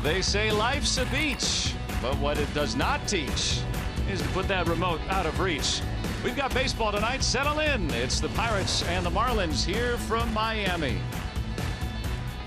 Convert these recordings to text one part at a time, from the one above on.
They say life's a beach, but what it does not teach is to put that remote out of reach. We've got baseball tonight. Settle in. It's the Pirates and the Marlins here from Miami.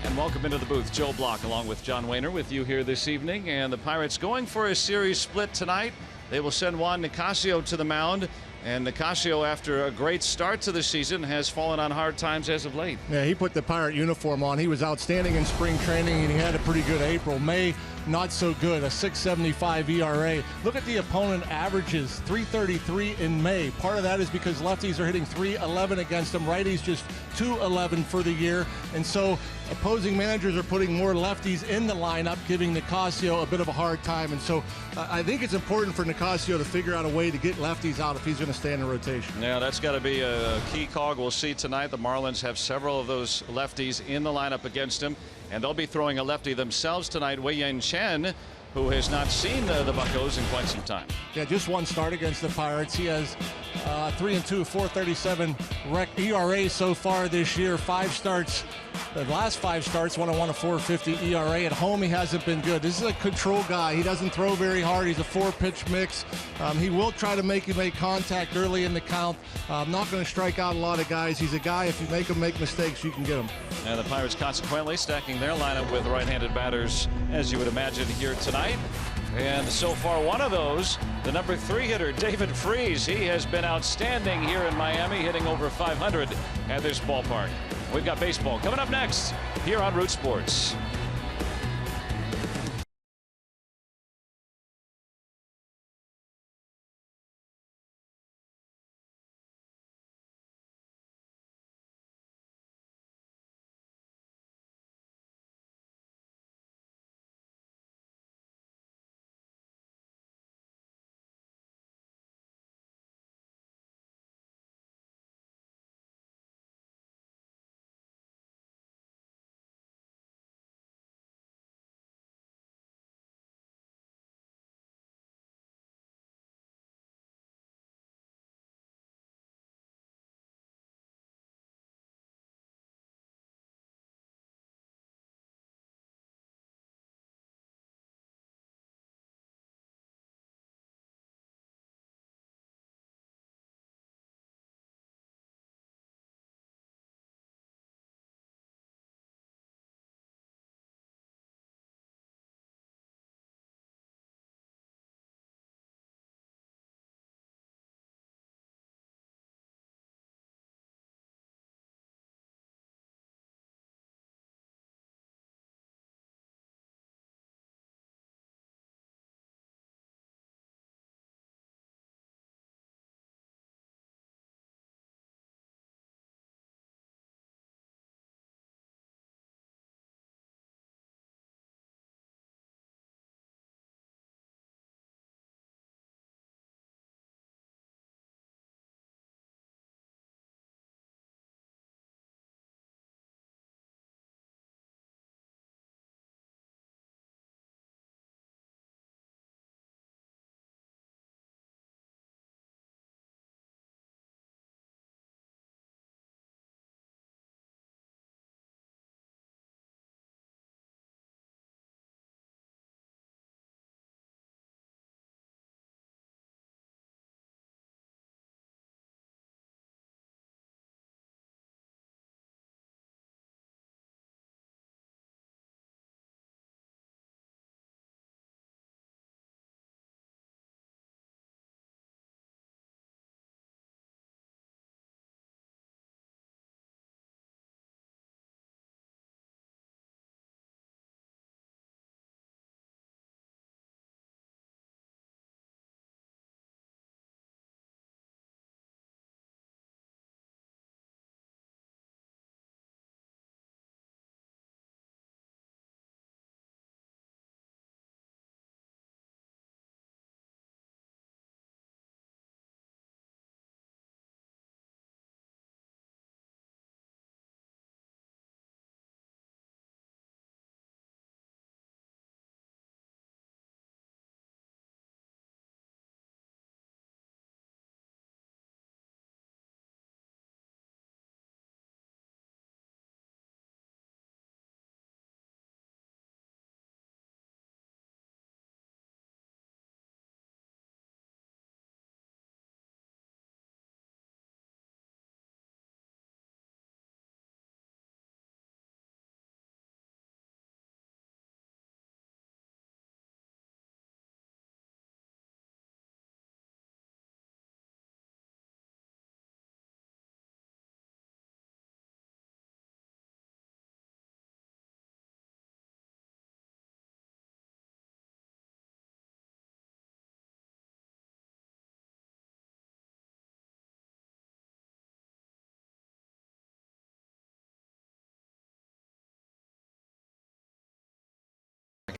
And welcome into the booth. Joe Block along with John Wayner with you here this evening. And the Pirates going for a series split tonight. They will send Juan Nicasio to the mound. And Nicasio, after a great start to the season, has fallen on hard times as of late. Yeah, he put the Pirate uniform on. He was outstanding in spring training, and he had a pretty good April. May, not so good, a 6.75 ERA. Look at the opponent averages, 3.33 in May. Part of that is because lefties are hitting 3.11 against them. Righties just 2.11 for the year. And so opposing managers are putting more lefties in the lineup, giving Nicasio a bit of a hard time. And so I think it's important for Nicasio to figure out a way to get lefties out if he's going to stay in the rotation. Yeah, that's got to be a key cog we'll see tonight. The Marlins have several of those lefties in the lineup against him, and they'll be throwing a lefty themselves tonight. Wei-Yin Chen, who has not seen the Buccos in quite some time. Yeah, just one start against the Pirates. He has 3-2, 4.37 rec ERA so far this year. 5 starts. The last 5 starts, 1-1, a 4.50 ERA. At home, he hasn't been good. This is a control guy. He doesn't throw very hard. He's a 4-pitch mix. He will try to make you make contact early in the count. Not going to strike out a lot of guys. He's a guy, if you make him make mistakes, you can get him. And the Pirates consequently stacking their lineup with right-handed batters, as you would imagine, here tonight. And so far, one of those, the number 3 hitter, David Freese. He has been outstanding here in Miami, hitting over 500 at this ballpark. We've got baseball coming up next here on Root Sports.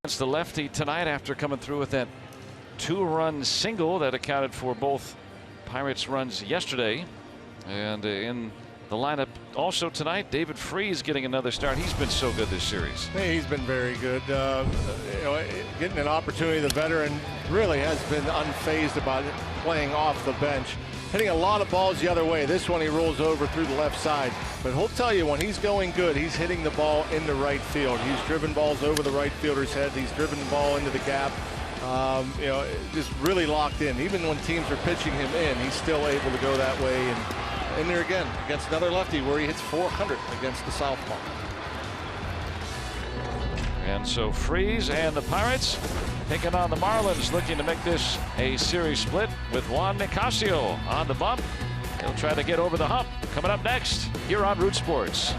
against the lefty tonight after coming through with that 2-run single that accounted for both Pirates runs yesterday. And in the lineup also tonight, David Freese getting another start. He's been so good this series. Hey, he's been very good. Getting an opportunity, the veteran really has been unfazed about it, playing off the bench. Hitting a lot of balls the other way. This one he rolls over through the left side. But he'll tell you when he's going good, he's hitting the ball into right field. He's driven balls over the right fielder's head. He's driven the ball into the gap. Just really locked in. Even when teams are pitching him in, he's still able to go that way. And in there again against another lefty where he hits 400 against the southpaw. And so Freese and the Pirates taking on the Marlins, looking to make this a series split with Juan Nicasio on the bump. He'll try to get over the hump. Coming up next here on Root Sports.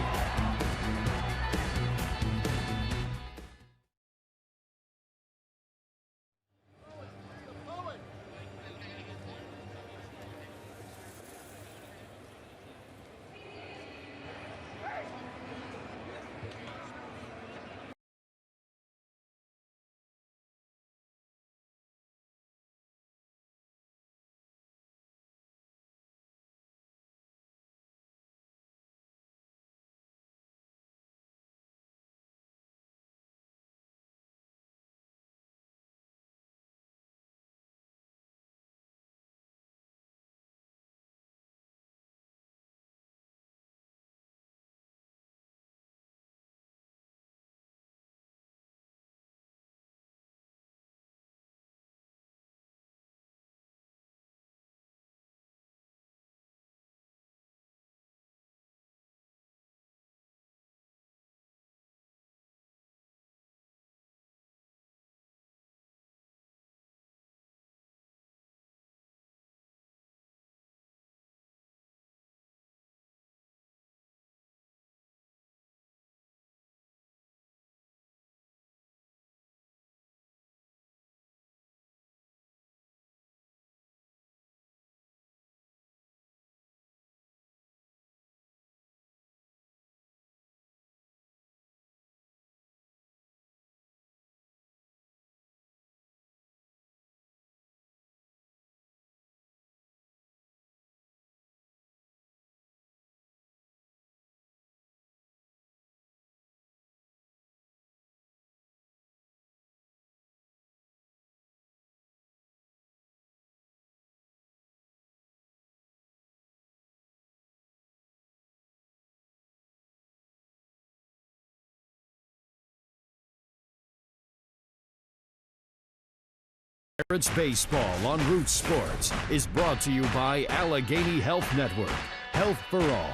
Pirates Baseball on Root Sports is brought to you by Allegheny Health Network, Health for All.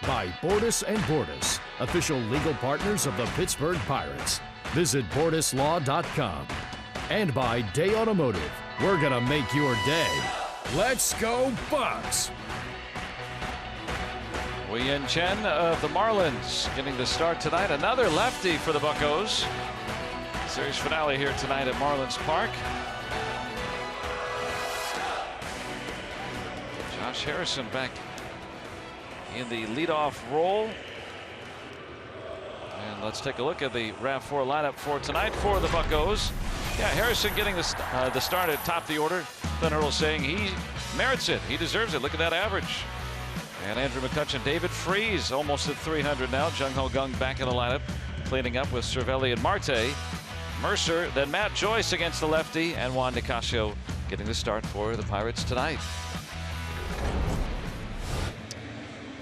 By Bordas & Bordas, official legal partners of the Pittsburgh Pirates. Visit BordasLaw.com. And by Day Automotive, we're gonna make your day. Let's go Bucks! Wei-Yin Chen of the Marlins getting the start tonight. Another lefty for the Buccos. Series finale here tonight at Marlins Park. Josh Harrison back in the leadoff role. And let's take a look at the RAV4 lineup for tonight for the Buccos. Yeah, Harrison getting the start at top of the order. Glenn Earl saying he merits it. He deserves it. Look at that average. And Andrew McCutchen, David Freese almost at 300 now. Jung Ho Gung back in the lineup, cleaning up with Cervelli and Marte. Mercer, then Matt Joyce against the lefty, and Juan Nicasio getting the start for the Pirates tonight.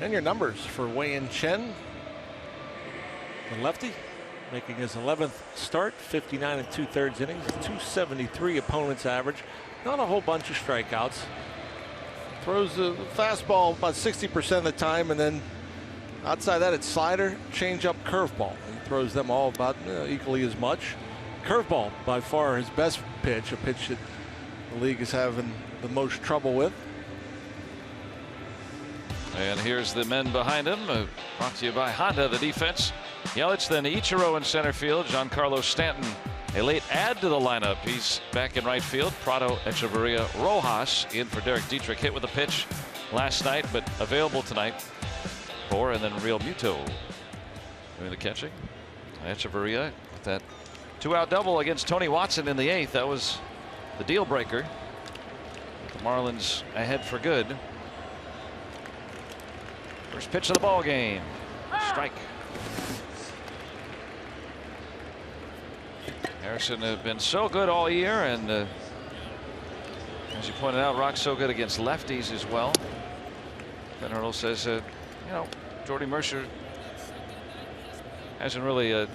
And your numbers for Wei-Yin Chen, the lefty, making his 11th start, 59 2/3 innings, 273 opponent's average. Not a whole bunch of strikeouts. Throws the fastball about 60% of the time, and then outside that it's slider, changeup, curveball. He throws them all about equally as much. Curveball by far his best pitch, a pitch that the league is having the most trouble with. And here's the men behind him, brought to you by Honda, the defense. Yelich, then Ichiro in center field. Giancarlo Stanton, a late add to the lineup. He's back in right field. Prado, Echeverria, Rojas in for Derek Dietrich. Hit with a pitch last night, but available tonight. And then Real Muto doing the catching. Echeverria with that 2-out double against Tony Watson in the 8th. That was the deal breaker. The Marlins ahead for good. First pitch of the ball game. Strike. Harrison has been so good all year, and as you pointed out, Rock's so good against lefties as well. Ben Hurdle says, you know, Jordy Mercer hasn't really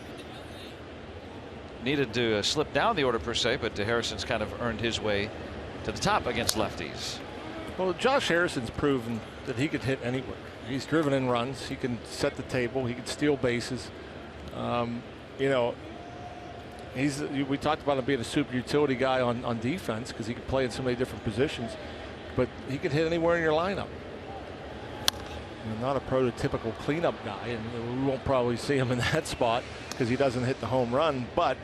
needed to slip down the order per se, but Harrison's kind of earned his way to the top against lefties. Well, Josh Harrison's proven that he could hit anywhere. He's driven in runs. He can set the table. He can steal bases. You know, we talked about him being a super utility guy on defense because he could play in so many different positions, but he could hit anywhere in your lineup. Not a prototypical cleanup guy, and we won't probably see him in that spot because he doesn't hit the home run, but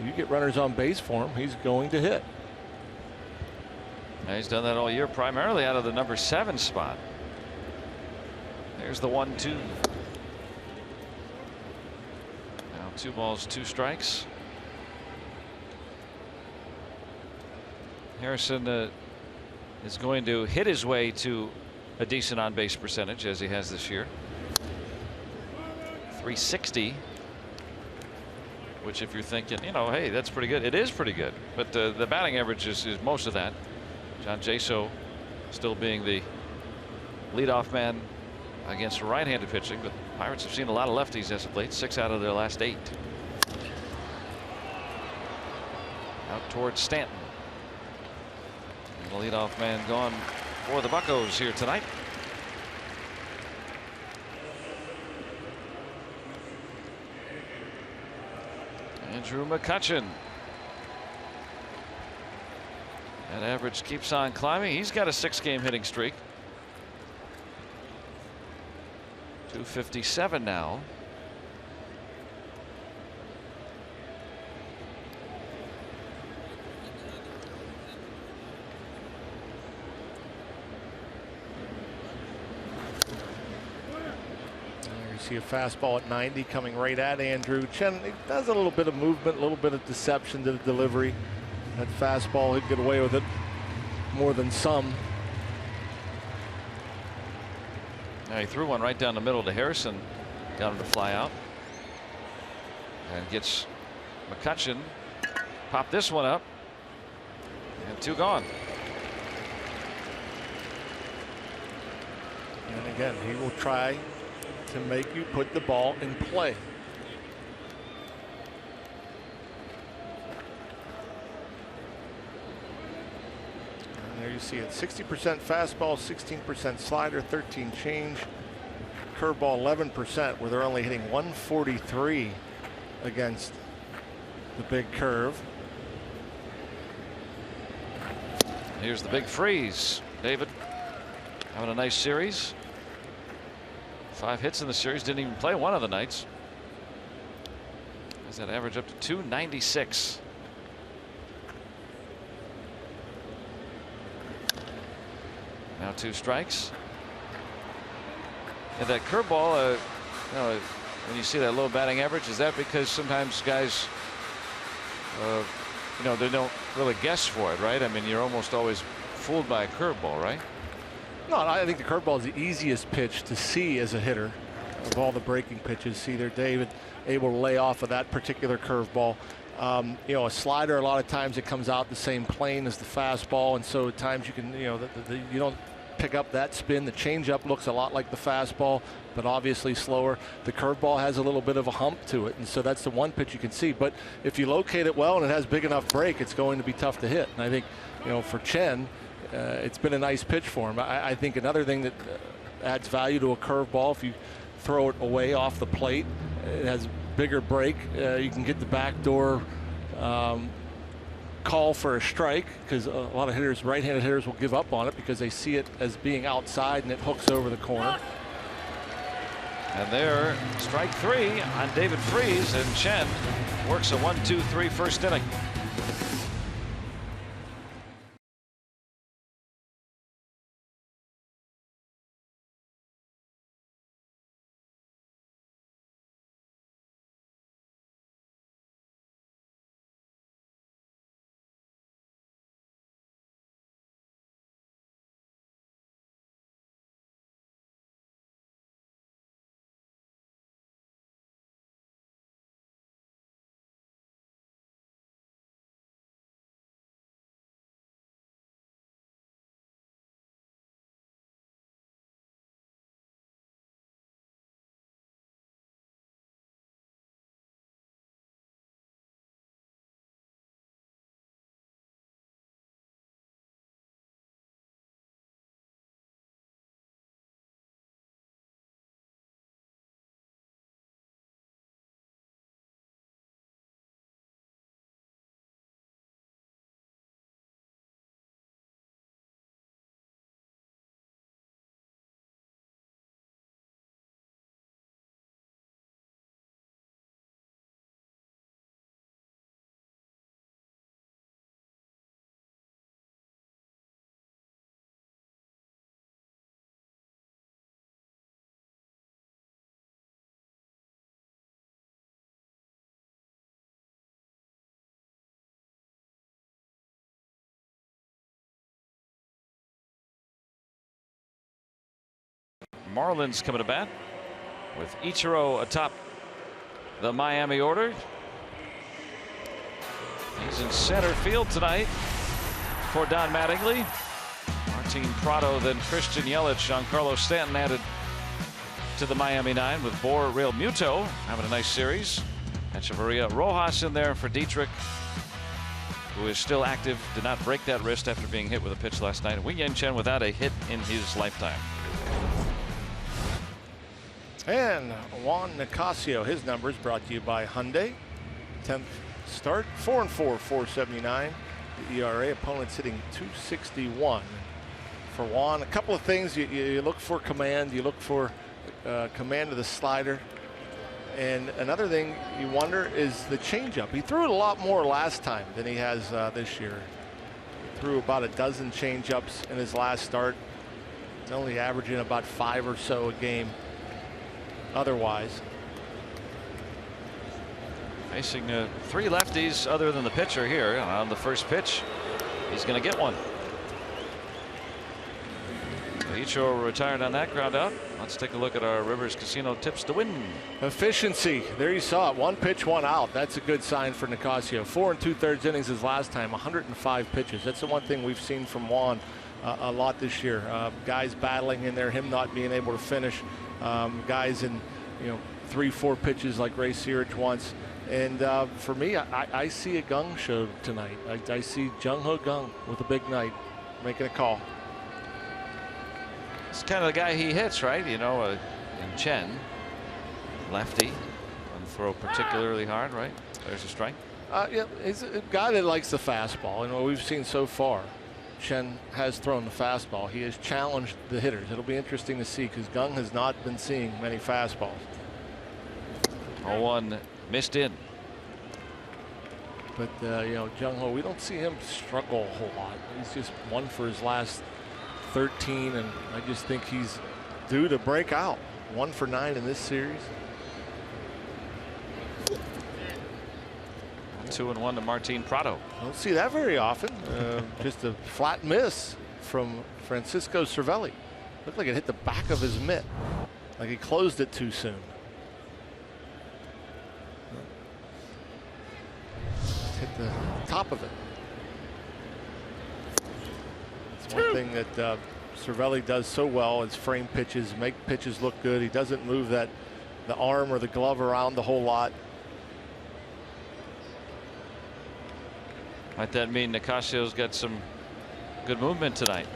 you get runners on base for him, he's going to hit. Now he's done that all year, primarily out of the number 7 spot. There's the 1-2. Now 2 balls, 2 strikes. Harrison is going to hit his way to a decent on base percentage as he has this year. 360, which if you're thinking, you know, hey, that's pretty good, it is pretty good, but the batting average is most of that. John Jaso still being the leadoff man against right-handed pitching, but Pirates have seen a lot of lefties as of late, 6 out of their last 8. Out towards Stanton. And the leadoff man gone for the Buccos here tonight. Andrew McCutchen. That average keeps on climbing. He's got a 6-game hitting streak. 257 now. See a fastball at 90 coming right at Andrew. Chen does a little bit of movement, a little bit of deception to the delivery. That fastball, he'd get away with it more than some. Now he threw one right down the middle to Harrison, got him to fly out, and gets McCutchen. Pop this one up, and 2 gone. And again, he will try to make you put the ball in play. And there you see it, 60% fastball, 16% slider, 13 change, curveball 11%, where they're only hitting 143 against the big curve. Here's the big freeze. David having a nice series. 5 hits in the series, didn't even play one of the nights. Has that average up to 296. Now 2 strikes. And that curveball, you know, when you see that low batting average, is that because sometimes guys, you know, they don't really guess for it, right? I mean, you're almost always fooled by a curveball, right? No, I think the curveball is the easiest pitch to see as a hitter of all the breaking pitches. See there, David able to lay off of that particular curveball. You know, a slider, a lot of times it comes out the same plane as the fastball, and so at times you can, you know, you don't pick up that spin. The changeup looks a lot like the fastball, but obviously slower. The curveball has a little bit of a hump to it, and so that's the one pitch you can see. But if you locate it well and it has big enough break, it's going to be tough to hit. And I think, you know, for Chen, it's been a nice pitch for him. I think another thing that adds value to a curveball, if you throw it away off the plate, it has bigger break. You can get the backdoor call for a strike, because a lot of hitters, right-handed hitters, will give up on it because they see it as being outside and it hooks over the corner. And there, strike 3 on David Freese, and Chen works a 1-2-3 first inning. Marlins coming to bat with Ichiro atop the Miami order. He's in center field tonight for Don Mattingly. Martin Prado, then Christian Yelich. Giancarlo Stanton added to the Miami nine with Bor Real Muto having a nice series. Echeverria, Rojas in there for Dietrich, who is still active, did not break that wrist after being hit with a pitch last night. Wei Yin Chen without a hit in his lifetime. And Juan Nicasio, his numbers brought to you by Hyundai. 10th start, 4-4, 4.79. The ERA, opponents hitting .261. For Juan, a couple of things. You look for command. You look for command of the slider. And another thing you wonder is the changeup. He threw it a lot more last time than he has this year. He threw about a dozen changeups in his last start. He's only averaging about 5 or so a game otherwise. Facing 3 lefties other than the pitcher here on the first pitch. He's going to get one. Ichiro retired on that ground out. Let's take a look at our Rivers Casino tips to win. Efficiency. There you saw it. 1 pitch, 1 out. That's a good sign for Nicasio. 4 2/3 innings his last time. 105 pitches. That's the one thing we've seen from Juan a lot this year. Guys battling in there, him not being able to finish. Guys in 3-4 pitches like Ray Searich wants. And for me, I see a Gung show tonight. I see Jung Ho Gung with a big night making a call. It's kind of the guy he hits, right? In Chen, lefty, doesn't throw particularly hard, right? There's a strike. Yeah, he's a guy that likes the fastball. And what we've seen so far, Chen has thrown the fastball. He has challenged the hitters. It'll be interesting to see because Gung has not been seeing many fastballs. 0-1 missed in. But Jung Ho, we don't see him struggle a whole lot. He's just 1 for his last 13, and I just think he's due to break out. 1 for 9 in this series. 2-1 to Martin Prado. Don't see that very often. Just a flat miss from Francisco Cervelli. Looked like it hit the back of his mitt, like he closed it too soon. Hit the top of it. It's one thing that Cervelli does so well is frame pitches, make pitches look good. He doesn't move the arm or the glove around a whole lot. Might that mean Nicasio's got some good movement tonight?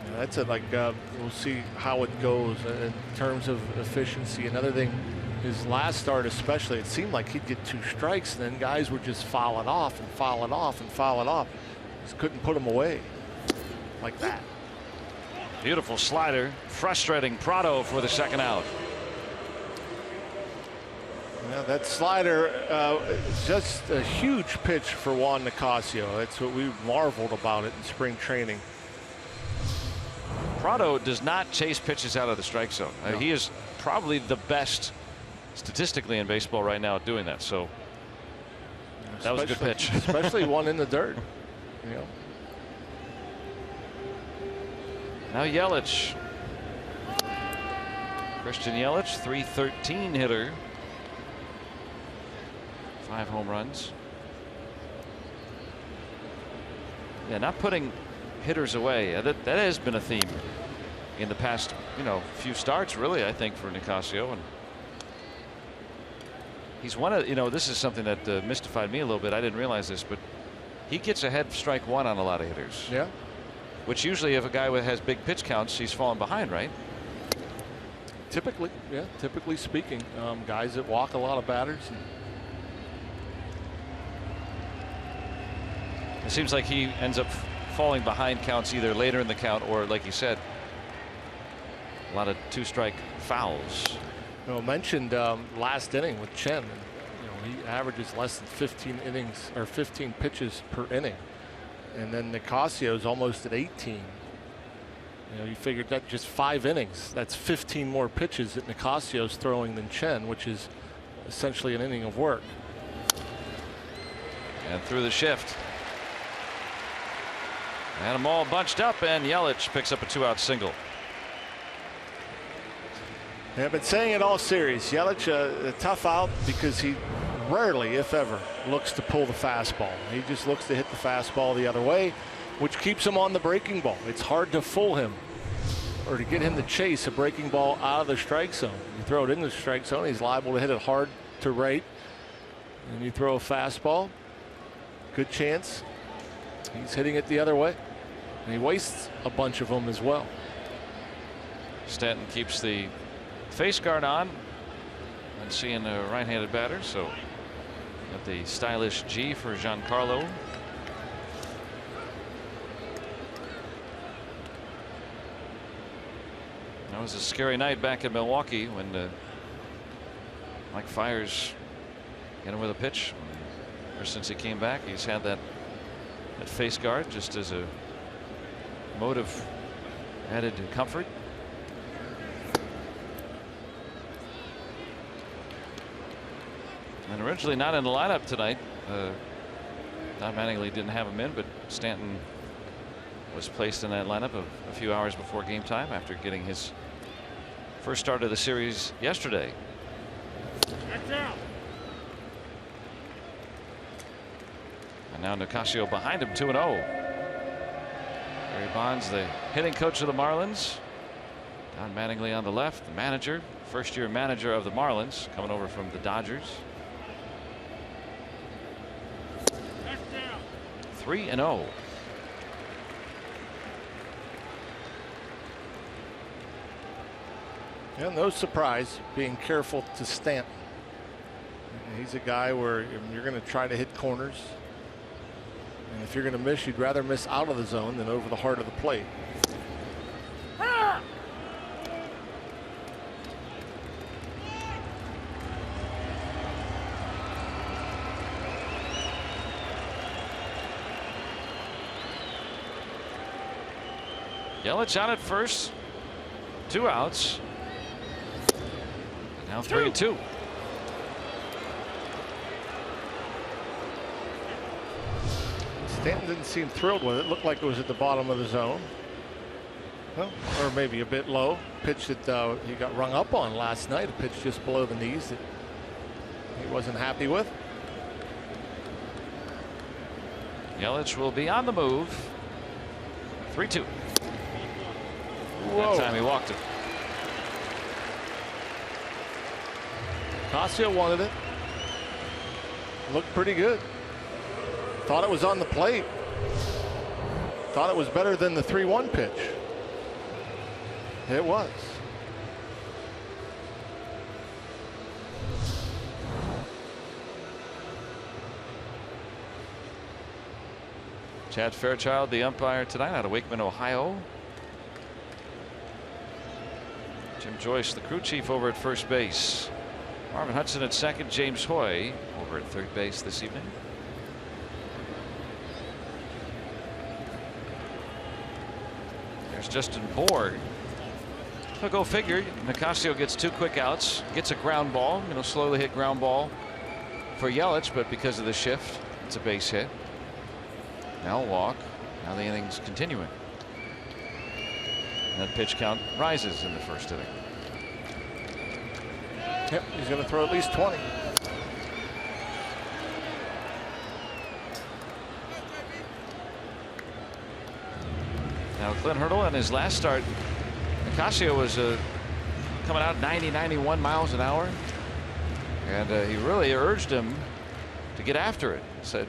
Yeah, that's it. We'll see how it goes in terms of efficiency. Another thing, his last start especially, it seemed like he'd get 2 strikes and then guys were just fouling off and fouling off and fouling off. Just couldn't put him away like that. Beautiful slider, frustrating Prado for the second out. Yeah, that slider is just a huge pitch for Juan Nicasio. That's what we marveled about it in spring training. Prado does not chase pitches out of the strike zone. No. He is probably the best statistically in baseball right now at doing that. So that was a good pitch. Especially one in the dirt. Now Yelich. Christian Yelich, .313 hitter. 5 home runs. Yeah, not putting hitters away. That has been a theme in the past, few starts, really, I think, for Nicasio. And he's one of, this is something that mystified me a little bit. I didn't realize this, but he gets ahead strike 1 on a lot of hitters. Yeah. Which usually, if a guy has big pitch counts, he's falling behind, right? Typically, yeah. Typically speaking, guys that walk a lot of batters. It seems like he ends up falling behind counts either later in the count or, like you said, a lot of 2-strike fouls. Mentioned last inning with Chen. He averages less than 15 innings or 15 pitches per inning, and then Nicasio's almost at 18. You figured that just 5 innings. That's 15 more pitches that Nicasio's throwing than Chen, which is essentially an inning of work. And through the shift. And them all bunched up, and Yelich picks up a 2-out single. I've been saying it all series. Yelich a tough out because he rarely, if ever, looks to pull the fastball. He just looks to hit the fastball the other way, which keeps him on the breaking ball. It's hard to fool him or to get him to chase a breaking ball out of the strike zone. You throw it in the strike zone, he's liable to hit it hard to right. And you throw a fastball, good chance he's hitting it the other way. And he wastes a bunch of them as well. Stanton keeps the face guard on and seeing a right-handed batter, so got the stylish G for Giancarlo. That was a scary night back in Milwaukee when Mike Fiers hit him with a pitch. Ever since he came back, he's had that face guard just as a mode of added comfort. And originally not in the lineup tonight. Don Mattingly didn't have him in, but Stanton was placed in that lineup a few hours before game time after getting his first start of the series yesterday. And now Nicasio behind him, 2-0. Barry Bonds, the hitting coach of the Marlins. Don Mattingly on the left, the manager, first-year manager of the Marlins, coming over from the Dodgers. 3-0. Yeah, no surprise being careful to Stanton. He's a guy where you're going to try to hit corners. And if you're going to miss, you'd rather miss out of the zone than over the heart of the plate. Yelich out at first, 2 outs. Now 3-2. Stanton didn't seem thrilled with it. Looked like it was at the bottom of the zone. Well, or maybe a bit low. Pitch that he got rung up on last night. A pitch just below the knees that he wasn't happy with. Yelich will be on the move. 3-2. Whoa. That time he walked him. Casio wanted it. Looked pretty good. Thought it was on the plate. Thought it was better than the 3-1 pitch. It was. Chad Fairchild, the umpire tonight out of Wakeman, Ohio. Jim Joyce, the crew chief, over at first base. Marvin Hudson at second. James Hoy over at third base this evening. There's Justin Bourg. So go figure. Nicasio gets 2 quick outs, gets a ground ball, slowly hit ground ball for Yelich, but because of the shift, it's a base hit. Now a walk. Now the inning's continuing. And that pitch count rises in the first inning. Yep, he's going to throw at least 20. Now Clint Hurdle in his last start, Nicasio was coming out 90-91 miles an hour, and he really urged him to get after it. Said,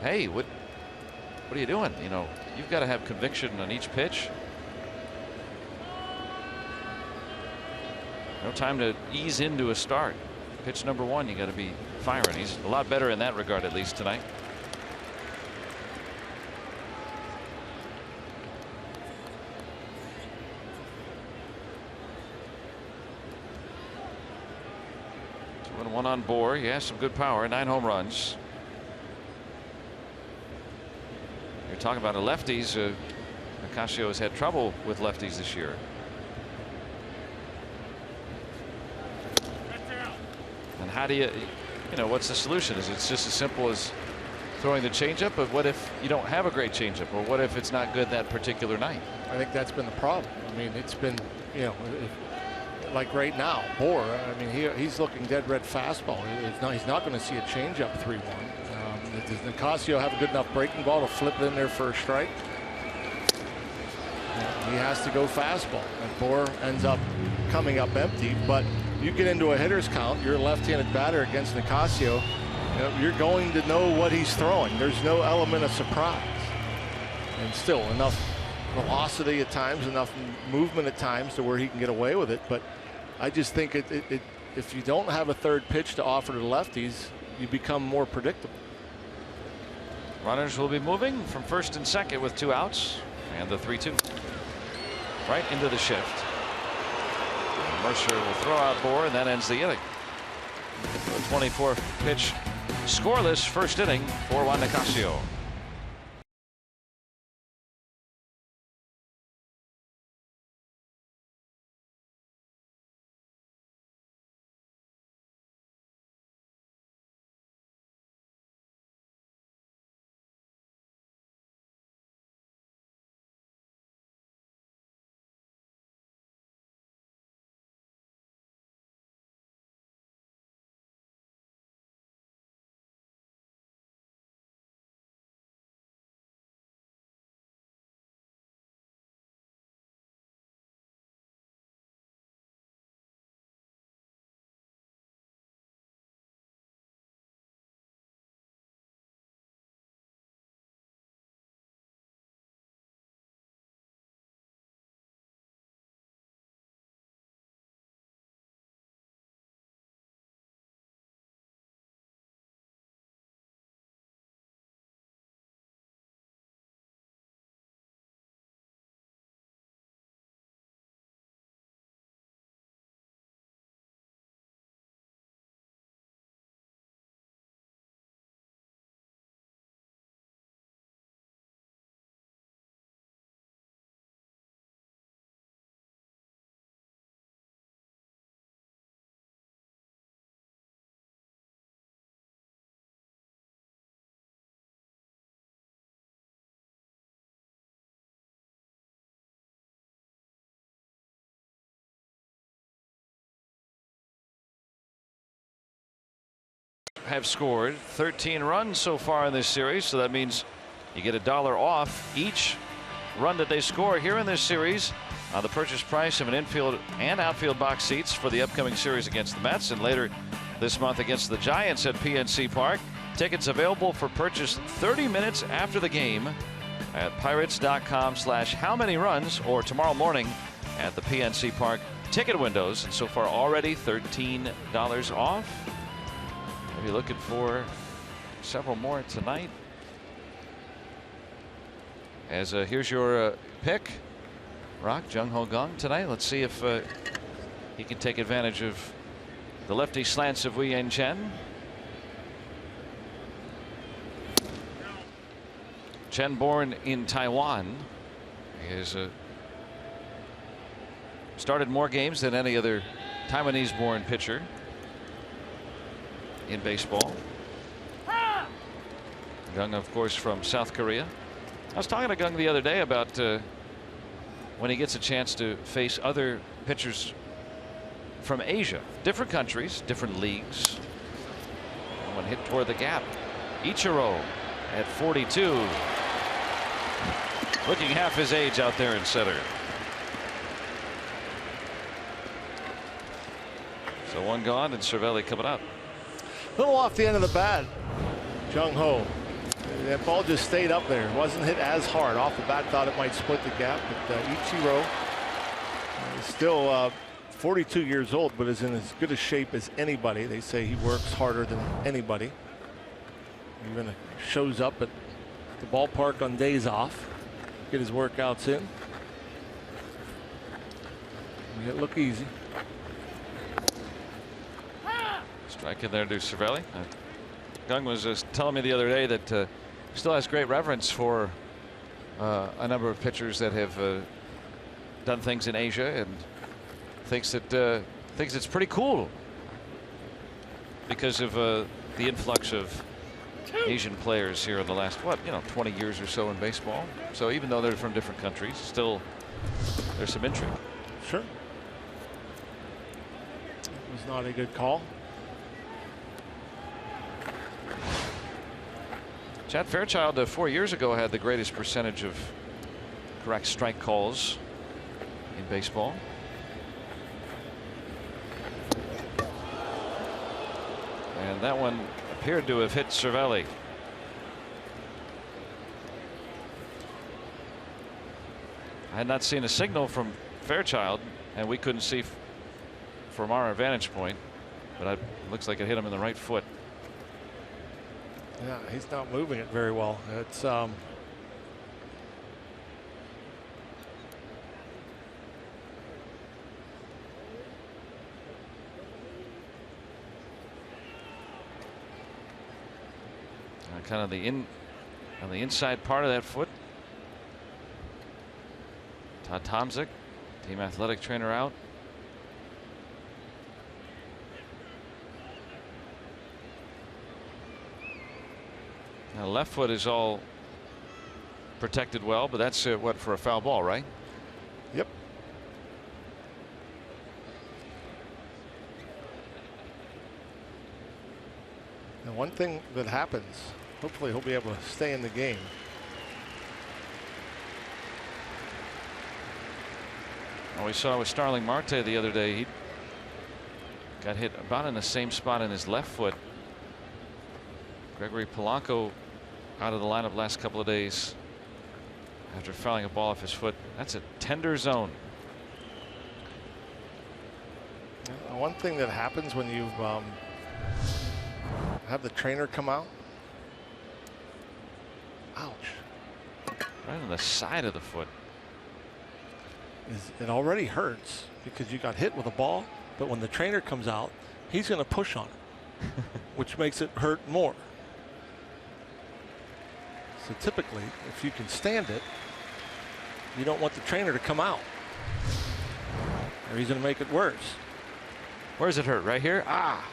hey, what are you doing? You've got to have conviction on each pitch. No time to ease into a start. Pitch number 1, you got to be firing. He's a lot better in that regard, at least tonight. One on Bour. He has some good power. 9 home runs. You're talking about a lefties. Nicasio has had trouble with lefties this year. And how do you what's the solution? Is it just as simple as throwing the changeup, but what if you don't have a great changeup, or what if it's not good that particular night? I think that's been the problem. I mean, it's been, you know, like right now, Bohr. I mean, he's looking dead red fastball. He's not going to see a changeup 3-1. Does Nicasio have a good enough breaking ball to flip it in there for a strike? He has to go fastball, and Bohr ends up coming up empty. But you get into a hitter's count, you're a left-handed batter against Nicasio. You know, you're going to know what he's throwing. There's no element of surprise. And still enough velocity at times, enough movement at times to where he can get away with it. But I just think if you don't have a third pitch to offer to the lefties, you become more predictable. Runners will be moving from first and second with 2 outs, and the 3-2 right into the shift. Mercer will throw out Bohr, and that ends the inning. The 24th pitch, scoreless first inning for Juan Nicasio. Have scored 13 runs so far in this series, so that means you get $1 off each run that they score here in this series on the purchase price of an infield and outfield box seats for the upcoming series against the Mets, and later this month against the Giants at PNC Park. Tickets available for purchase 30 minutes after the game at pirates.com/howmanyruns, or tomorrow morning at the PNC Park ticket windows. And so far already $13 off. Maybe looking for several more tonight. As here's your pick, Rock, Jung-Ho Kang tonight. Let's see if he can take advantage of the lefty slants of Wei-Yin Chen. Chen, born in Taiwan, is started more games than any other Taiwanese-born pitcher in baseball. Kang, of course, from South Korea. I was talking to Kang the other day about when he gets a chance to face other pitchers from Asia, different countries, different leagues. One hit toward the gap. Ichiro at 42, looking half his age out there in center. So one gone, and Cervelli coming up. A little off the end of the bat, Jung-Ho. That ball just stayed up there. It wasn't hit as hard. Off the bat, thought it might split the gap, but Ichiro is still 42 years old, but is in as good a shape as anybody. They say he works harder than anybody. Even shows up at the ballpark on days off, get his workouts in. It look easy. Strike in there to Cervelli. Kang was just telling me the other day that still has great reverence for a number of pitchers that have done things in Asia, and thinks it's pretty cool because of the influx of Asian players here in the last 20 years or so in baseball. So even though they're from different countries, still there's some intrigue. Sure. It was not a good call. Chad Fairchild 4 years ago had the greatest percentage of correct strike calls in baseball. And that one appeared to have hit Cervelli. I had not seen a signal from Fairchild, and we couldn't see from our vantage point, but it looks like it hit him in the right foot. Yeah, he's not moving it very well. It's kind of on the inside part of that foot. Todd Tomczyk, team athletic trainer, out. Now left foot is all protected well, but that's what, for a foul ball, right? Yep. Now one thing that happens, hopefully he'll be able to stay in the game. We saw with Starling Marte the other day, he got hit about in the same spot in his left foot. Gregory Polanco out of the lineup last couple of days after fouling a ball off his foot. That's a tender zone. One thing that happens when you have the trainer come out. Ouch. Right on the side of the foot. It already hurts because you got hit with a ball, but when the trainer comes out, he's going to push on it, which makes it hurt more. So typically, if you can stand it, you don't want the trainer to come out, or he's going to make it worse. Where does it hurt? Right here? Ah.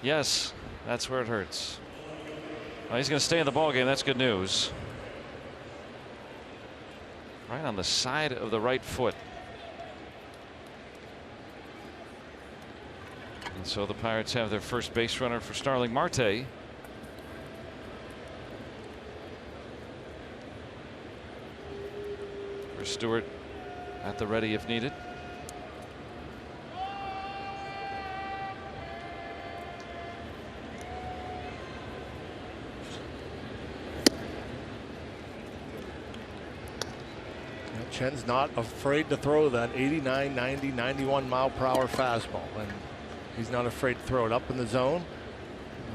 Yes, that's where it hurts. Well, he's going to stay in the ball game. That's good news. Right on the side of the right foot. And so the Pirates have their first base runner for Starling Marte. For Stewart at the ready if needed. Chen's not afraid to throw that 89, 90, 91 mile per hour fastball, and he's not afraid to throw it up in the zone.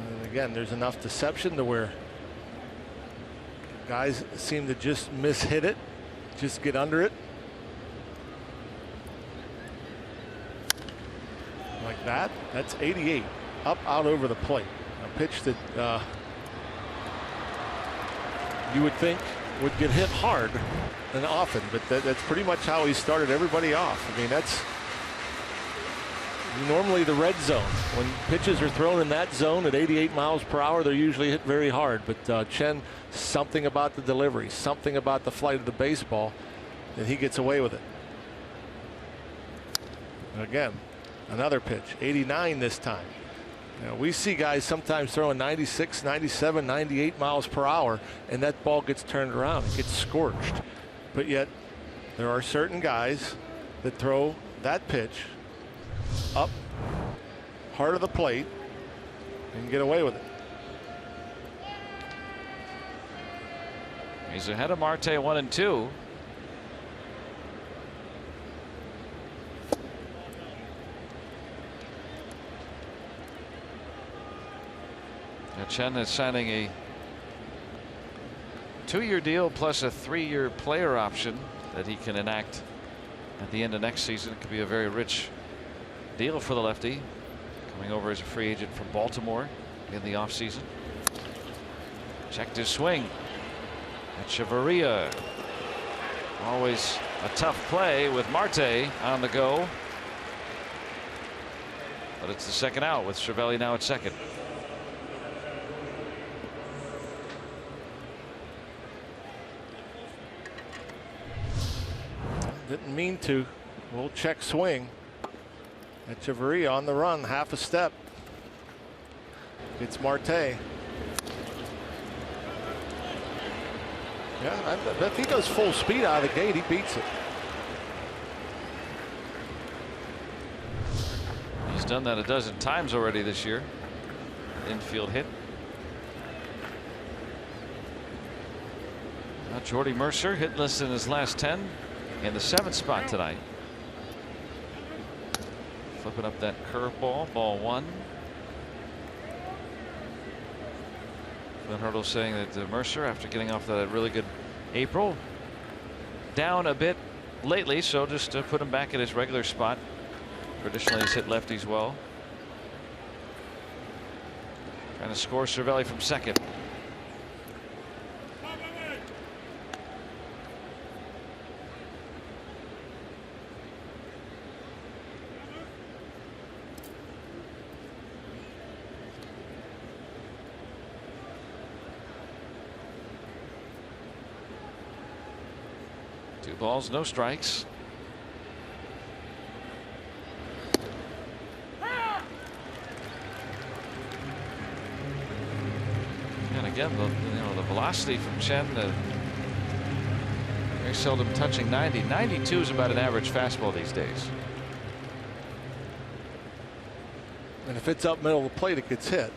And again, there's enough deception to where guys seem to just mishit it, just get under it. Like that. That's 88 up out over the plate. A pitch that you would think would get hit hard and often, but that's pretty much how he started everybody off. I mean, that's normally the red zone. When pitches are thrown in that zone at 88 miles per hour, they're usually hit very hard. But Chen, something about the delivery, something about the flight of the baseball, that he gets away with it. And again, another pitch, 89 this time. You know, we see guys sometimes throwing 96, 97, 98 miles per hour, and that ball gets turned around. It gets scorched. But yet, there are certain guys that throw that pitch up hard of the plate and get away with it. He's ahead of Marte 1-2. Chen is signing a 2-year deal plus a 3-year player option that he can enact at the end of next season. It could be a very rich deal for the lefty, coming over as a free agent from Baltimore in the offseason. Checked his swing. Echeverria. Always a tough play with Marte on the go. But it's the second out with Cervelli now at second. Didn't mean to. We'll check swing. Echeverria on the run, half a step. It's Marte. Yeah, if he goes full speed out of the gate, he beats it. He's done that a dozen times already this year. Infield hit. Now Jordy Mercer hitless in his last 10 in the 7th spot tonight. Flipping up that curveball, ball 1. Van Hurdle saying that Mercer, after getting off that really good April, down a bit lately, so just to put him back at his regular spot. Traditionally, he's hit lefties well. Trying to score Cervelli from second. Two balls, no strikes. And again, the velocity from Chen, very seldom touching 90. 92 is about an average fastball these days. And if it's up middle of the plate, it gets hit.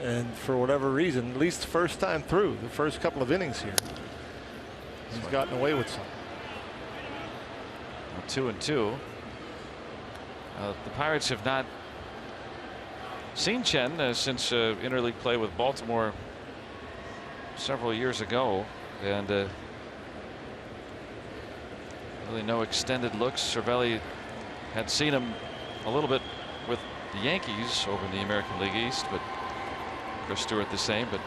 And for whatever reason, at least the first time through, the first couple of innings here, he's gotten away with some. 2-2. The Pirates have not seen Chen since interleague play with Baltimore several years ago, and really no extended looks. Cervelli had seen him a little bit with the Yankees over in the American League East, but Chris Stewart the same. But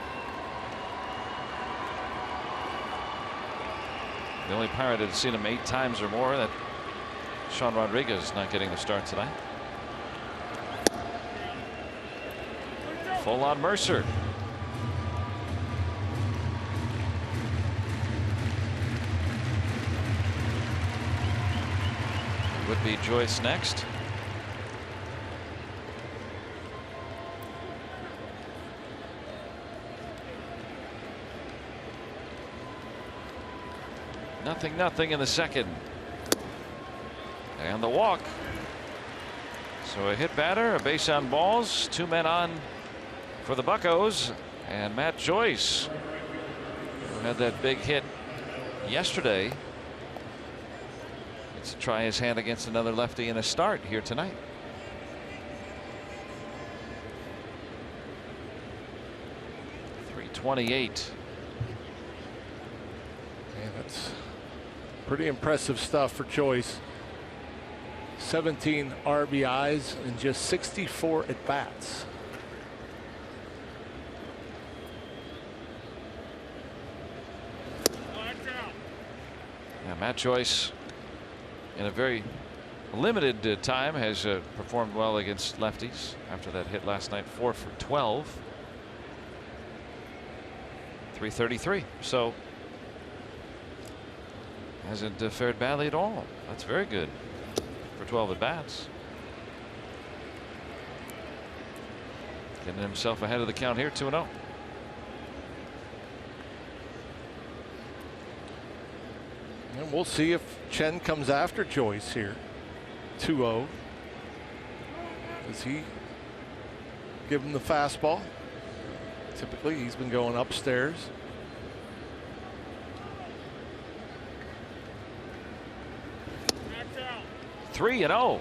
the only Pirate had seen him 8 times or more, that Sean Rodriguez, not getting the start tonight. Full on Mercer. Would be Joyce next. Nothing in the second. And the walk. So a hit batter, a base on balls, 2 men on for the Buccos, and Matt Joyce, who had that big hit yesterday, gets to try his hand against another lefty in a start here tonight. .328. Yeah, that's pretty impressive stuff for Joyce. 17 RBIs and just 64 at bats. Yeah, Matt Joyce, in a very limited time, has performed well against lefties after that hit last night. 4 for 12. .333. So hasn't fared badly at all. That's very good for 12 at bats. Getting himself ahead of the count here, 2-0. And we'll see if Chen comes after Joyce here. 2-0. Does he give him the fastball? Typically, he's been going upstairs. 3-0. Well,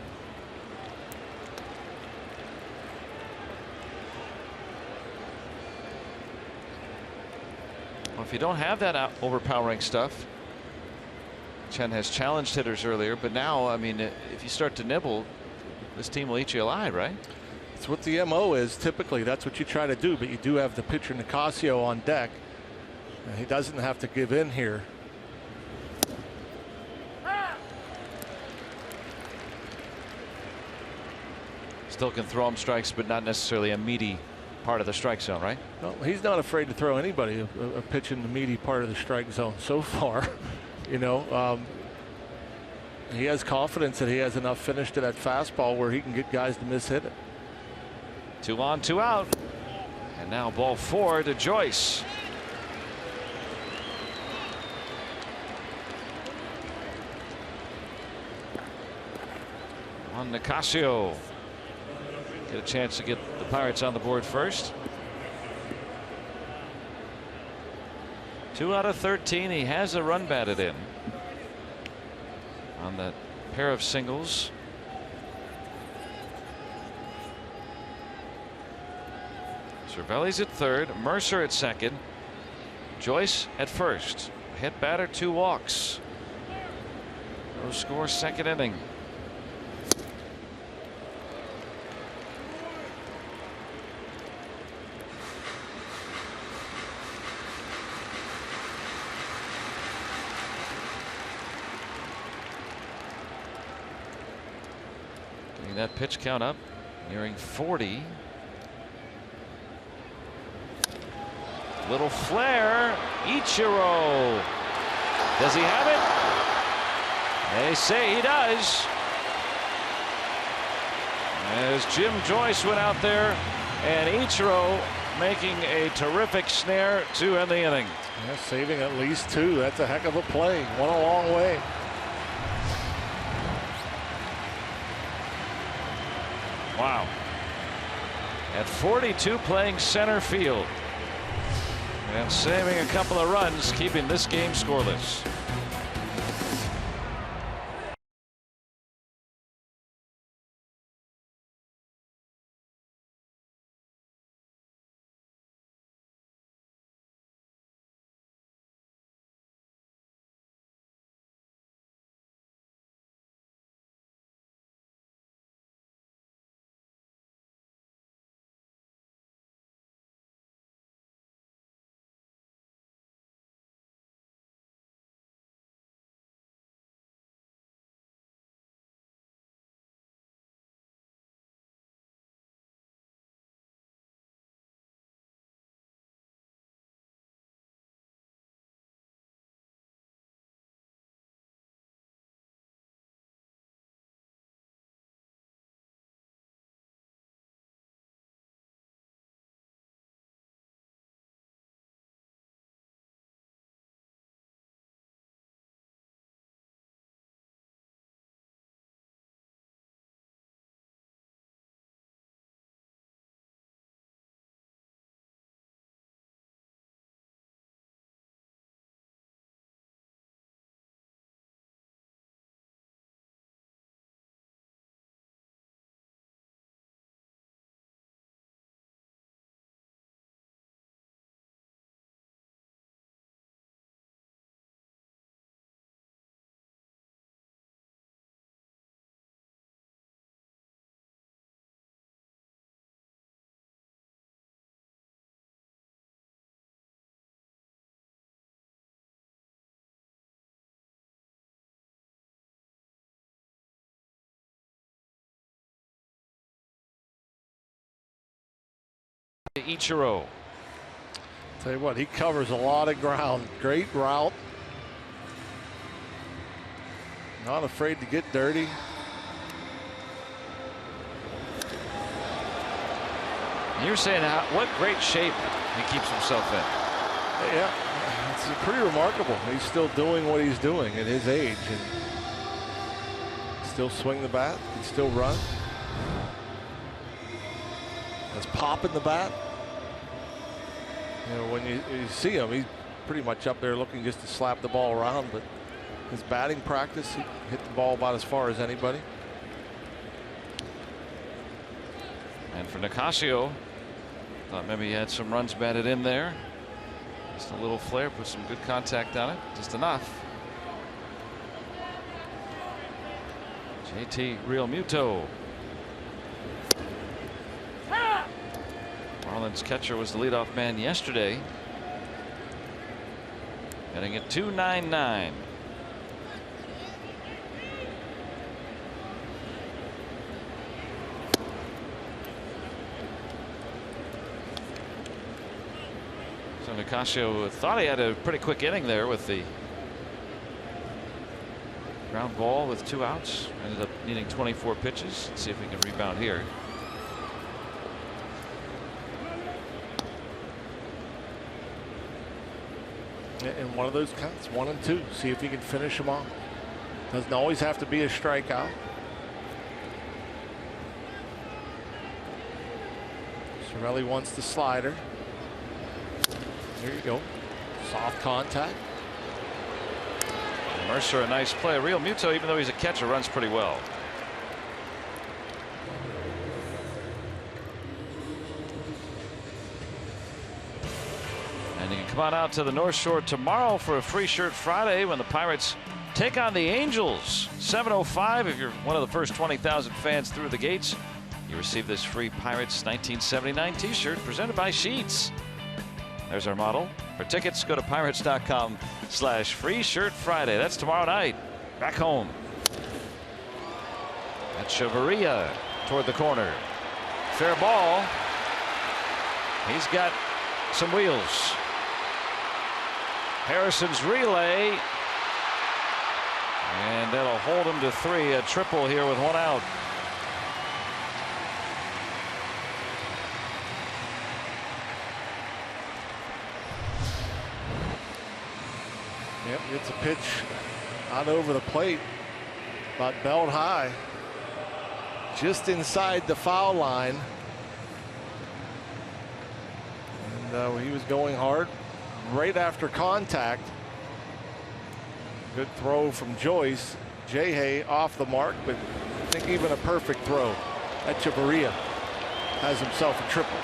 if you don't have that overpowering stuff, Chen has challenged hitters earlier, but now, I mean, if you start to nibble, this team will eat you alive, right? It's what the MO is. Typically, that's what you try to do, but you do have the pitcher Nicasio on deck, and he doesn't have to give in here. Still can throw him strikes, but not necessarily a meaty part of the strike zone, right? Well, he's not afraid to throw anybody a pitch in the meaty part of the strike zone so far. You know, He has confidence that he has enough finish to that fastball where he can get guys to mishit it. 2 on, 2 out. And now ball 4 to Joyce. On Nicasio. Get a chance to get the Pirates on the board first. 2 out of 13. He has a run batted in on that pair of singles. Cervelli's at third, Mercer at second, Joyce at first. Hit batter, 2 walks. No score, second inning. Getting that pitch count up, nearing 40. Little flare. Ichiro. Does he have it? They say he does. As Jim Joyce went out there, and Ichiro making a terrific snare to end the inning. Yeah, saving at least 2. That's a heck of a play. Went a long way. Wow. At 42, playing center field. And saving a couple of runs, keeping this game scoreless. Ichiro. Tell you what, he covers a lot of ground. Great route. Not afraid to get dirty. You're saying what great shape he keeps himself in. Yeah, it's pretty remarkable. He's still doing what he's doing at his age, and still swing the bat, can still run. Has pop in the bat. You know, when you see him, he's pretty much up there looking just to slap the ball around, but his batting practice, he hit the ball about as far as anybody. And for Nicasio, thought maybe he had some runs batted in there. Just a little flare, put some good contact on it, just enough. JT Realmuto. Marlins catcher was the leadoff man yesterday. Getting a 2.99. So Nicasio thought he had a pretty quick inning there with the Ground ball with 2 outs. Ended up needing 24 pitches. Let's see if we can rebound here. In one of those counts, 1 and 2. See if he can finish them off. Doesn't always have to be a strikeout. Sorelli wants the slider. There you go. Soft contact. Mercer, a nice play. Real Muto, even though he's a catcher, runs pretty well. And you can come on out to the North Shore tomorrow for a free shirt Friday when the Pirates take on the Angels. 7:05. If you're one of the first 20,000 fans through the gates, you receive this free Pirates 1979 t-shirt presented by Sheets. There's our model. For tickets, go to pirates.com/free shirt Friday. That's tomorrow night. Back home. That's Chavarria toward the corner. Fair ball. He's got some wheels. Harrison's relay. And that'll hold him to 3. A triple here with 1 out. Yep, it's a pitch out over the plate, about belt high, just inside the foul line. And he was going hard right after contact. Good throw from Joyce. Jay off the mark, but I think even a perfect throw. Echeverria has himself a triple.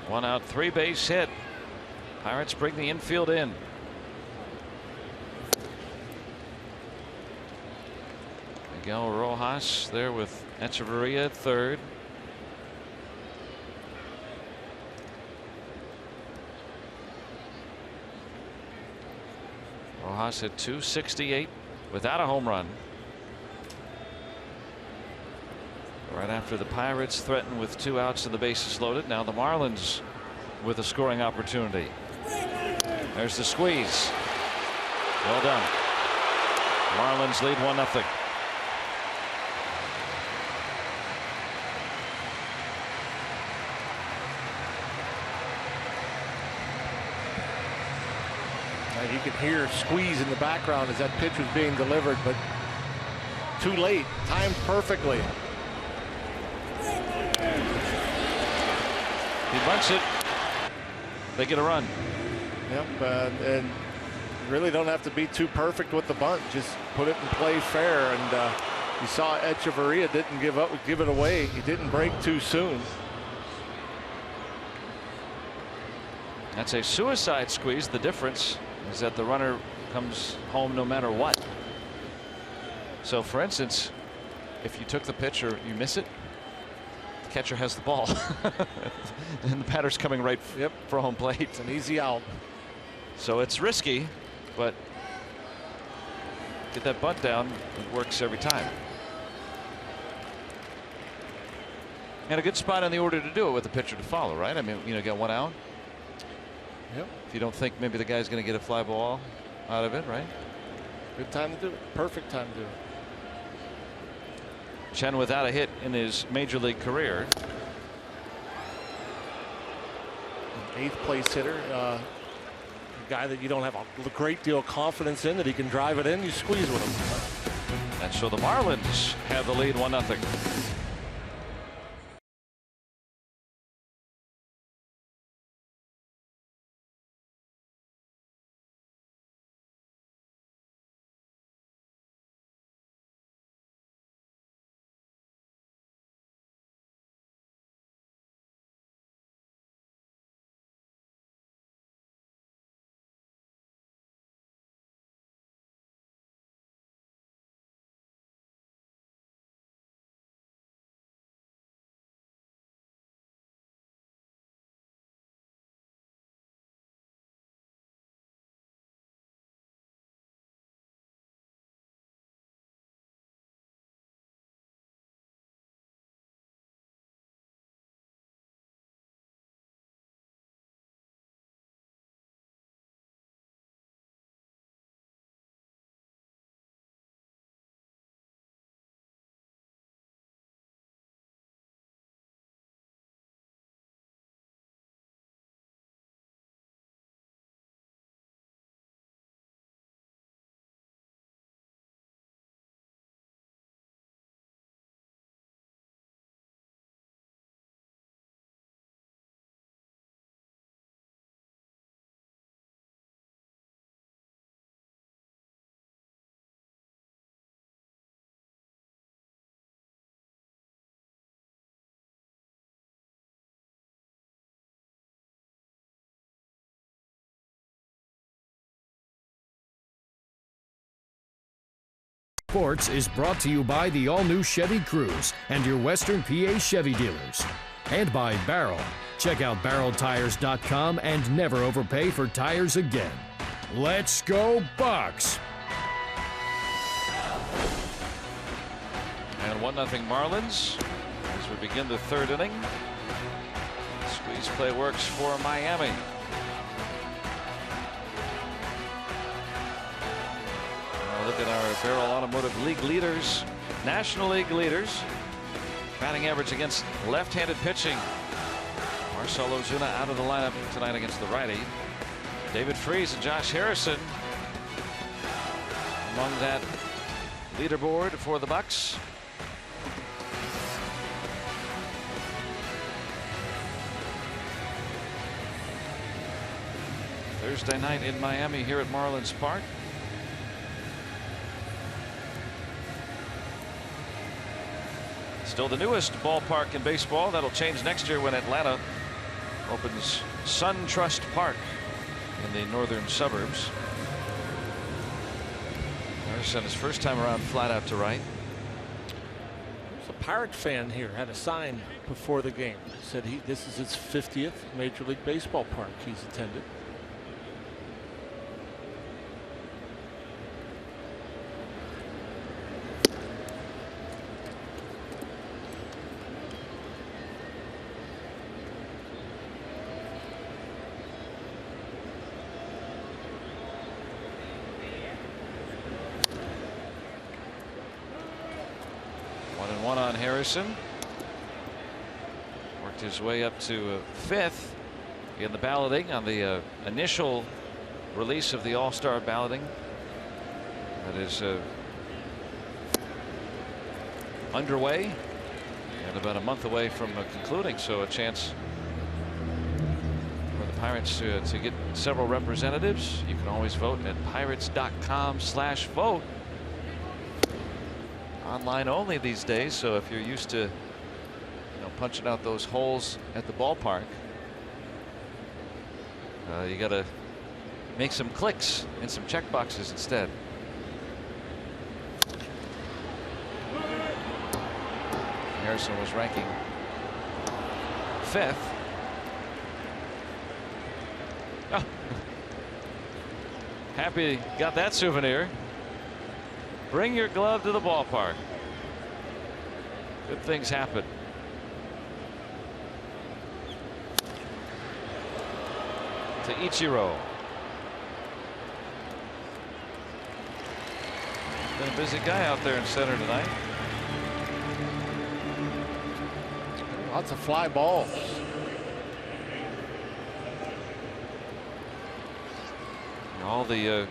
One out, 3 base hit. Pirates bring the infield in. Miguel Rojas there with Echeverria at third. Rojas hit .268 without a home run. Right after the Pirates threatened with 2 outs and the bases loaded. Now the Marlins with a scoring opportunity. There's the squeeze. Well done. Marlins lead 1-0. You can hear squeeze in the background as that pitch was being delivered, but too late. Timed perfectly. He bunts it. They get a run. Yep, and really don't have to be too perfect with the bunt. Just put it in play fair. And you saw Echeverria didn't give it away. He didn't break too soon. That's a suicide squeeze. The difference is that the runner comes home no matter what. So, for instance, if you took the pitch or you miss it, the catcher has the ball. And the batter's coming right for home plate. It's an easy out. So it's risky, but get that bunt down. It works every time. And a good spot in the order to do it with the pitcher to follow, right? I mean, you know, got 1 out. Yep. If you don't think maybe the guy's going to get a fly ball out of it, right? Good time to do it. Perfect time to do it. Chen without a hit in his major league career. 8th place hitter. A guy that you don't have a great deal of confidence in that he can drive it in. You squeeze with him. And so the Marlins have the lead 1-0. Sports is brought to you by the all-new Chevy Cruze and your Western PA Chevy dealers. And by Barrel. Check out barreltires.com and never overpay for tires again. Let's go Bucks! And 1-0 Marlins as we begin the third inning. Squeeze play works for Miami. Look at our Barrel Automotive League leaders, National League leaders. Batting average against left-handed pitching. Marcell Ozuna out of the lineup tonight against the righty. David Freese and Josh Harrison among that leaderboard for the Bucks. Thursday night in Miami here at Marlins Park. Still the newest ballpark in baseball. That'll change next year when Atlanta opens SunTrust Park in the northern suburbs. Harrison, his first time around, flat out to right. There's a Pirate fan here, had a sign before the game. Said this is his 50th Major League Baseball park he's attended. Harrison worked his way up to 5th in the balloting on the initial release of the All-Star balloting. That is underway and about a month away from concluding, so a chance for the Pirates to get several representatives. You can always vote at pirates.com/vote. Online only these days, so if you're used to punching out those holes at the ballpark, you got to make some clicks and some check boxes instead. Harrison was ranking 5th. Oh. Happy got that souvenir. Bring your glove to the ballpark. Good things happen. To Ichiro. Been a busy guy out there in center tonight. Lots of fly balls. All the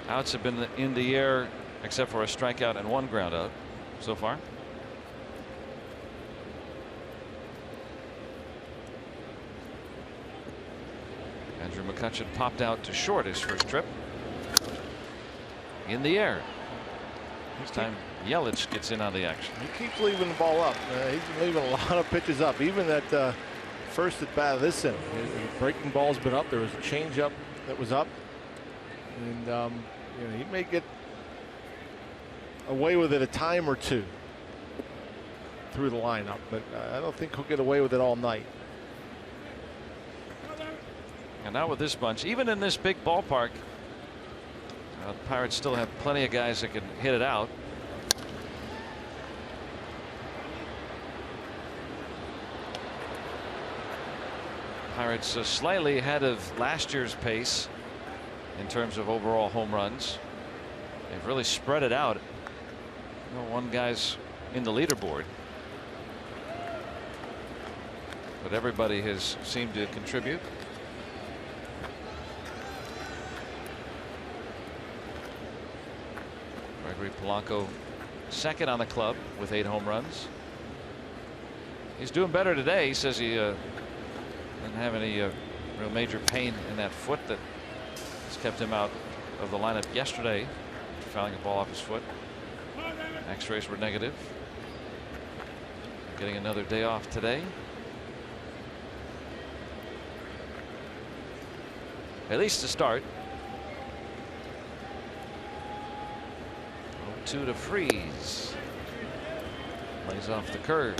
outs have been in the air, except for a strikeout and 1 ground out so far. Andrew McCutchen popped out to short his first trip. In the air. This time Yelich gets in on the action. He keeps leaving the ball up. He's leaving a lot of pitches up. Even that first at bat of this inning, the breaking ball's been up. There was a changeup that was up, and he may get away with it a time or two through the lineup, but I don't think he'll get away with it all night. And now with this bunch, even in this big ballpark, the Pirates still have plenty of guys that can hit it out. Pirates slightly ahead of last year's pace in terms of overall home runs. They've really spread it out. One guy's in the leaderboard, but everybody has seemed to contribute. Gregory Polanco second on the club with 8 home runs. He's doing better today. He says he didn't have any real major pain in that foot that has kept him out of the lineup yesterday, fouling a ball off his foot. X-rays were negative. Getting another day off today. At least to start. 0-2 to Freeze. Plays off the curve.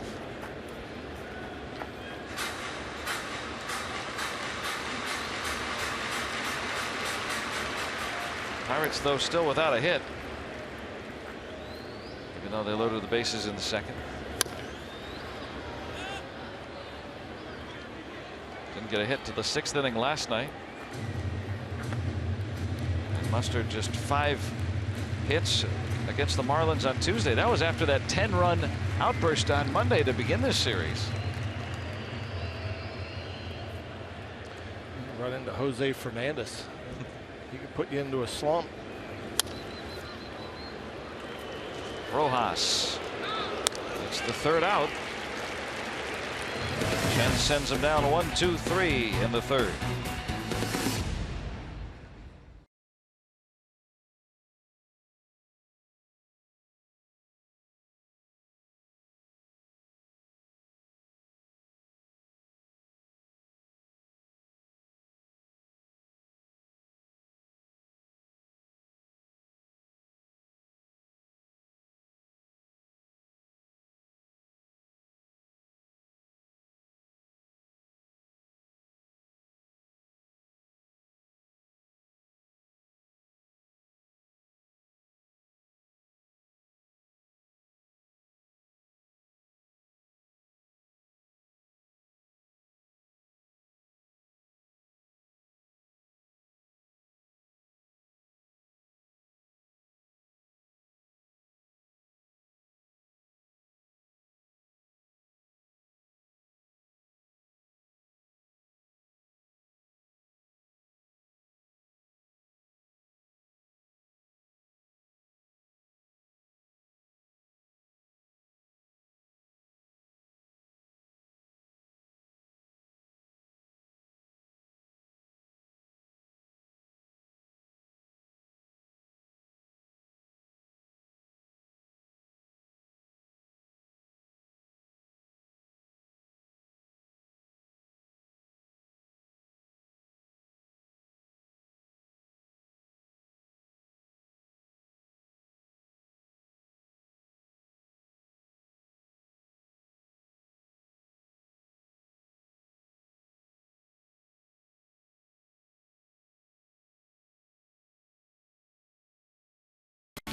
Pirates, though, still without a hit, even though they loaded the bases in the second. Didn't get a hit to the 6th inning last night. And mustered just 5 hits against the Marlins on Tuesday. That was after that 10-run outburst on Monday to begin this series. Run into Jose Fernandez. He could put you into a slump. Rojas. It's the 3rd out. Chen sends him down 1-2-3 in the 3rd.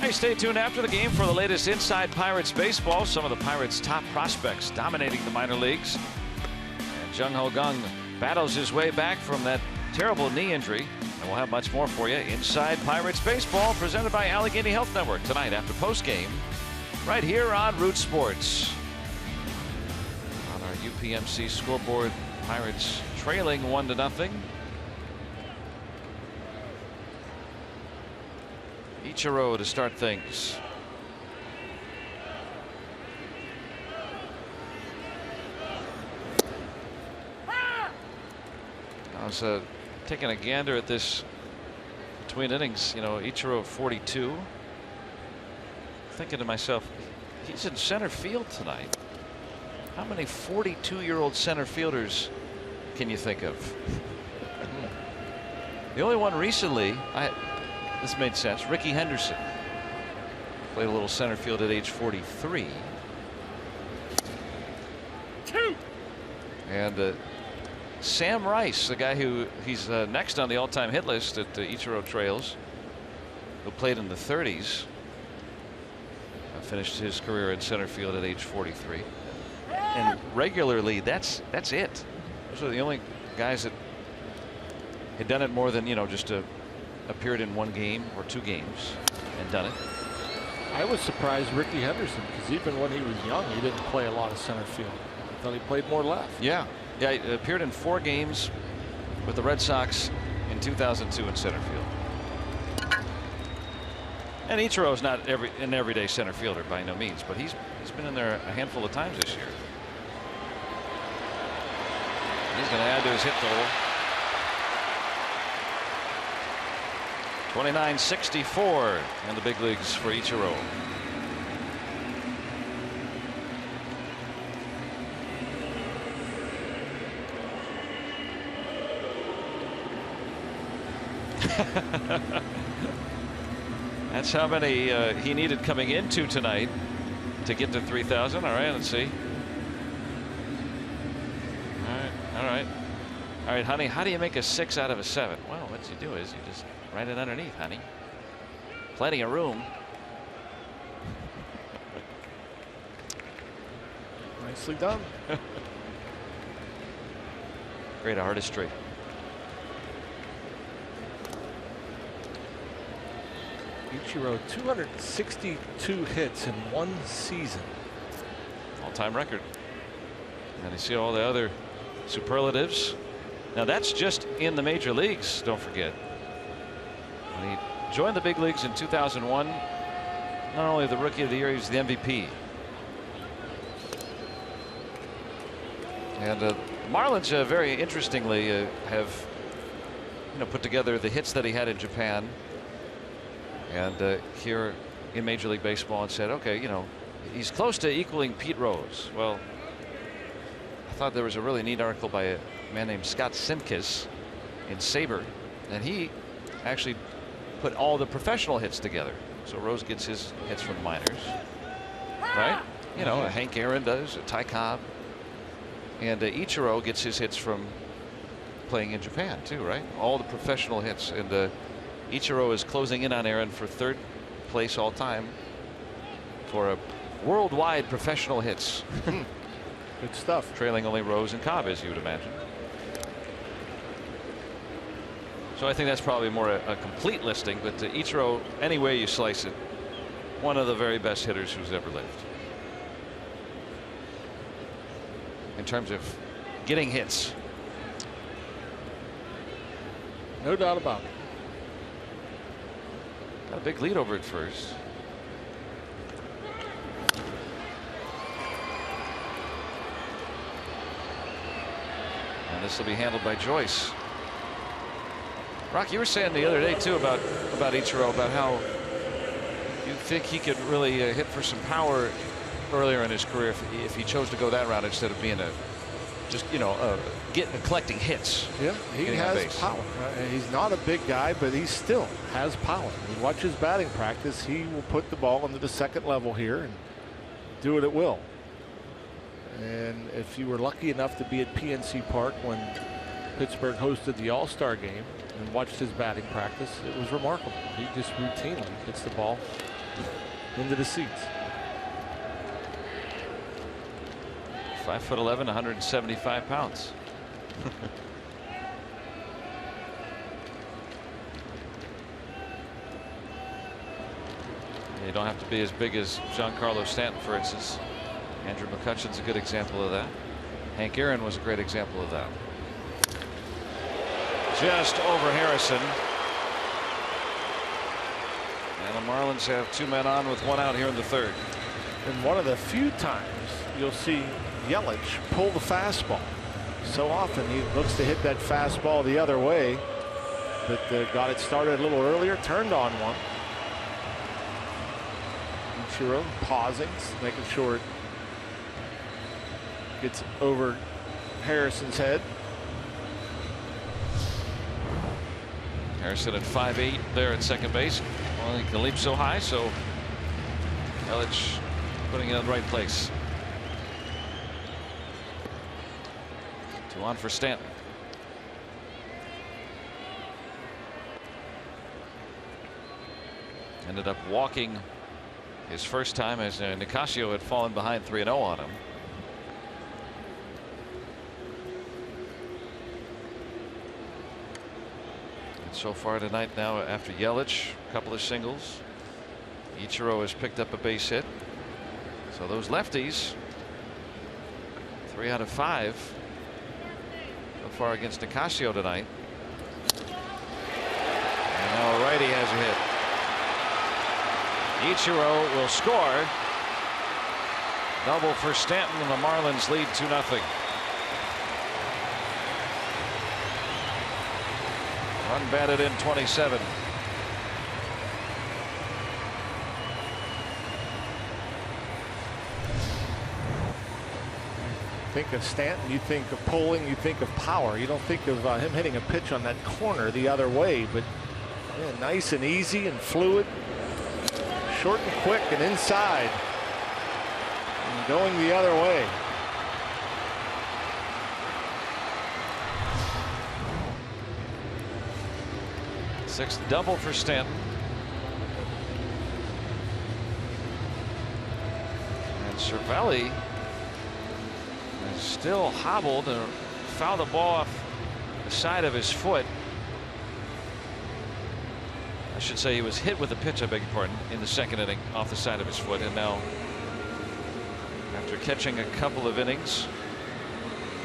Hey, stay tuned after the game for the latest Inside Pirates baseball. Some of the Pirates' top prospects dominating the minor leagues. And Jung Ho Gung battles his way back from that terrible knee injury. And we'll have much more for you. Inside Pirates baseball presented by Allegheny Health Network tonight after postgame right here on Root Sports. On our UPMC scoreboard, Pirates trailing 1-0. Ichiro to start things. I was taking a gander at this between innings. You know, Ichiro 42. Thinking to myself, he's in center field tonight. How many 42-year-old center fielders can you think of? The only one recently, this made sense. Ricky Henderson played a little center field at age 43. And Sam Rice, the guy who he's next on the all-time hit list at Ichiro trails, who played in the 30s, finished his career in center field at age 43. And regularly, that's it. Those are the only guys that had done it more than, you know, just appeared in 1 game or 2 games and done it. I was surprised Ricky Henderson, because even when he was young, he didn't play a lot of center field. I thought he played more left. Yeah, he appeared in 4 games with the Red Sox in 2002 in center field. And Ichiro's not an everyday center fielder by no means, but he's been in there a handful of times this year. He's going to add to his hit total. 29-64 in the big leagues for Ichiro. That's how many he needed coming into tonight to get to 3,000. All right, let's see. All right, honey. How do you make a 6 out of a 7? Well, what you do is you just write it underneath, honey. Plenty of room. Nicely done. Great artistry. Ichiro, 262 hits in one season. All-time record. And you see all the other superlatives. Now that's just in the major leagues, don't forget. When he joined the big leagues in 2001, not only the Rookie of the Year, he was the MVP. And Marlins very interestingly have put together the hits that he had in Japan and here in Major League Baseball and said, okay, he's close to equaling Pete Rose. Well, I thought there was a really neat article by a man named Scott Simkis in Saber, and he actually put all the professional hits together. So Rose gets his hits from the minors, right? Hank Aaron does, Ty Cobb, and Ichiro gets his hits from playing in Japan too, right? All the professional hits, and Ichiro is closing in on Aaron for 3rd place all time for a worldwide professional hits. Good stuff. Trailing only Rose and Cobb, as you would imagine. So I think that's probably more a complete listing, but Ichiro, any way you slice it, one of the very best hitters who's ever lived. In terms of getting hits. No doubt about it. Got a big lead over at first. And this will be handled by Joyce. Rock, you were saying the other day too about Ichiro, about how you think he could really hit for some power earlier in his career if he chose to go that route instead of being collecting hits. Yeah, he has power. He's not a big guy, but he still has power. You watch his batting practice, he will put the ball into the second level here and do it at will. And if you were lucky enough to be at PNC Park when Pittsburgh hosted the All-Star game and watched his batting practice, it was remarkable. He just routinely hits the ball into the seats. 5'11", 175 pounds. You don't have to be as big as Giancarlo Stanton, for instance. Andrew McCutcheon's a good example of that. Hank Aaron was a great example of that. Just over Harrison. And the Marlins have 2 men on with 1 out here in the 3rd. And one of the few times you'll see Yelich pull the fastball. So often he looks to hit that fastball the other way, but got it started a little earlier, turned on one. Ichiro pausing, making sure it gets over Harrison's head. Harrison at 5'8" there at second base. Well, he can leap so high, so Yelich putting it in the right place. 2 on for Stanton. Ended up walking his first time as Nicasio had fallen behind 3-0 on him. And so far tonight, now after Yelich, a couple of singles, Ichiro has picked up a base hit. So those lefties, 3 out of 5 so far against Nicasio tonight. And now a righty has a hit. Ichiro will score. Double for Stanton, and the Marlins lead 2-0. Run batted in 27. Think of Stanton, you think of pulling, you think of power. You don't think of him hitting a pitch on that corner the other way, but yeah, nice and easy and fluid. short and quick and inside. And going the other way. Sixth double for Stanton. And Cervelli is still hobbled and fouled the ball off the side of his foot. I should say he was hit with a pitch, I beg your pardon, in the second inning off the side of his foot. And now, after catching a couple of innings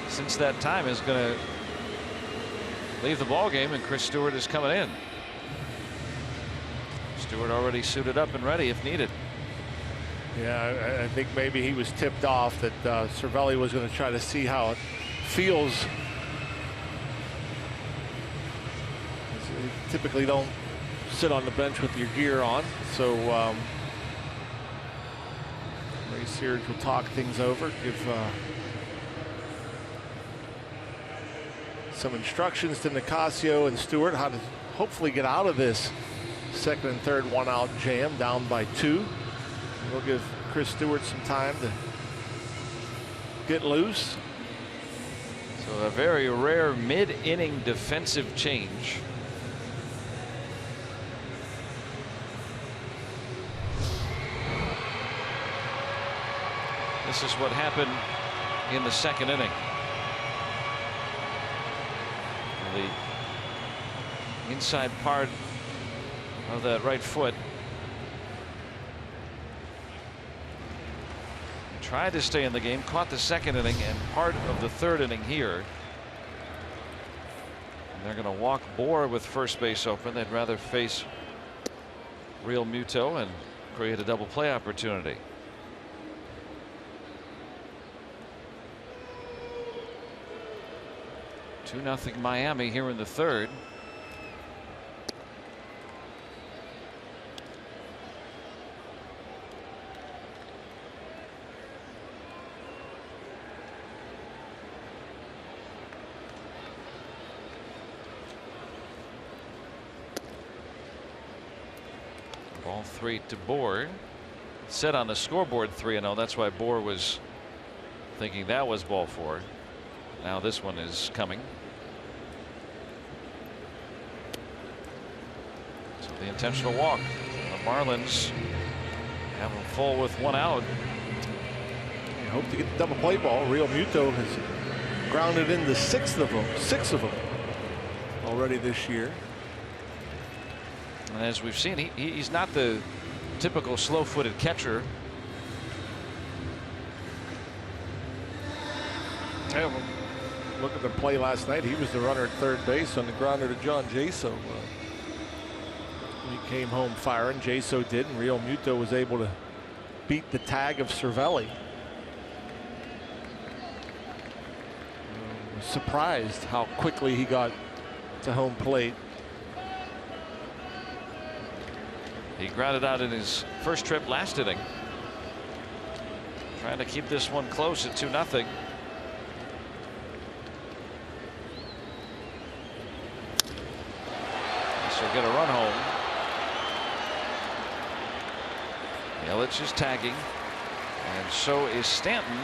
since that time, is going to leave the ball game, and Chris Stewart is coming in. Stewart already suited up and ready if needed. Yeah, I think maybe he was tipped off that Cervelli was going to try to see how it feels. You typically don't sit on the bench with your gear on, so Ray Searage will talk things over, give some instructions to Nicasio and Stewart how to hopefully get out of this second and third one-out jam down by 2. We'll give Chris Stewart some time to get loose. So a very rare mid-inning defensive change. This is what happened in the second inning. The inside part of that right foot. Tried to stay in the game, caught the second inning and part of the third inning here. And they're going to walk Bohr with first base open. They'd rather face Real Muto and create a double play opportunity. Two nothing Miami here in the third. Ball 3 to Bohr. Set on the scoreboard 3-0. That's why Bohr was thinking that was ball 4. Now this one is coming. So the intentional walk. The Marlins have them full with 1 out. You hope to get the double play ball. Real Muto has grounded into 6 of them already this year. And as we've seen, he's not the typical slow-footed catcher. Yeah, well, look at the play last night. He was the runner at third base on the grounder to John Jaso. He came home firing. Jaso did, and Real Muto was able to beat the tag of Cervelli. Was surprised how quickly he got to home plate. He grounded out in his first trip last inning. Trying to keep this one close at 2-0. This will get a run home. Yelich is tagging, and so is Stanton.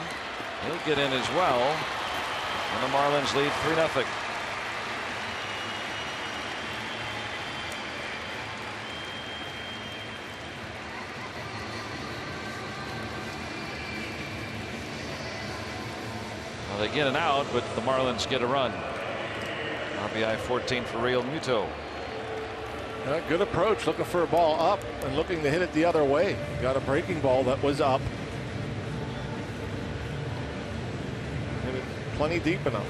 He'll get in as well. And the Marlins lead 3-0. They get an out, but the Marlins get a run. RBI 14 for Real Muto. Good approach, looking for a ball up and looking to hit it the other way. Got a breaking ball that was up. Hit it plenty deep enough.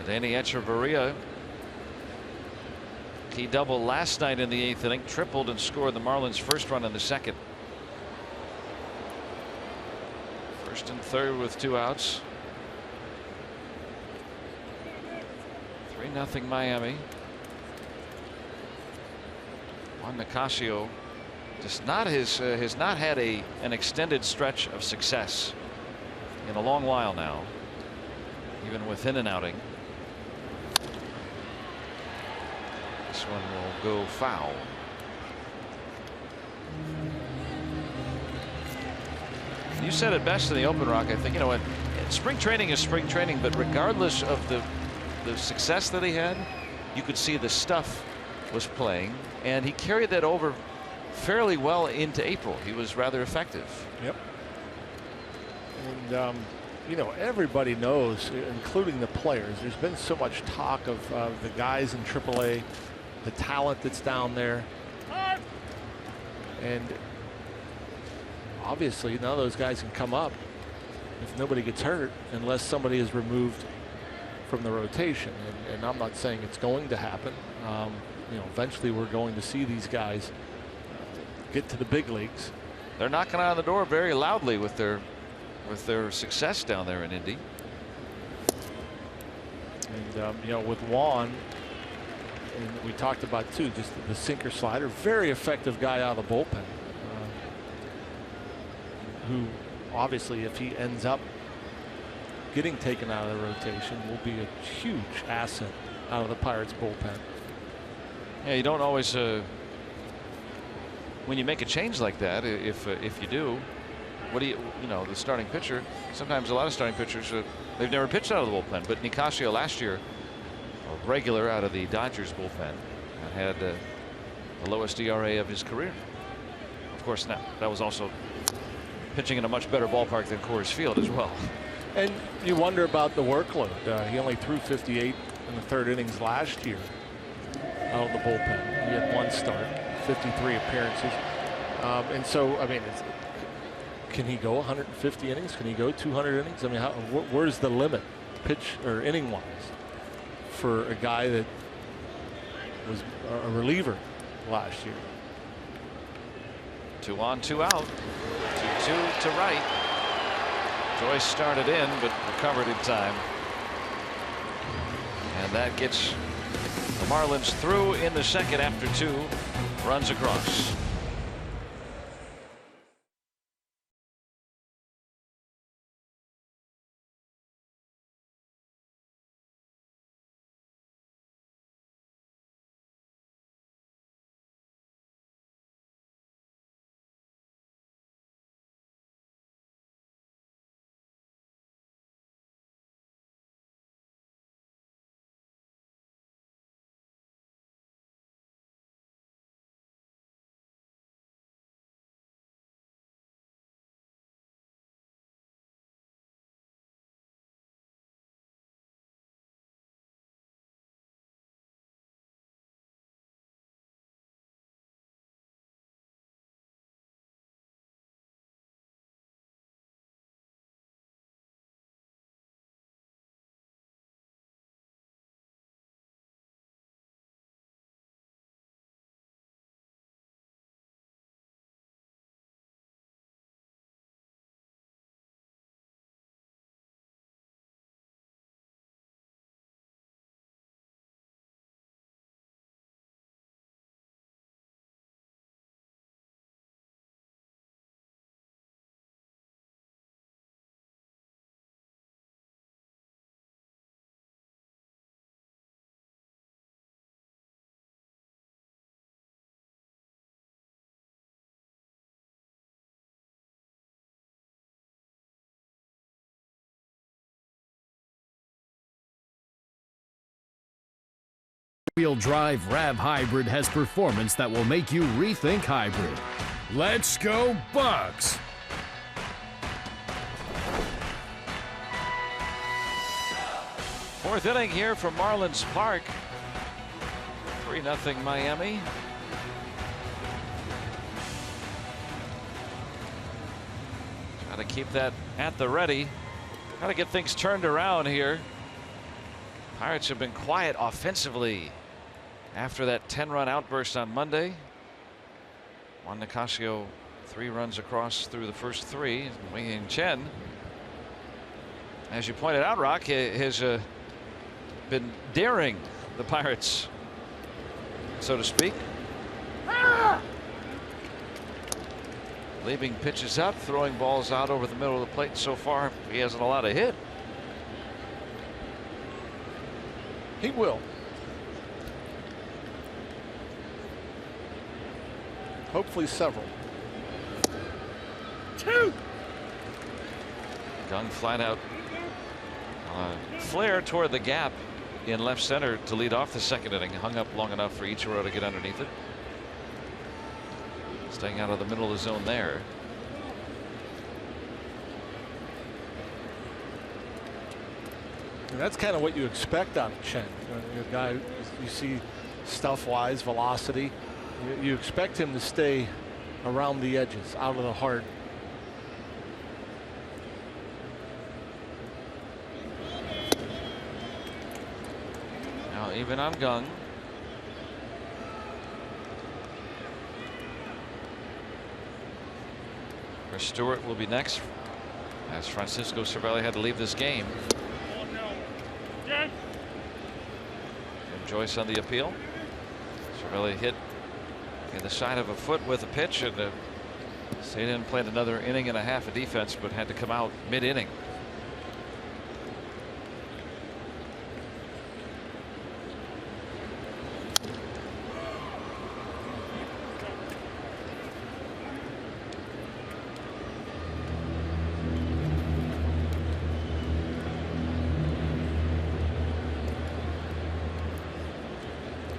Danny Echeverria. He doubled last night in the 8th inning, tripled and scored the Marlins' first run in the second. First and third with 2 outs. 3-0 Miami. Juan Nicasio has not had an extended stretch of success in a long while now. even within an outing. This one will go foul. You said it best in the open, Rock. I think, you know what, spring training is spring training, but regardless of the success that he had, you could see the stuff was playing, and he carried that over fairly well into April. He was rather effective. Yep. And you know, everybody knows, including the players, there's been so much talk of the guys in AAA, the talent that's down there, and obviously none of those guys can come up if nobody gets hurt unless somebody is removed from the rotation. And I'm not saying it's going to happen. You know, eventually we're going to see these guys get to the big leagues. They're knocking on the door very loudly with their success down there in Indy. And you know, with Juan, and we talked about too, just the sinker slider, very effective guy out of the bullpen. Who obviously, if he ends up getting taken out of the rotation, will be a huge asset out of the Pirates bullpen. Yeah, you don't always when you make a change like that, if you do, what do you know, the starting pitcher, sometimes a lot of starting pitchers they've never pitched out of the bullpen, but Nicasio last year, a regular out of the Dodgers bullpen, and had the lowest ERA of his career. Of course, now that was also pitching in a much better ballpark than Coors Field as well. And you wonder about the workload. He only threw 58 in the third innings last year out of the bullpen. He had one start, 53 appearances. And so, I mean, can he go 150 innings? Can he go 200 innings? I mean, where's the limit, pitch or inning wise, for a guy that was a reliever last year? 2 on, 2 out. 2-2 to right. Joyce started in, but recovered in time. And that gets the Marlins through in the second after 2 runs across. Wheel drive RAV hybrid has performance that will make you rethink hybrid. Let's go Bucks! Fourth inning here from Marlins Park. 3-0 Miami. Got to keep that at the ready. Got to get things turned around here. Pirates have been quiet offensively after that 10-run outburst on Monday. Juan Nicasio 3 runs across through the first 3. Wei Yin Chen, as you pointed out, Rock, has been daring the Pirates, so to speak. Leaving pitches up, throwing balls out over the middle of the plate. So far, he hasn't allowed a hit. He will. Hopefully several. Gung flat out. Flare toward the gap in left center to lead off the second inning. Hung up long enough for Ichiro to get underneath it. Staying out of the middle of the zone there. And that's kind of what you expect out of Chen. You know, a guy you see stuff-wise, velocity. You expect him to stay around the edges, out of the heart. Now even on Gung. Stewart will be next, as Francisco Cervelli had to leave this game. And Joyce on the appeal. Cervelli hit in the side of a foot with a pitch, and stayed in, played another inning and a half of defense, but had to come out mid-inning.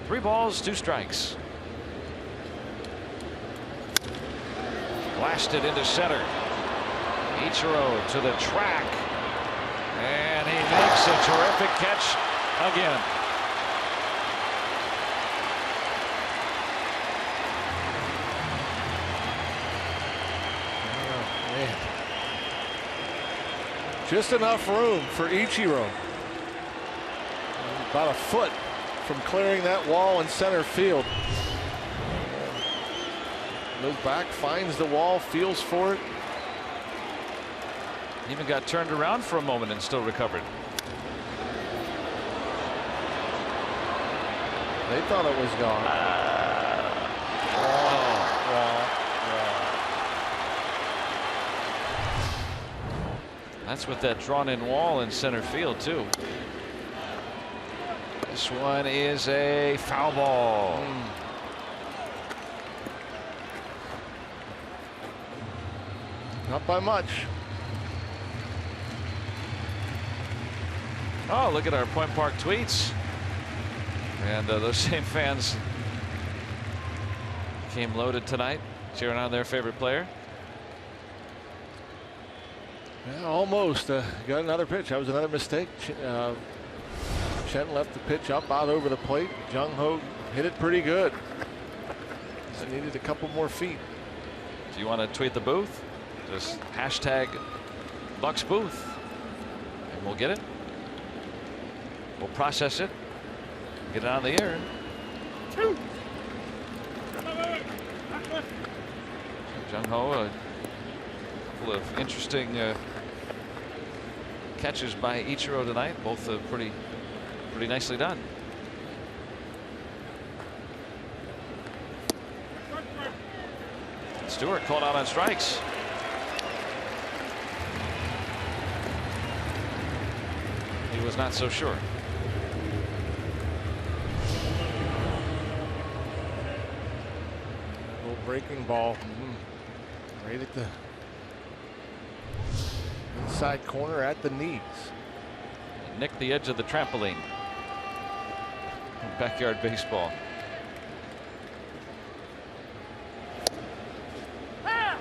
Three balls, two strikes. Blasted into center. Ichiro to the track. And he makes a terrific catch again. Oh, man. Just enough room for Ichiro. About a foot from clearing that wall in center field. Goes back, finds the wall, feels for it. Even got turned around for a moment and still recovered. They thought it was gone. That's with that drawn in wall in center field too. This one is a foul ball. Not by much. Oh, look at our Point Park tweets. And those same fans came loaded tonight, cheering on their favorite player. Yeah, almost got another pitch. That was another mistake. Chen left the pitch up out over the plate. Jung Ho hit it pretty good. Just needed a couple more feet. Do you want to tweet the booth? Just hashtag Bucks Booth, and we'll get it. We'll process it, get it on the air. Jung Ho, a couple of interesting catches by Ichiro tonight, both pretty nicely done. Stewart called out on strikes. He was not so sure. A little breaking ball right at the inside corner at the knees. Nicked the edge of the trampoline. Backyard baseball. How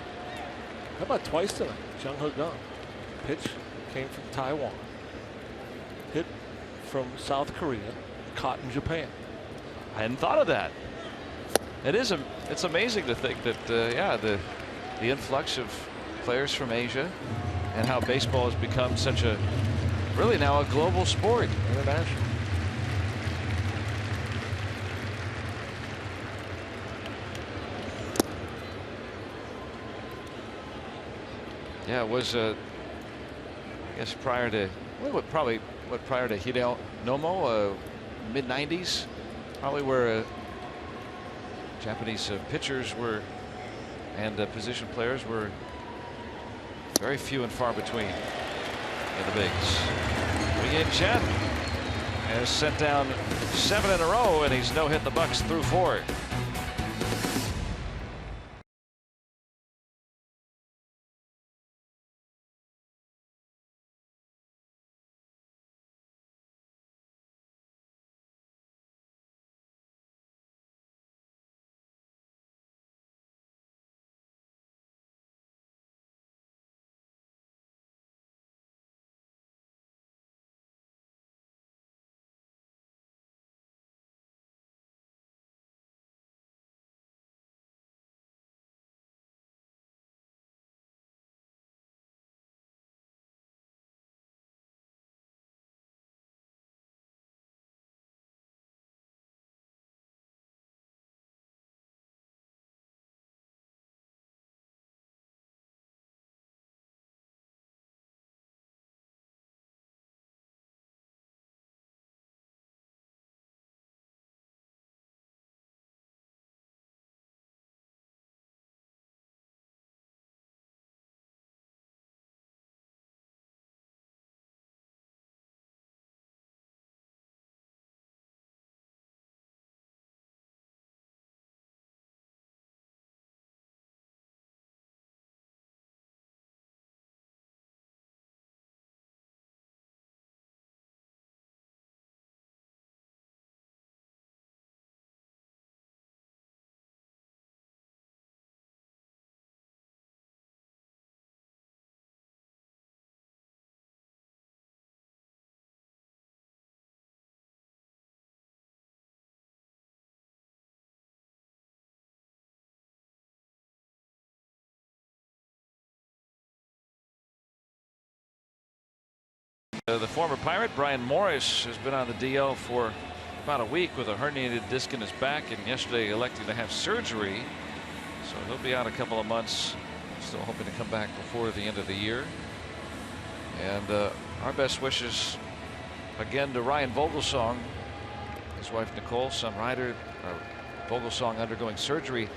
about twice tonight? Jung Ho Gung. Pitch came from Taiwan. Hit from South Korea. Caught in Japan. I hadn't thought of that. It's amazing to think that yeah, the influx of players from Asia and how baseball has become such a really now a global sport. International. Yeah, it was I guess prior to prior to Hideo Nomo, mid 90s, probably where Japanese pitchers were and position players were very few and far between in the bigs. We get Chen, has sent down 7 in a row, and he's no hit the Bucks through 4. The former Pirate Brian Morris has been on the DL for about a week with a herniated disc in his back, and yesterday elected to have surgery, so he'll be out a couple of months. Still hoping to come back before the end of the year. And our best wishes again to Ryan Vogelsong, his wife Nicole, son Ryder. Vogelsong undergoing surgery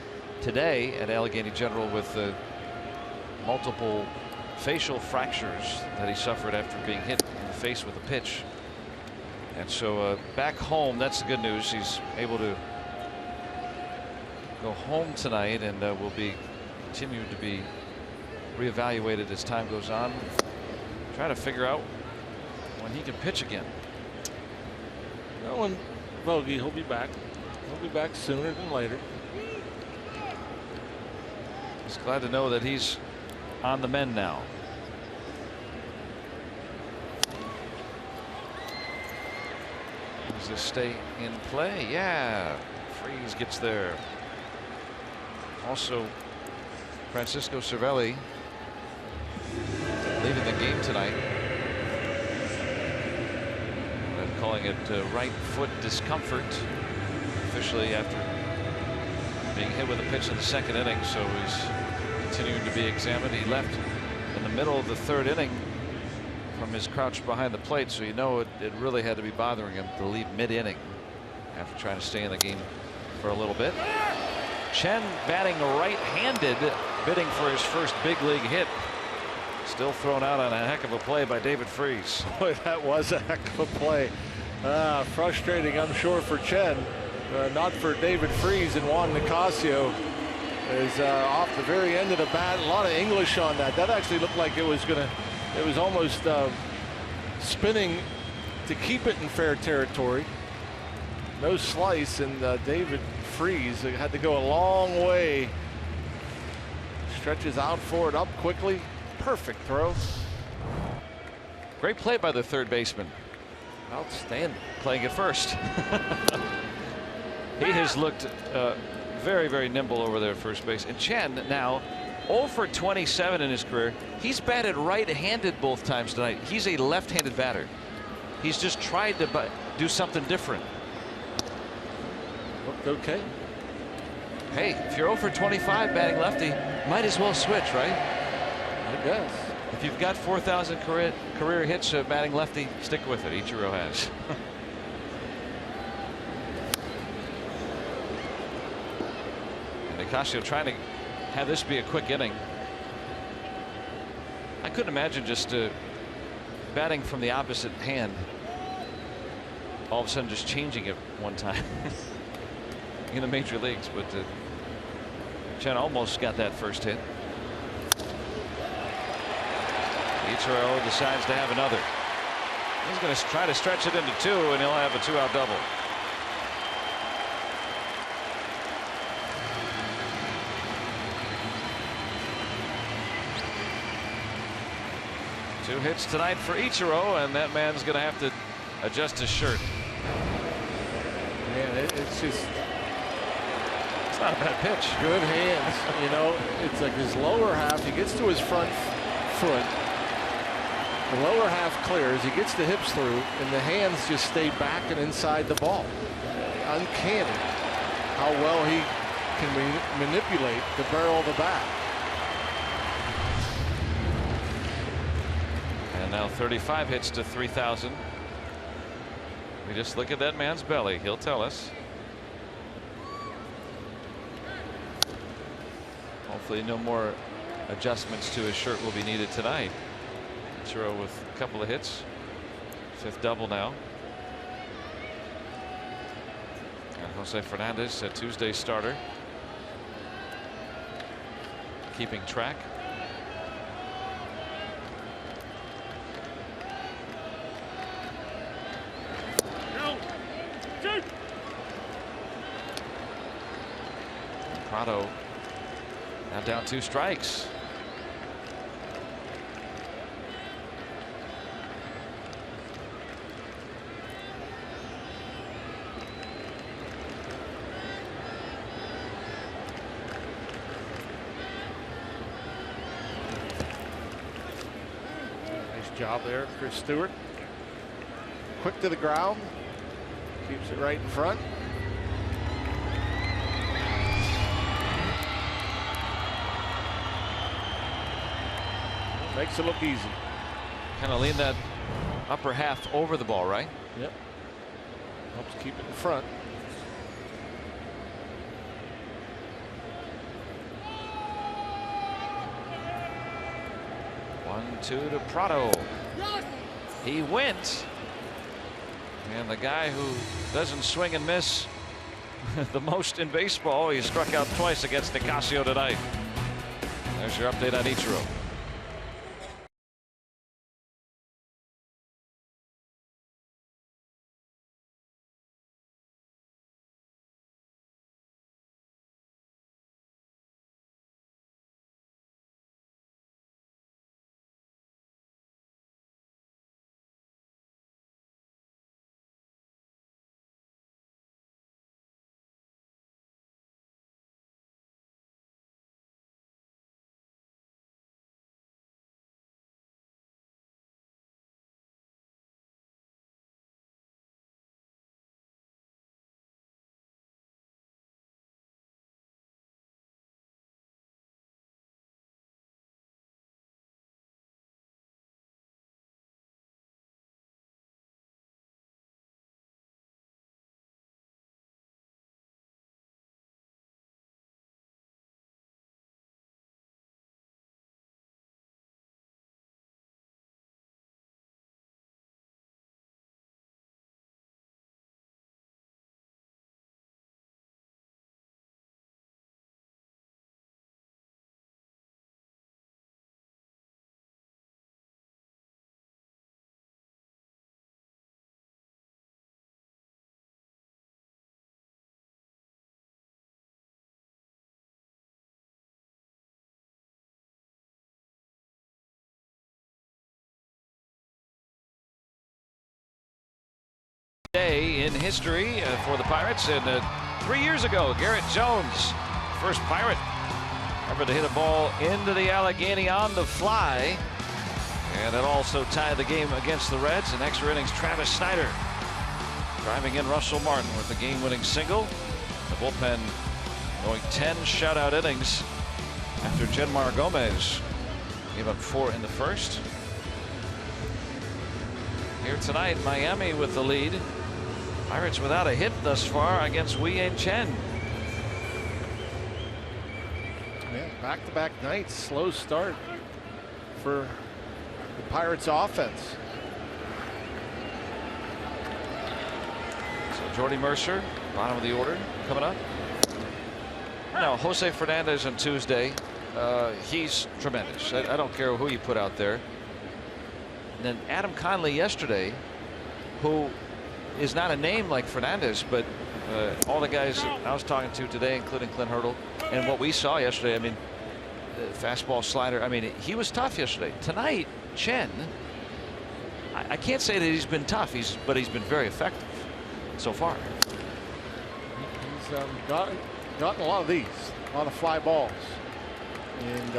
today at Allegheny General with multiple facial fractures that he suffered after being hit in the face with a pitch. And so back home, that's the good news. He's able to go home tonight, and will be continued to be reevaluated as time goes on. Trying to figure out when he can pitch again. No one, Vogie, he'll be back. He'll be back sooner than later. Just glad to know that he's on the mend now. Does this stay in play? Yeah. Freeze gets there. Also, Francisco Cervelli leaving the game tonight. They're calling it right foot discomfort officially after being hit with a pitch in the second inning, so he's continuing to be examined. He left in the middle of the third inning from his crouch behind the plate, so you know it really had to be bothering him to leave mid-inning after trying to stay in the game for a little bit. Chen batting right-handed, bidding for his first big league hit. Still thrown out on a heck of a play by David Freese. Boy, that was a heck of a play. Frustrating, I'm sure, for Chen. Not for David Freese. And Juan Nicasio is off the very end of the bat. A lot of English on that. That actually looked like it was almost spinning to keep it in fair territory. No slice, and David Freese had to go a long way. Stretches out for it, up quickly. Perfect throw. Great play by the third baseman. Outstanding. Playing it first. He has looked very, very nimble over there at first base. And Chen now 0 for 27 in his career. He's batted right-handed both times tonight. He's a left-handed batter. He's just tried to do something different. Looked okay. Hey, if you're 0 for 25 batting lefty, might as well switch, right? I guess. If you've got 4,000 career hits batting lefty, stick with it. Ichiro has. And Nicasio trying to have this be a quick inning. I couldn't imagine just batting from the opposite hand. all of a sudden just changing it one time in the major leagues. But Chen almost got that first hit. Ichiro decides to have another. He's going to try to stretch it into 2, and he'll have a 2-out double. Two hits tonight for Ichiro, and that man's going to have to adjust his shirt. Man, it's just. It's not a bad pitch. Good hands. You know, it's like his lower half. He gets to his front foot. The lower half clears. He gets the hips through, and the hands just stay back and inside the ball. Uncanny how well he can manipulate the barrel of the bat. And now 35 hits to 3,000. We just look at that man's belly. He'll tell us. Hopefully no more adjustments to his shirt will be needed tonight. Ichiro with a couple of hits. 5th double now. And Jose Fernandez, a Tuesday starter, keeping track. Prado now down 2 strikes. Nice job there, Chris Stewart. Quick to the ground, keeps it right in front. Makes it look easy. Kind of lean that upper half over the ball, right? Yep. Helps keep it in front. One, 2 to Prado. He went. And the guy who doesn't swing and miss the most in baseball, he struck out twice against Nicasio tonight. There's your update on Ichiro. Day in history for the Pirates, and 3 years ago Garrett Jones, first Pirate ever to hit a ball into the Allegheny on the fly, and it also tied the game against the Reds. In extra innings, Travis Snyder driving in Russell Martin with the game-winning single. The bullpen going 10 shutout innings after Genmar Gomez gave up 4 in the first. Here tonight, Miami with the lead. Pirates without a hit thus far against Wei-Yin Chen. Yeah, back-to-back nights, slow start for the Pirates offense. So Jordy Mercer, bottom of the order, coming up. Now Jose Fernandez on Tuesday. He's tremendous. I don't care who you put out there. And then Adam Conley yesterday, who is not a name like Fernandez, but all the guys I was talking to today, including Clint Hurdle, and what we saw yesterday, I mean, fastball, slider, I mean, he was tough yesterday. Tonight, Chen, I can't say that he's been tough, but he's been very effective so far. He's gotten a lot of these, a lot of fly balls, and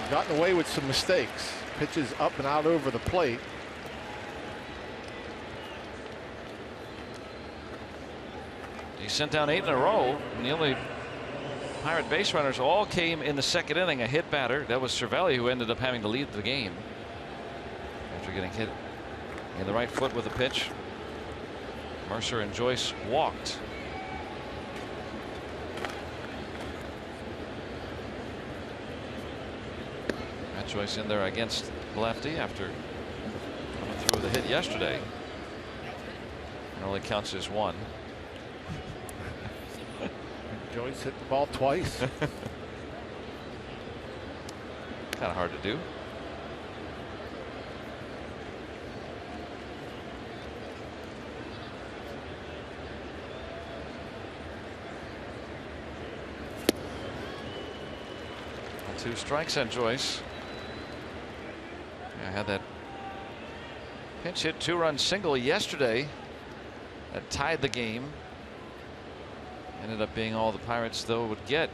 gotten away with some mistakes. Pitches up and out over the plate. He sent down 8 in a row, and the only Pirate base runners all came in the second inning. A hit batter, that was Cervelli, who ended up having to lead the game after getting hit in the right foot with a pitch. Mercer and Joyce walked. Matt Joyce in there against lefty after coming through with a hit yesterday. It only counts as 1. Joyce hit the ball twice. Kind of hard to do. And 2 strikes on Joyce. I had that pinch hit 2-run single yesterday that tied the game. Ended up being all the Pirates, though, would get.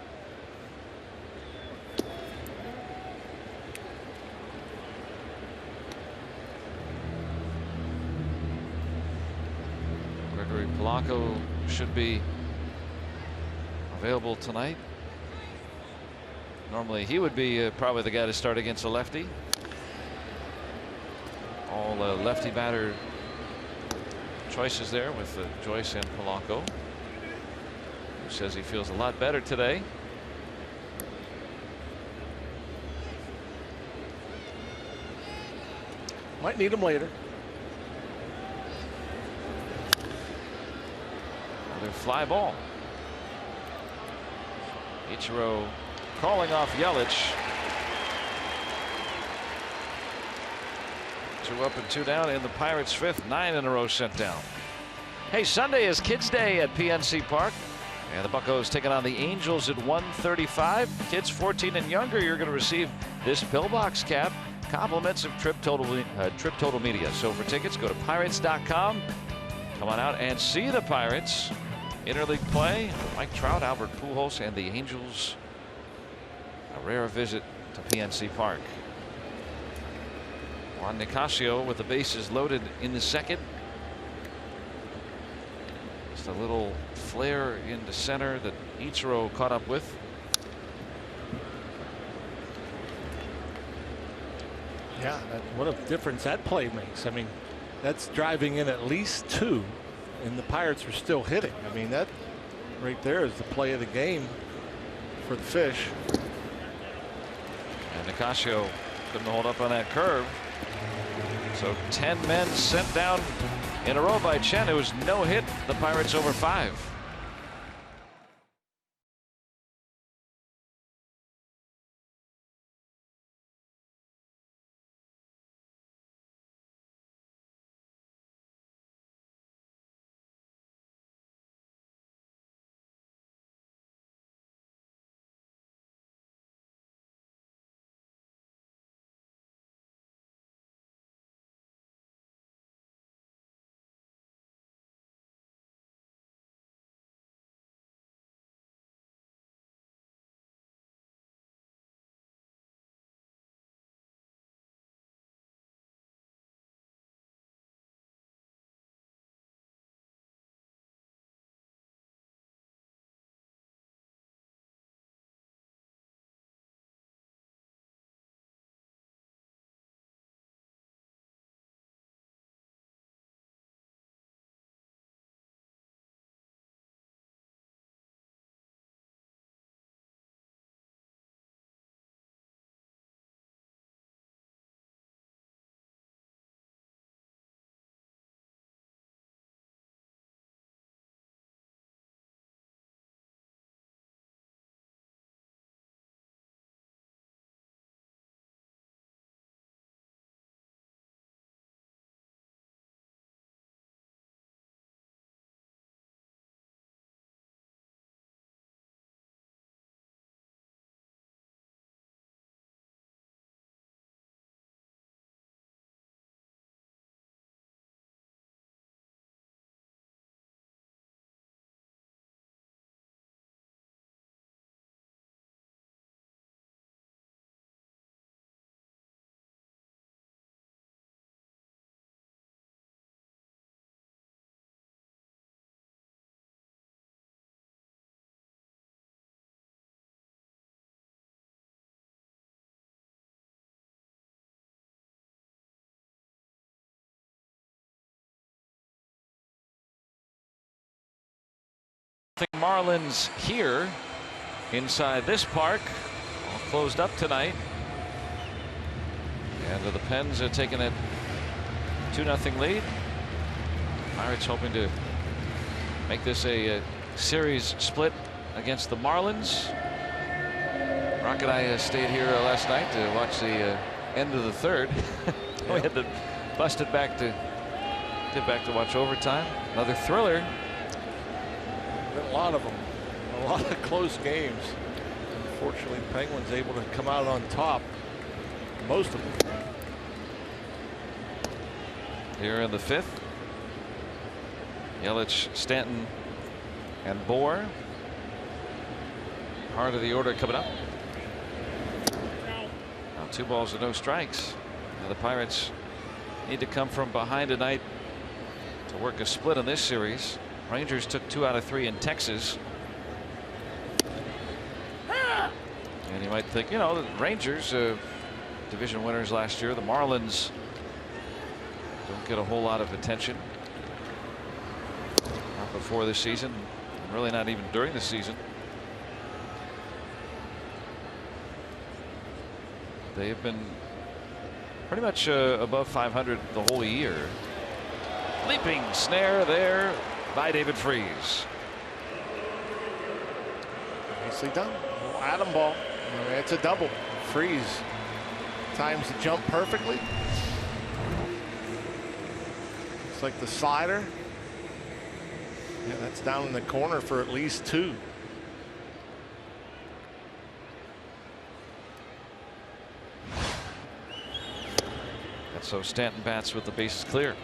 Gregory Polanco should be available tonight. Normally he would be probably the guy to start against a lefty. All lefty batter choices there with Joyce and Polanco. Says he feels a lot better today. Might need him later. Another fly ball. Ichiro calling off Yelich. 2 up and 2 down in the Pirates' 5th. 9 in a row sent down. Hey, Sunday is Kids Day at PNC Park. And the Buccos taking on the Angels at 1:35. Kids 14 and younger, you're going to receive this pillbox cap. Compliments of Trip Total Media. So for tickets, go to pirates.com. Come on out and see the Pirates. Interleague play. Mike Trout, Albert Pujols, and the Angels. A rare visit to PNC Park. Juan Nicasio with the bases loaded in the second. Just a little flare into center that Ichiro caught up with. Yeah, what a difference that play makes. I mean, that's driving in at least 2, and the Pirates are still hitting. I mean, that right there is the play of the game for the Fish. And Nicasio couldn't hold up on that curve. So 10 men sent down in a row by Chen. It was no hit. The Pirates over 5. Marlins here inside this park, all closed up tonight. And the Pens are taking a 2-0 lead. Pirates hoping to make this a series split against the Marlins. Rock and I stayed here last night to watch the end of the third. We had to bust it back to get back to watch overtime. Another thriller. A lot of them, a lot of close games. Unfortunately, Penguins able to come out on top. Most of them. Here in the 5th, Yelich, Stanton, and Bohr. Heart of the order coming up. Now 2 balls and no strikes. Now the Pirates need to come from behind tonight to work a split in this series. Rangers took 2 out of 3 in Texas. And you might think, you know, the Rangers, division winners last year. The Marlins don't get a whole lot of attention. Not before this season, and really not even during the season. They have been pretty much above 500 the whole year. Leaping snare there by David Freese. Nicely done. Atom ball. It's a double. Freese times the jump perfectly. It's like the slider. Yeah, that's down in the corner for at least 2. And so Stanton bats with the bases clear.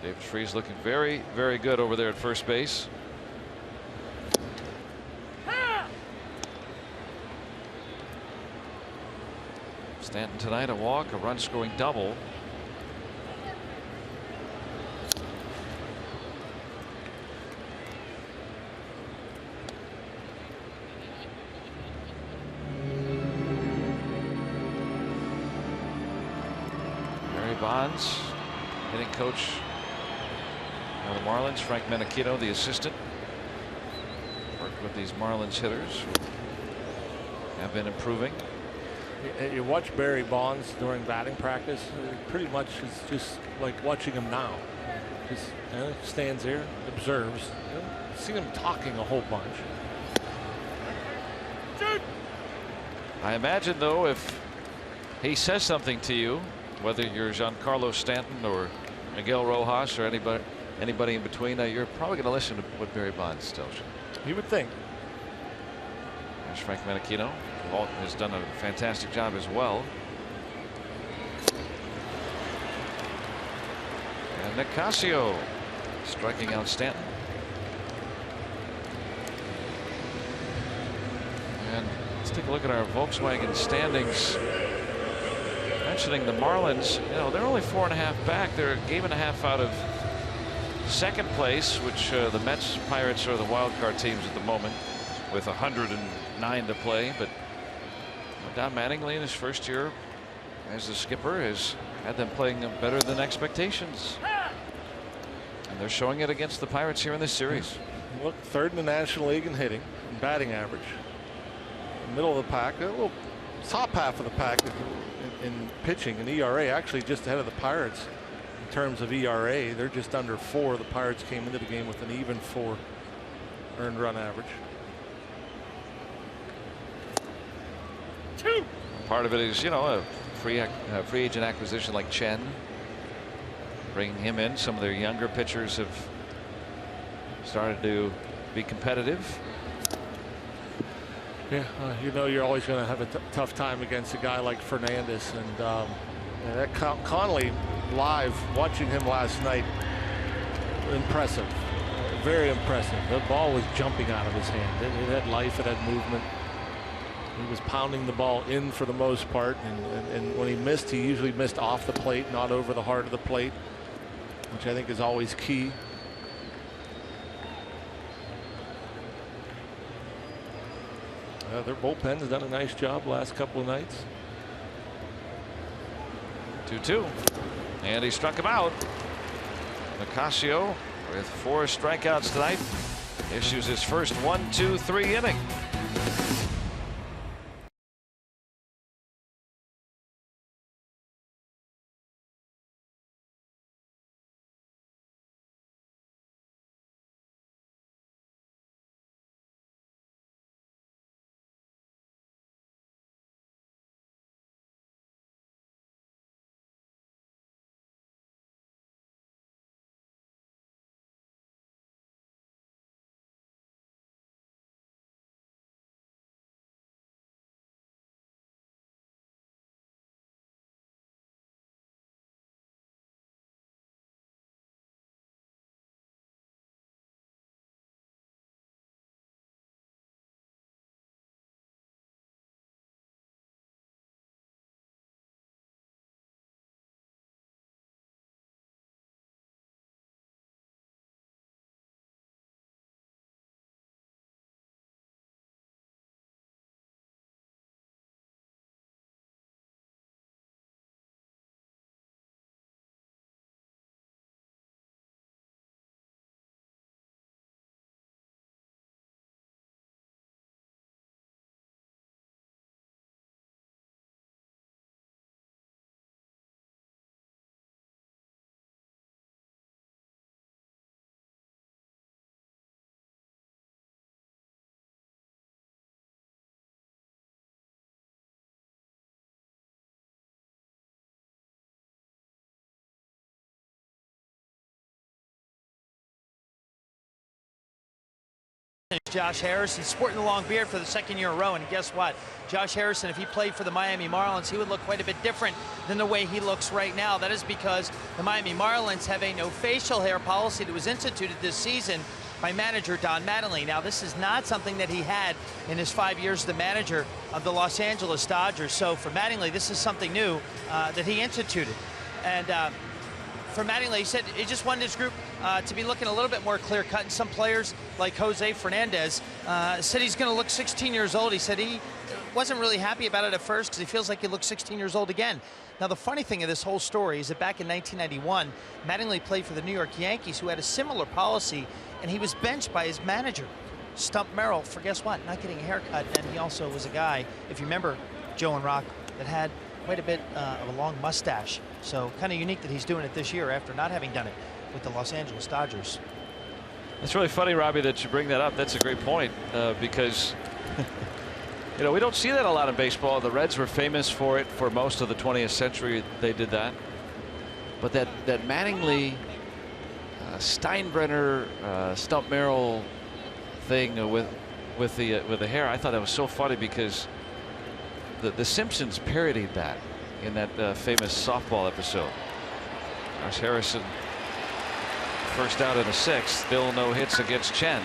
David Freese looking very, very good over there at first base. Stanton tonight, a walk, a run scoring double. Barry Bonds, hitting coach of the Marlins, Frank Menachino, the assistant. Worked with these Marlins hitters who have been improving. You watch Barry Bonds during batting practice, pretty much it's just like watching him now. Just stands there, observes. You don't see him talking a whole bunch. I imagine, though, if he says something to you, whether you're Giancarlo Stanton or Miguel Rojas or anybody in between, you're probably going to listen to what Barry Bonds tells you. You would think. There's Frank Menachino. Walt has done a fantastic job as well. And Nicasio striking out Stanton. And let's take a look at our Volkswagen standings. Mentioning the Marlins, you know, they're only 4.5 back. They're a game and a half out of second place, which the Mets, Pirates are the wild card teams at the moment with 109 to play. But Don Mattingly in his first year as the skipper has had them playing better than expectations. And they're showing it against the Pirates here in this series. Look, 3rd in the National League in hitting and batting average. Middle of the pack, a little top half of the pack in pitching and ERA, actually just ahead of the Pirates in terms of ERA. They're just under 4. The Pirates came into the game with an even 4 earned run average. Part of it is, you know, a free agent acquisition like Chen, bringing him in. Some of their younger pitchers have started to be competitive. Yeah, you know, you're always going to have a tough time against a guy like Fernandez, and that Conley live watching him last night, impressive, very impressive. The ball was jumping out of his hand. It had life, it had movement. He was pounding the ball in for the most part, and when he missed, he usually missed off the plate, not over the heart of the plate, which I think is always key. Their bullpen has done a nice job last couple of nights. 2-2, and he struck him out. Nicasio with 4 strikeouts tonight. Issues his first 1-2-3 inning. Josh Harrison sporting the long beard for the 2nd year in a row, and guess what? Josh Harrison, if he played for the Miami Marlins, he would look quite a bit different than the way he looks right now. That is because the Miami Marlins have a no facial hair policy that was instituted this season by manager Don Mattingly. Now, this is not something that he had in his 5 years as the manager of the Los Angeles Dodgers. So for Mattingly, this is something new that he instituted. And for Mattingly, he said he just wanted his group to be looking a little bit more clear-cut. And some players, like Jose Fernandez, said he's going to look 16 years old. He said he wasn't really happy about it at first because he feels like he looks 16 years old again. Now, the funny thing of this whole story is that back in 1991, Mattingly played for the New York Yankees, who had a similar policy, and he was benched by his manager, Stump Merrill, for guess what? Not getting a haircut. And he also was a guy, if you remember, Joe and Rock, that had quite a bit of a long mustache. So kind of unique that he's doing it this year after not having done it with the Los Angeles Dodgers. It's really funny, Robbie, that you bring that up. That's a great point because you know, we don't see that a lot in baseball. The Reds were famous for it for most of the 20th century. They did that. But that Mattingly, Steinbrenner, Stump Merrill thing with the hair, I thought that was so funny because the Simpsons parodied that in that famous softball episode. Josh Harrison, first out in the 6th, still no hits against Chen,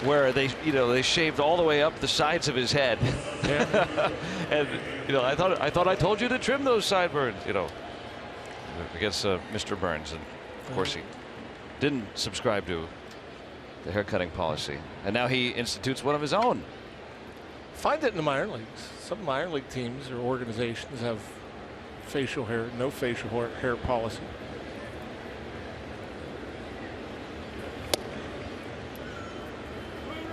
where they shaved all the way up the sides of his head. Yeah. And I thought I told you to trim those sideburns, against Mr. Burns, and of course he didn't subscribe to the haircutting policy, and now he institutes one of his own. Find it in the minor leagues. Some minor league teams or organizations have no facial hair policy.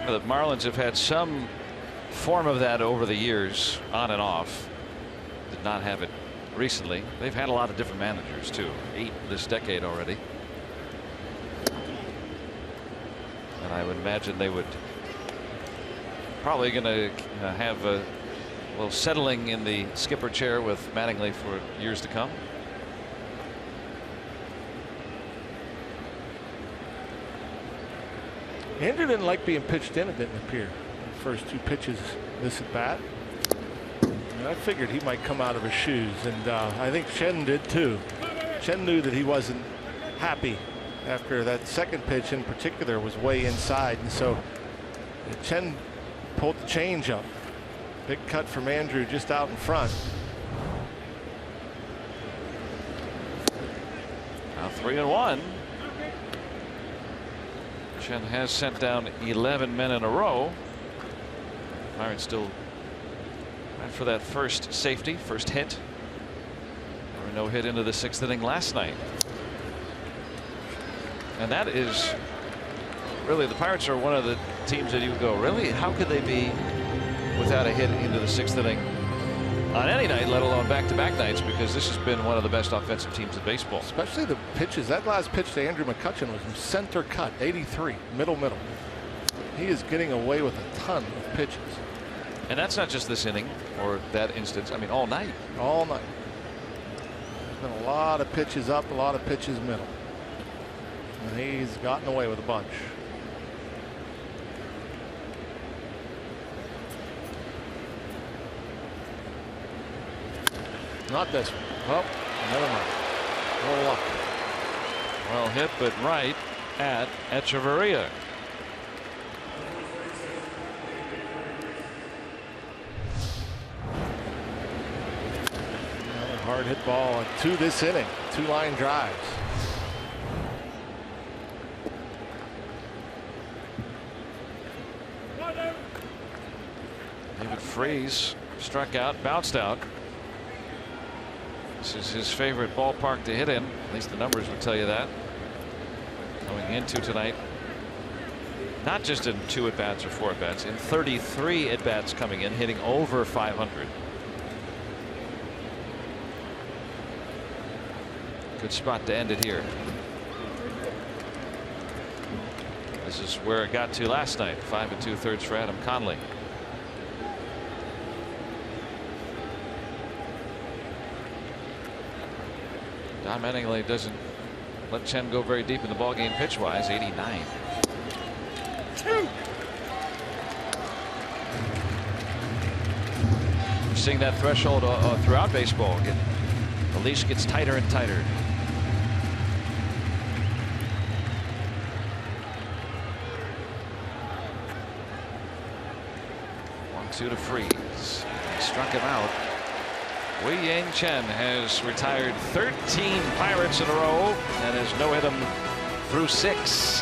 The Marlins have had some form of that over the years, on and off. Did not have it recently. They've had a lot of different managers too. 8 this decade already. And I would imagine they would probably going to have a little settling in the skipper chair with Mattingly for years to come. Andrew didn't like being pitched in, it didn't appear. The first 2 pitches this at bat. And I figured he might come out of his shoes, and I think Chen did too. Chen knew that he wasn't happy after that second pitch in particular was way inside, and so Chen pulled the change up. Big cut from Andrew just out in front. Now 3-1. Chen has sent down 11 men in a row. Pirates still right for that first safety, first hit. There were no hit into the 6th inning last night. And that is really, the Pirates are one of the teams that you go, really? How could they be without a hit into the 6th inning on any night, let alone back-to-back nights, because this has been one of the best offensive teams in baseball. Especially the pitches. That last pitch to Andrew McCutchen was from center cut, 83, middle. He is getting away with a ton of pitches. And that's not just this inning or that instance. I mean, all night. All night. There's been a lot of pitches up, a lot of pitches middle. And he's gotten away with a bunch. Not this one. Well, never mind. No luck. Well hit, but right at Echeverria. Hard hit ball to this inning. 2 line drives. David Freese struck out, bounced out. This is his favorite ballpark to hit in. At least the numbers would tell you that. Going into tonight, not just in 2 at-bats or 4 at-bats, in 33 at-bats coming in, hitting over 500. Good spot to end it here. This is where it got to last night. 5 2/3 for Adam Conley. Don Mattingly doesn't let Chen go very deep in the ballgame pitch-wise. 89. We're seeing that threshold throughout baseball. The leash gets tighter and tighter. 1-2 to Freeze. He struck him out. Wei Yang Chen has retired 13 Pirates in a row and has no-hit them through 6.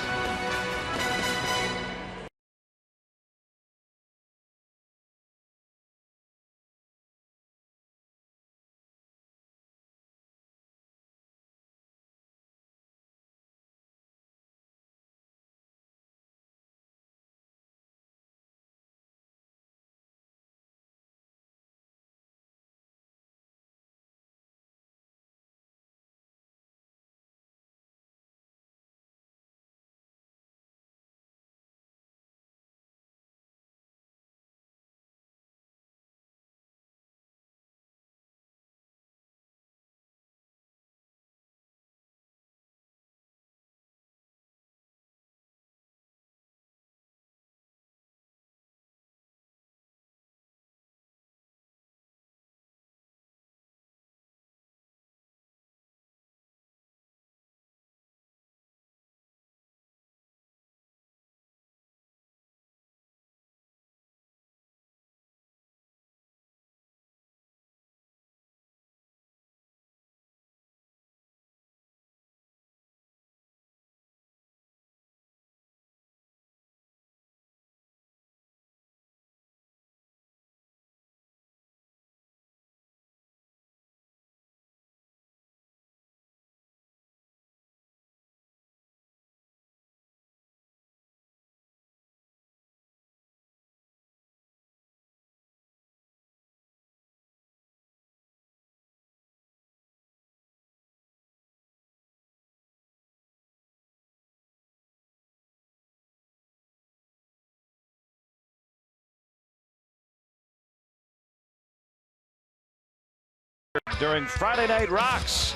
During Friday Night Rocks,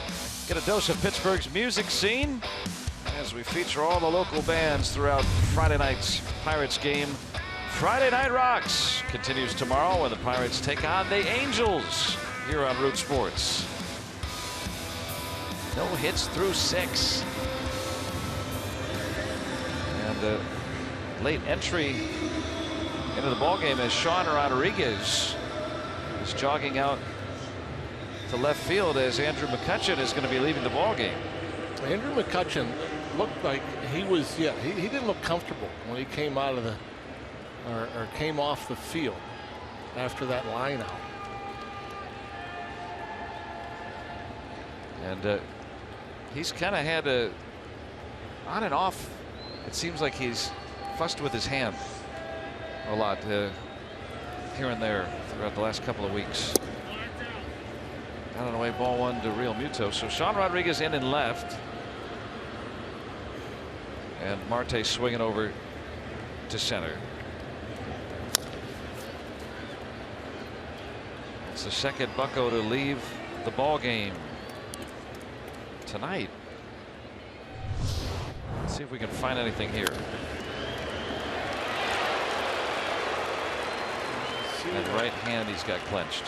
get a dose of Pittsburgh's music scene as we feature all the local bands throughout Friday night's Pirates game. Friday Night Rocks continues tomorrow when the Pirates take on the Angels here on Root Sports. No hits through 6. And late entry into the ballgame as Sean Rodriguez is jogging out to left field as Andrew McCutchen is going to be leaving the ballgame. Andrew McCutchen looked like he was, he didn't look comfortable when he came out of the, or came off the field after that line out. And he's kind of had a on and off, it seems like he's fussed with his hand a lot here and there throughout the last couple of weeks. Down and away, ball one to Real Muto. So Sean Rodriguez in and left. And Marte swinging over to center. It's the second bucko to leave the ball game tonight. Let's see if we can find anything here. And right hand he's got clenched.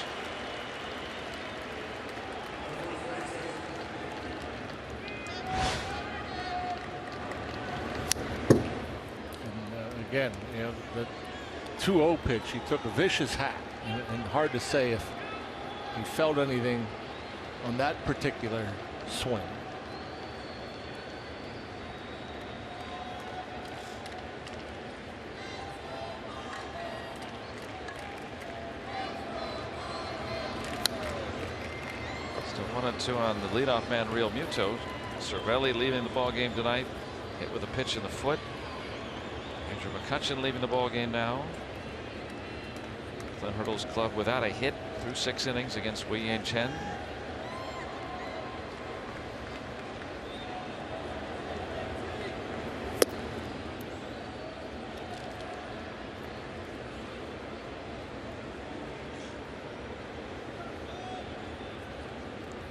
Again, you know, the 2-0 pitch, he took a vicious hack, and hard to say if he felt anything on that particular swing. Still 1-2 on the leadoff man, Real Muto. Cervelli leaving the ball game tonight, hit with a pitch in the foot. Andrew McCutchen leaving the ball game now. Glenn Hurdle's club without a hit through 6 innings against Wei Yan Chen.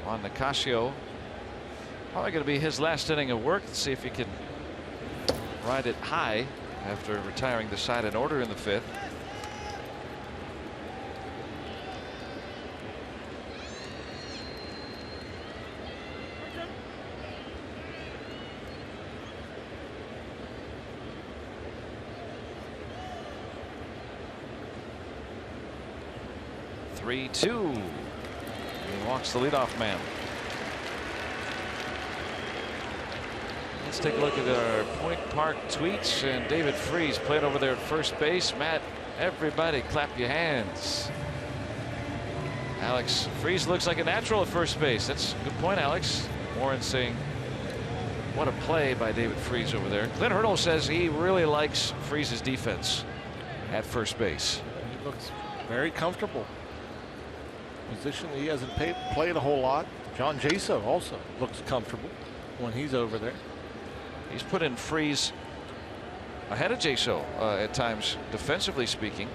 Juan Nicasio, probably going to be his last inning of work. Let's see if he can ride it high after retiring the side in order in the 5th. Three-2. He walks the leadoff man. Let's take a look at our Point Park tweets. And David Freese played over there at first base. Matt, everybody clap your hands. Alex Freese looks like a natural at first base. That's a good point, Alex. Warren saying, what a play by David Freese over there. Glenn Hurdle says he really likes Freese's defense at first base. He looks very comfortable. Position he hasn't played a whole lot. John Jaso also looks comfortable when he's over there. He's put in Freese ahead of Jaso at times, defensively speaking.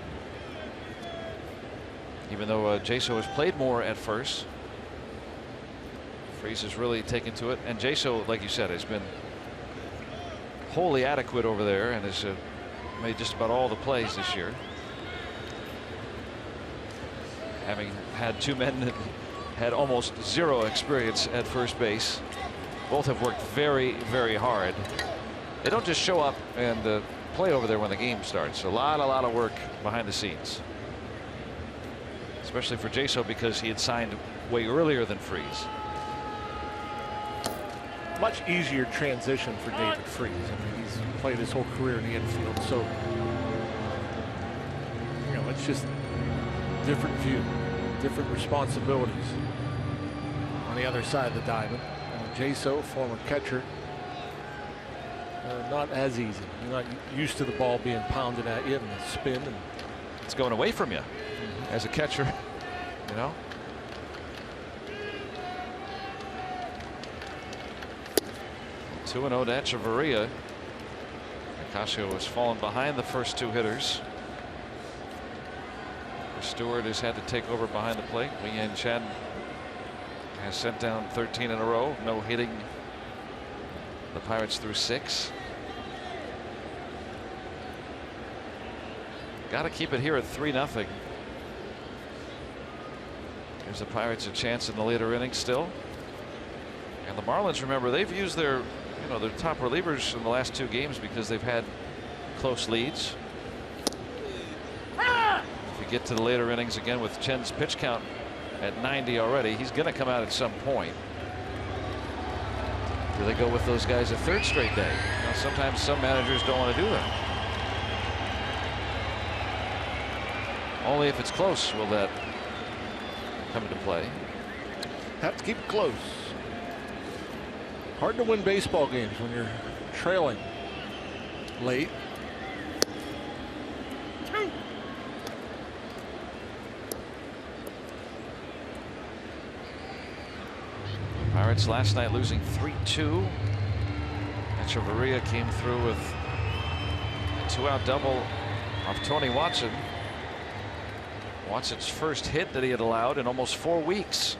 Even though Jaso has played more at first, Freese has really taken to it. And Jaso, like you said, has been wholly adequate over there and has made just about all the plays this year. Having had 2 men that had almost 0 experience at first base. Both have worked very, very hard. They don't just show up and play over there when the game starts. A lot of work behind the scenes. Especially for Jaso because he had signed way earlier than Freese. Much easier transition for David Freese. I mean, he's played his whole career in the infield, so you know, it's just different view, different responsibilities on the other side of the diamond. Jaso, former catcher, not as easy. You're not used to the ball being pounded at you and the spin, and it's going away from you as a catcher, you know. Two 2-0 to Echeverria. Nicasio has fallen behind the first 2 hitters. Stewart has had to take over behind the plate. Wei Yan Chen has sent down 13 in a row. No hitting the Pirates through 6. Got to keep it here at 3-0. Gives the Pirates a chance in the later innings still. And the Marlins, remember, they've used their top relievers in the last 2 games because they've had close leads. If you get to the later innings again with Chen's pitch count at 90 already, he's going to come out at some point. Do they go with those guys a 3rd straight day? Now, sometimes some managers don't want to do that. Only if it's close will that come into play. Have to keep it close. Hard to win baseball games when you're trailing late. Pirates last night losing 3-2. Echeverria came through with a 2-out double off Tony Watson. Watson's first hit that he had allowed in almost 4 weeks.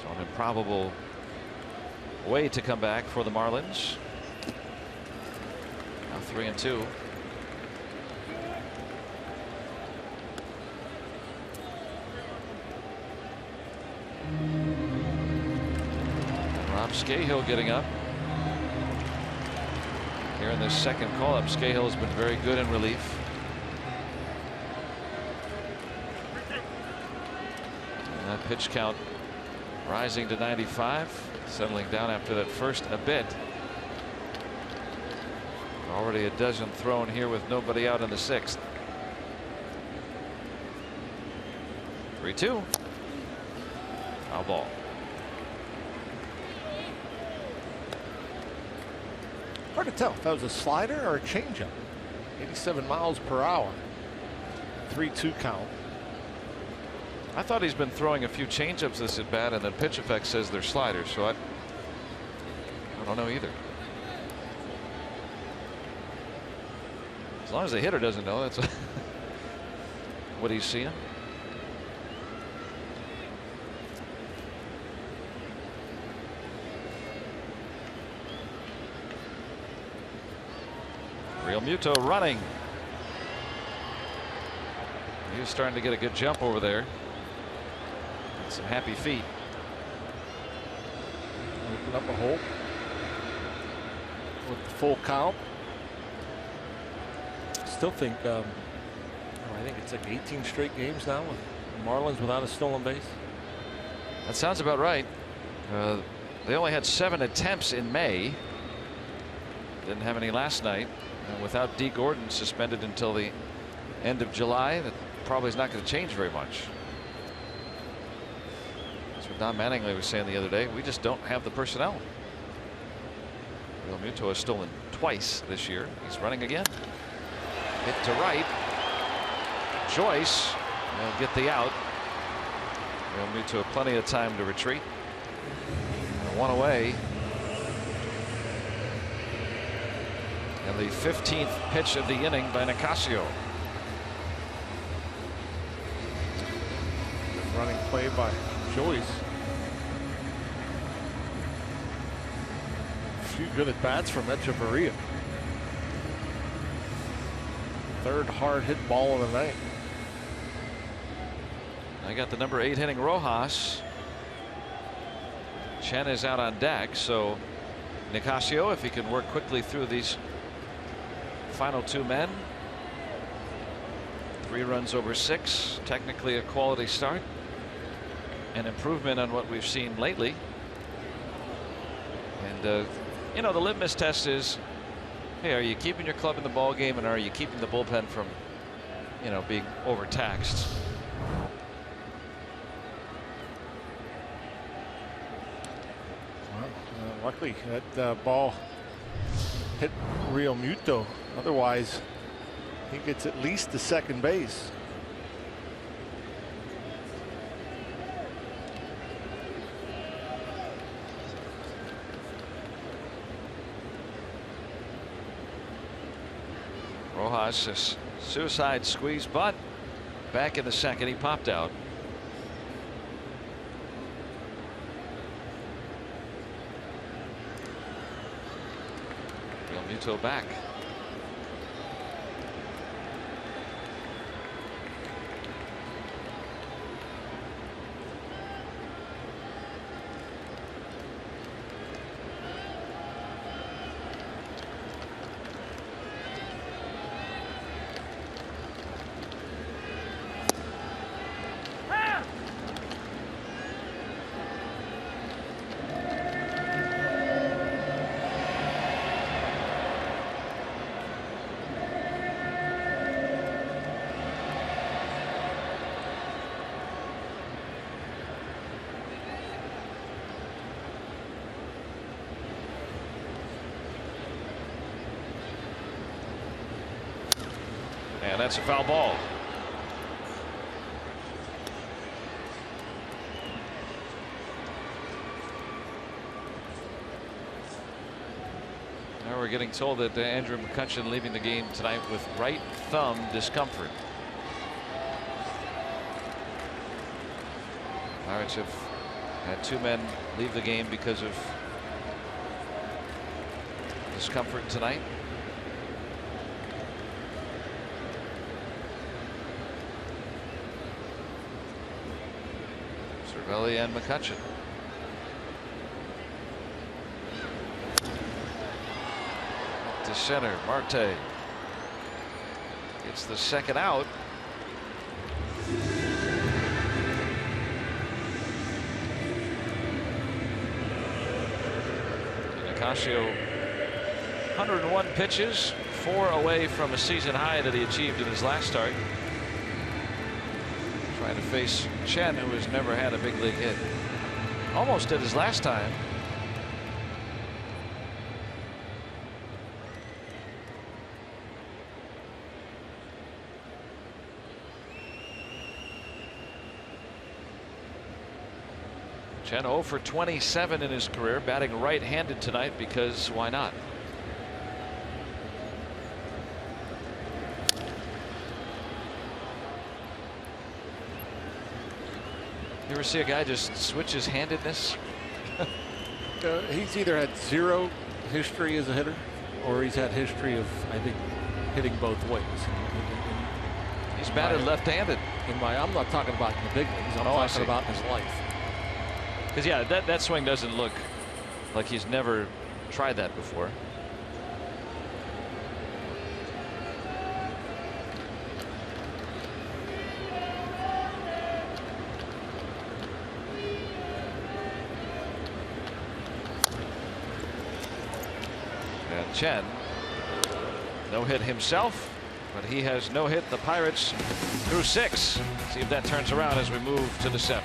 So an improbable way to come back for the Marlins. Now 3-2. Rob Scahill getting up. Here in this second call-up, Scahill has been very good in relief. And that pitch count rising to 95, settling down after that first a bit. Already a dozen thrown here with nobody out in the 6th. 3-2. Foul ball. Hard to tell if that was a slider or a changeup. 87 miles per hour. 3-2 count. I thought he's been throwing a few changeups this at bat, and then Pitch Effect says they're sliders, so I don't know either. As long as the hitter doesn't know, that's what he's seeing. Real Muto running. He's starting to get a good jump over there. And some happy feet. Open up a hole with the full count. Still think I think it's like 18 straight games now with the Marlins without a stolen base. That sounds about right. They only had 7 attempts in May. Didn't have any last night. And without D. Gordon suspended until the end of July, that probably is not going to change very much. That's what Don Mattingly was saying the other day. We just don't have the personnel. Real Muto has stolen twice this year. He's running again. Hit to right. Joyce will get the out. Real Muto plenty of time to retreat. And 1 away. And the 15th pitch of the inning by Nicasio. Running play by Joyce. A few good at bats from Echeverria. 3rd hard hit ball of the night. I got the number 8 hitting Rojas. Chen is out on deck, so Nicasio, if he can work quickly through these final 2 men. 3 runs over 6. Technically a quality start. An improvement on what we've seen lately. And you know, the litmus test is, hey, are you keeping your club in the ball game, and are you keeping the bullpen from, you know, being overtaxed? Well, luckily that ball hit Real Muto. Otherwise, he gets at least to second base. Rojas, this suicide squeeze, but back in the 2nd, he popped out. Real Muto back. that's a foul ball. Now we're getting told that Andrew McCutchen leaving the game tonight with right thumb discomfort. Pirates have had 2 men leave the game because of discomfort tonight. Cervelli and McCutchen. To center, Marte gets the second out. Nicasio, 101 pitches, 4 away from a season high that he achieved in his last start. Trying to face Chen, who has never had a big league hit. Almost did his last time. Chen 0 for 27 in his career, batting right-handed tonight because why not? You ever see a guy just switch his handedness? He's either had 0 history as a hitter, or he's had history of, I think, hitting both ways. He's batted left-handed. I'm not talking about in the big leagues. I'm talking about in his life. Because yeah, that swing doesn't look like he's never tried that before. And Chen, no hit himself, but he has no hit the Pirates through 6. See if that turns around as we move to the 7th.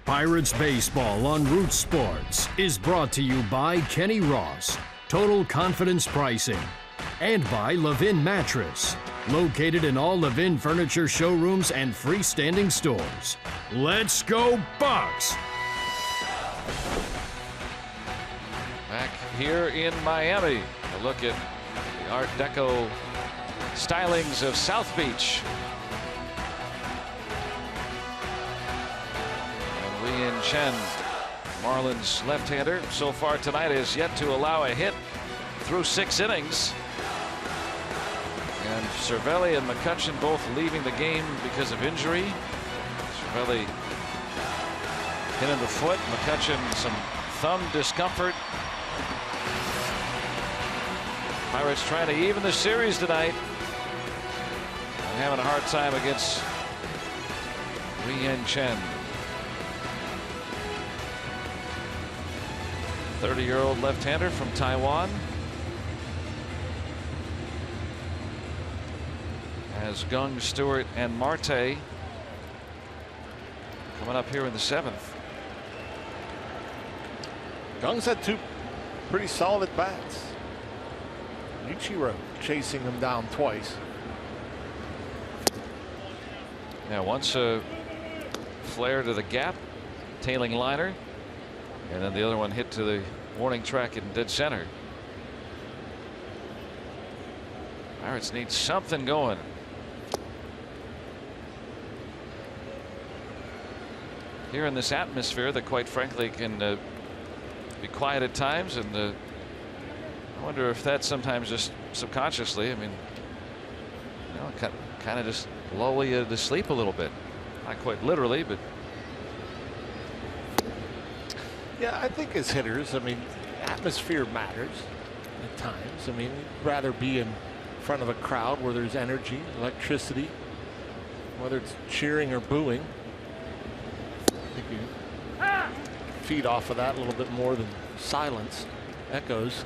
Pirates Baseball on Root Sports is brought to you by Kenny Ross, Total Confidence Pricing, and by Levin Mattress, located in all Levin furniture showrooms and freestanding stores. Let's go Bucks! Back here in Miami, a look at the Art Deco stylings of South Beach. And Chen, Marlins left-hander, so far tonight has yet to allow a hit through 6 innings. And Cervelli and McCutchen both leaving the game because of injury. Cervelli hit in the foot, McCutchen some thumb discomfort. Pirates trying to even the series tonight. I'm having a hard time against Wei-Yin Chen. 30-year-old left-hander from Taiwan. As Gung, Stewart, and Marte coming up here in the 7th. Gung's had 2 pretty solid bats. Ichiro chasing him down twice. Now once a flare to the gap, tailing liner, and then the other one hit to the warning track in dead center. Pirates need something going. Here in this atmosphere that quite frankly can be quiet at times, and I wonder if that's sometimes just subconsciously, I mean, you know, kind of just lull you to sleep a little bit. Not quite literally, but Yeah, I think as hitters, I mean, atmosphere matters at times. I mean, you'd rather be in front of a crowd where there's energy, electricity, whether it's cheering or booing. I think you feed off of that a little bit more than silence, echoes.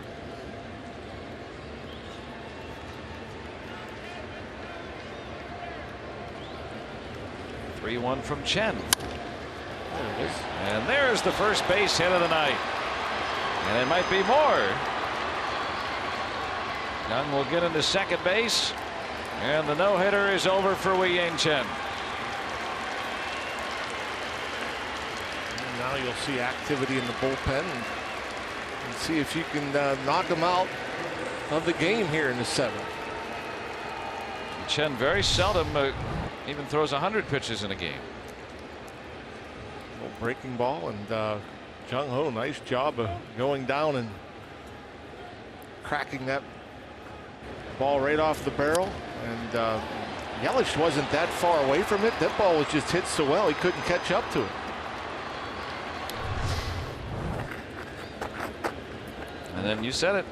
.3-1 from Chen. There it is. And there's the first base hit of the night. And it might be more. Young will get into second base. And the no-hitter is over for Wei-Yin Chen. And now you'll see activity in the bullpen and see if you can knock them out of the game here in the 7th. Chen very seldom even throws 100 pitches in a game. Little breaking ball, and Jung Ho, nice job of going down and cracking that ball right off the barrel. And Yelich wasn't that far away from it. That ball was just hit so well he couldn't catch up to it. And then you said it.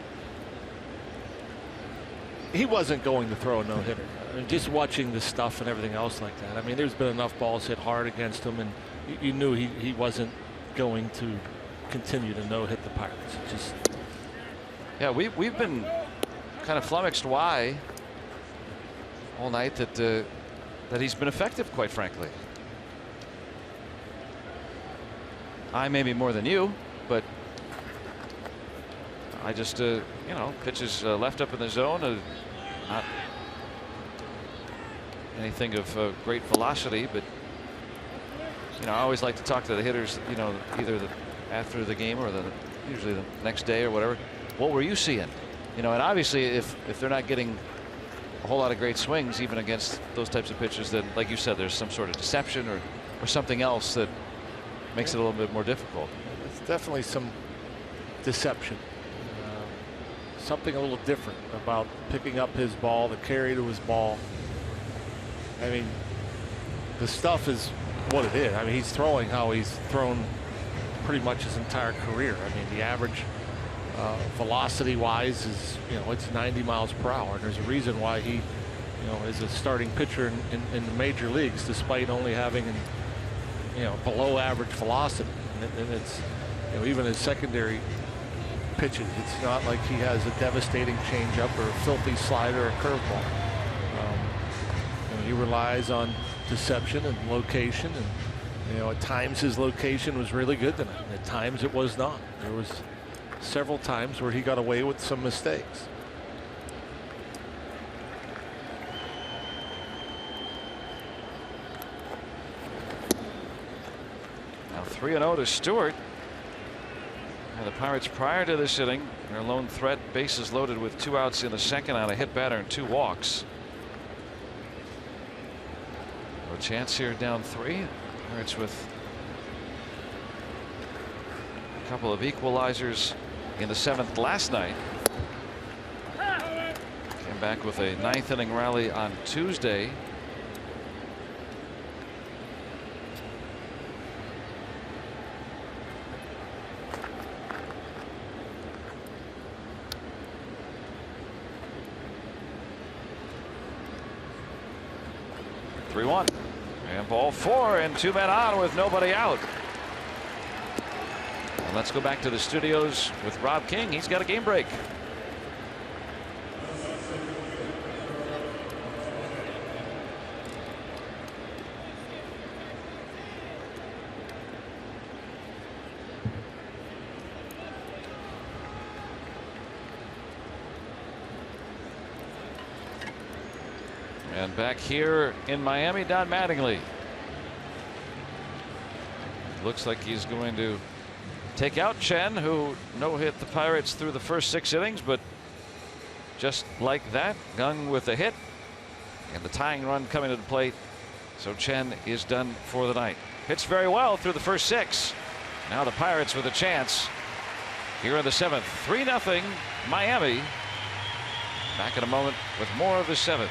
He wasn't going to throw a no-hitter. I mean, just watching the stuff and everything else like that. I mean, there's been enough balls hit hard against him, and you knew he wasn't going to continue to no-hit the Pirates. Just Yeah, we've been kind of flummoxed why all night that he's been effective, quite frankly. I maybe more than you, but I just you know, pitches left up in the zone, not anything of great velocity, but you know, I always like to talk to the hitters, you know, either after the game or usually the next day or whatever. What were you seeing? You know, and obviously if they're not getting a whole lot of great swings even against those types of pitchers, then like you said, there's some sort of deception or something else that makes it a little bit more difficult. it's definitely some deception. Something a little different about picking up his ball, the carry to his ball. I mean, the stuff is what it is. I mean, he's throwing how he's thrown pretty much his entire career. I mean, the average velocity wise is, you know, it's 90 miles per hour. And there's a reason why he, you know, is a starting pitcher in the major leagues, despite only having, you know, below average velocity. And it's, you know, even his secondary pitches, it's not like he has a devastating changeup or a filthy slider or curveball. You know, he relies on deception and location, and you know, at times his location was really good tonight, and at times it was not. There was several times where he got away with some mistakes. Now 3-0 to Stewart. And the Pirates prior to this inning, their lone threat, bases loaded with 2 outs in the second on a hit batter and 2 walks. No chance here, down 3. Pirates with a couple of equalizers in the 7th last night. Came back with a 9th inning rally on Tuesday. 3-1. And ball 4 and 2 men on with nobody out. And let's go back to the studios with Rob King. He's got a game break. And back here in Miami, Don Mattingly. Looks like he's going to take out Chen, who no-hit the Pirates through the first 6 innings, but just like that, Gung with a hit and the tying run coming to the plate. So Chen is done for the night. Pitched very well through the first 6. Now the Pirates with a chance here in the 7th. 3-0 Miami. Back in a moment with more of the 7th.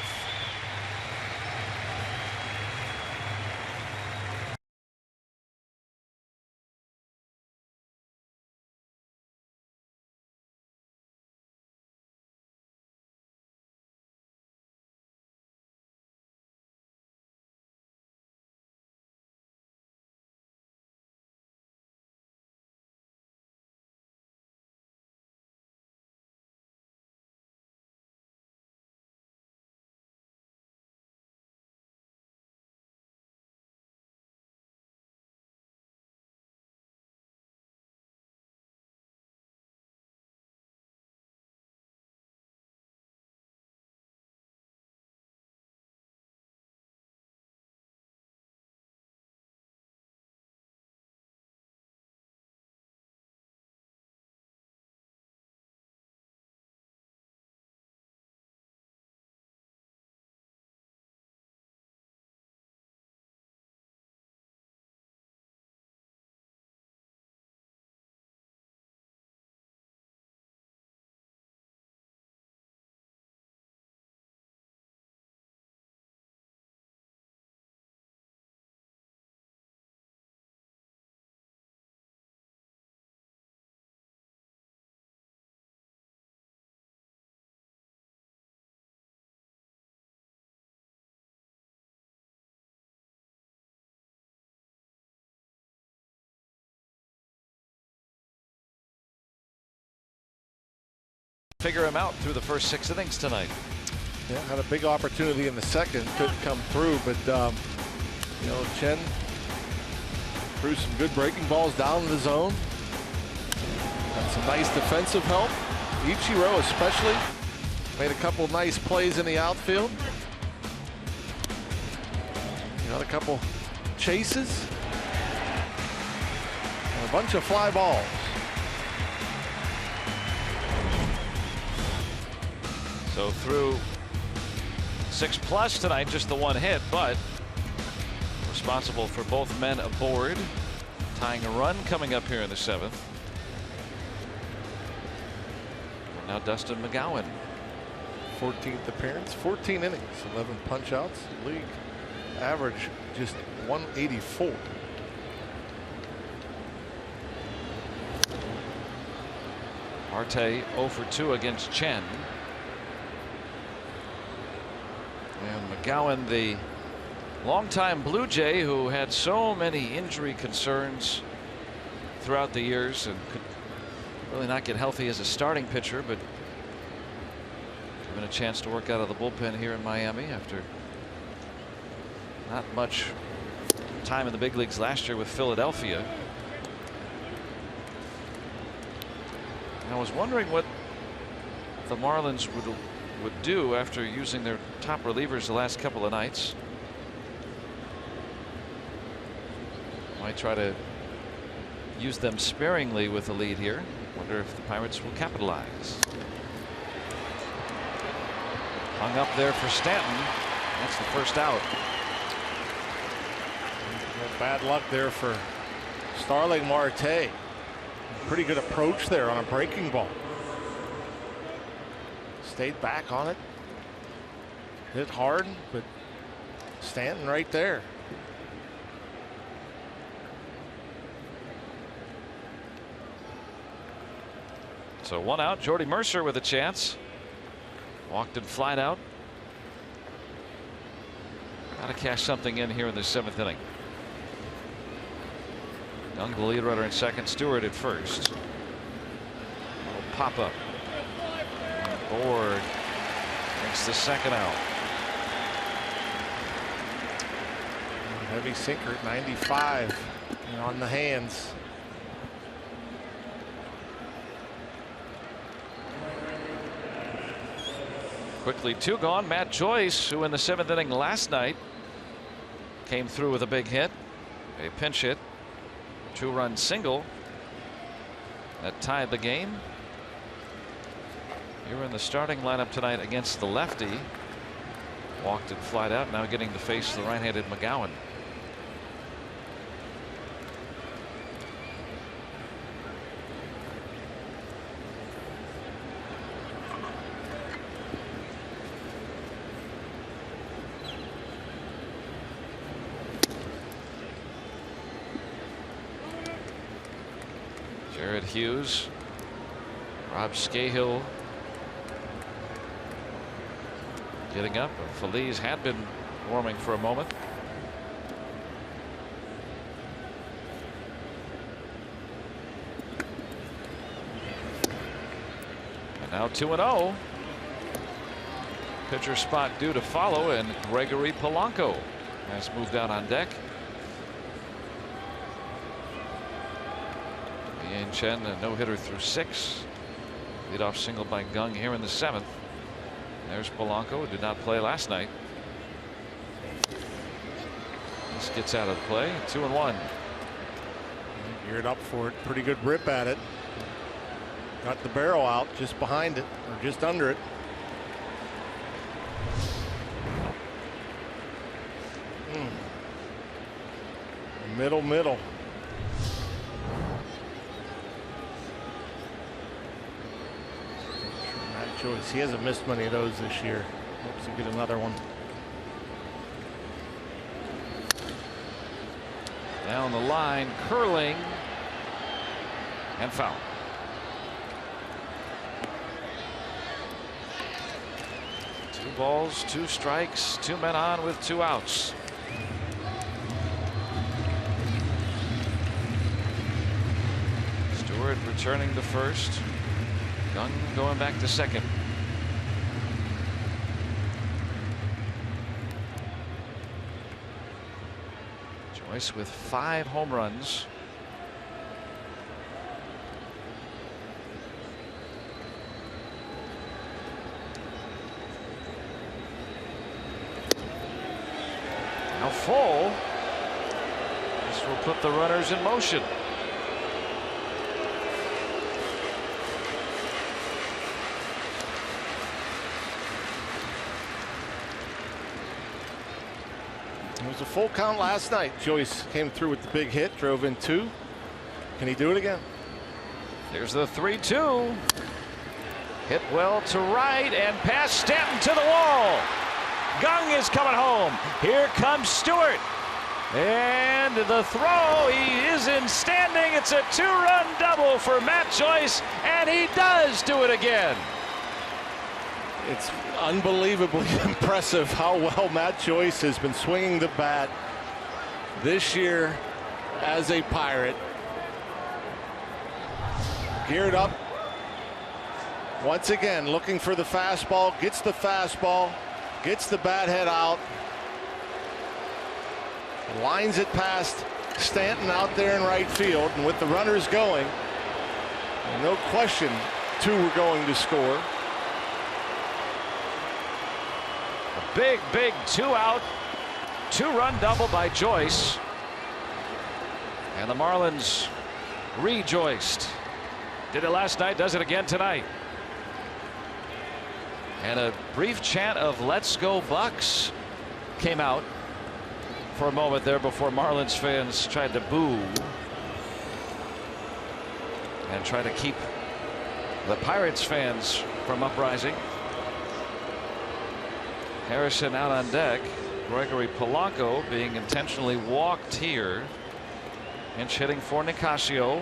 Figure him out through the first 6 innings tonight. Yeah, had a big opportunity in the second, couldn't come through, but you know, Chen threw some good breaking balls down in the zone. Got some nice defensive help. Ichiro especially made a couple nice plays in the outfield. Got a couple chases and a bunch of fly balls. So through 6+ tonight, just the 1 hit, but responsible for both men aboard, tying a run coming up here in the 7th. And now Dustin McGowan. 14th appearance, 14 innings, 11 punch-outs. League average just 184. Marte 0 for 2 against Chen. And McGowan, the longtime Blue Jay who had so many injury concerns throughout the years and could really not get healthy as a starting pitcher, but given a chance to work out of the bullpen here in Miami after not much time in the big leagues last year with Philadelphia. I was wondering what the Marlins would do after using their top relievers the last couple of nights. Might try to use them sparingly with the lead here. Wonder if the Pirates will capitalize. Hung up there for Stanton. That's the first out. Bad luck there for Starling Marte. Pretty good approach there on a breaking ball. Stayed back on it. Hit hard, but Stanton right there. So 1 out. Jordy Mercer with a chance. Walked and flied out. Got to cash something in here in the 7th inning. Young, the lead runner in second. Stewart at first. Pop up. Board makes the second out. Heavy sinker at 95 on the hands. Quickly 2 gone. Matt Joyce, who in the 7th inning last night came through with a big hit, a pinch hit, 2-run single that tied the game. You were in the starting lineup tonight against the lefty. Walked and flied out. Now getting to face the right-handed McGowan. Jared Hughes, Rob Scahill getting up. Phillies had been warming for a moment. And now 2-0. Pitcher spot due to follow, and Gregory Polanco has moved out on deck. Ian Chen, a no-hitter through 6. Leadoff single by Gung here in the 7th. There's Polanco, who did not play last night. This gets out of play. 2-1. Geared up for it. Pretty good rip at it. Got the barrel out just behind it, or just under it. Middle. Matt Joyce, he hasn't missed many of those this year. Hopes to get another one. Down the line, curling, and foul. Two balls, 2 strikes, 2 men on with 2 outs. Stewart returning to first. Gung going back to second. Joyce with 5 home runs. Now full. This will put the runners in motion. It was a full count last night. Joyce came through with the big hit, drove in 2. Can he do it again? There's the 3-2. Hit well to right and past Stanton to the wall. Gung is coming home. Here comes Stewart. And the throw. He is in standing. It's a 2-run double for Matt Joyce, and he does do it again. It's unbelievably impressive how well Matt Joyce has been swinging the bat this year as a Pirate. Geared up once again, looking for the fastball, gets the fastball, gets the bat head out, lines it past Stanton out there in right field, and with the runners going, no question 2 were going to score. Big 2-out, 2-run double by Joyce. And the Marlins rejoiced. Did it last night, does it again tonight. And a brief chant of "Let's go Bucks" came out for a moment there before Marlins fans tried to boo and try to keep the Pirates fans from uprising. Harrison out on deck. Gregory Polanco being intentionally walked here. Pinch hitting for Nicasio.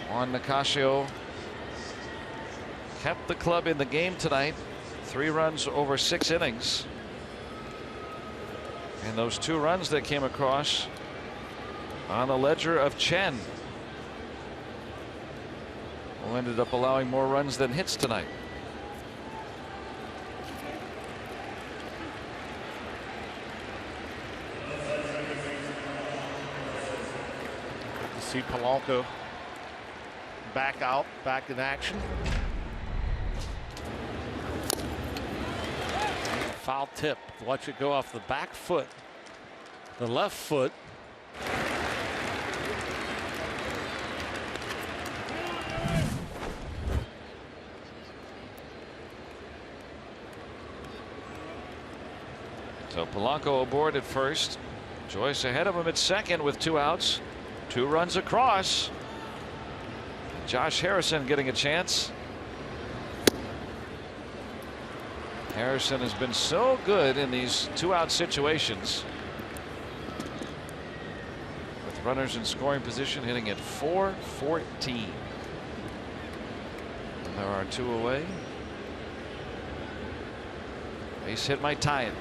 Juan Nicasio kept the club in the game tonight. 3 runs over 6 innings. And those 2 runs that came across on the ledger of Chen, who ended up allowing more runs than hits tonight. Good to see Polanco back out, back in action. Foul tip. Watch it go off the back foot, the left foot. So Polanco aboard at first. Joyce ahead of him at second with 2 outs. 2 runs across. Josh Harrison getting a chance. Harrison has been so good in these 2-out situations, with runners in scoring position, hitting at .414. And there are 2 away. Base hit might tie it.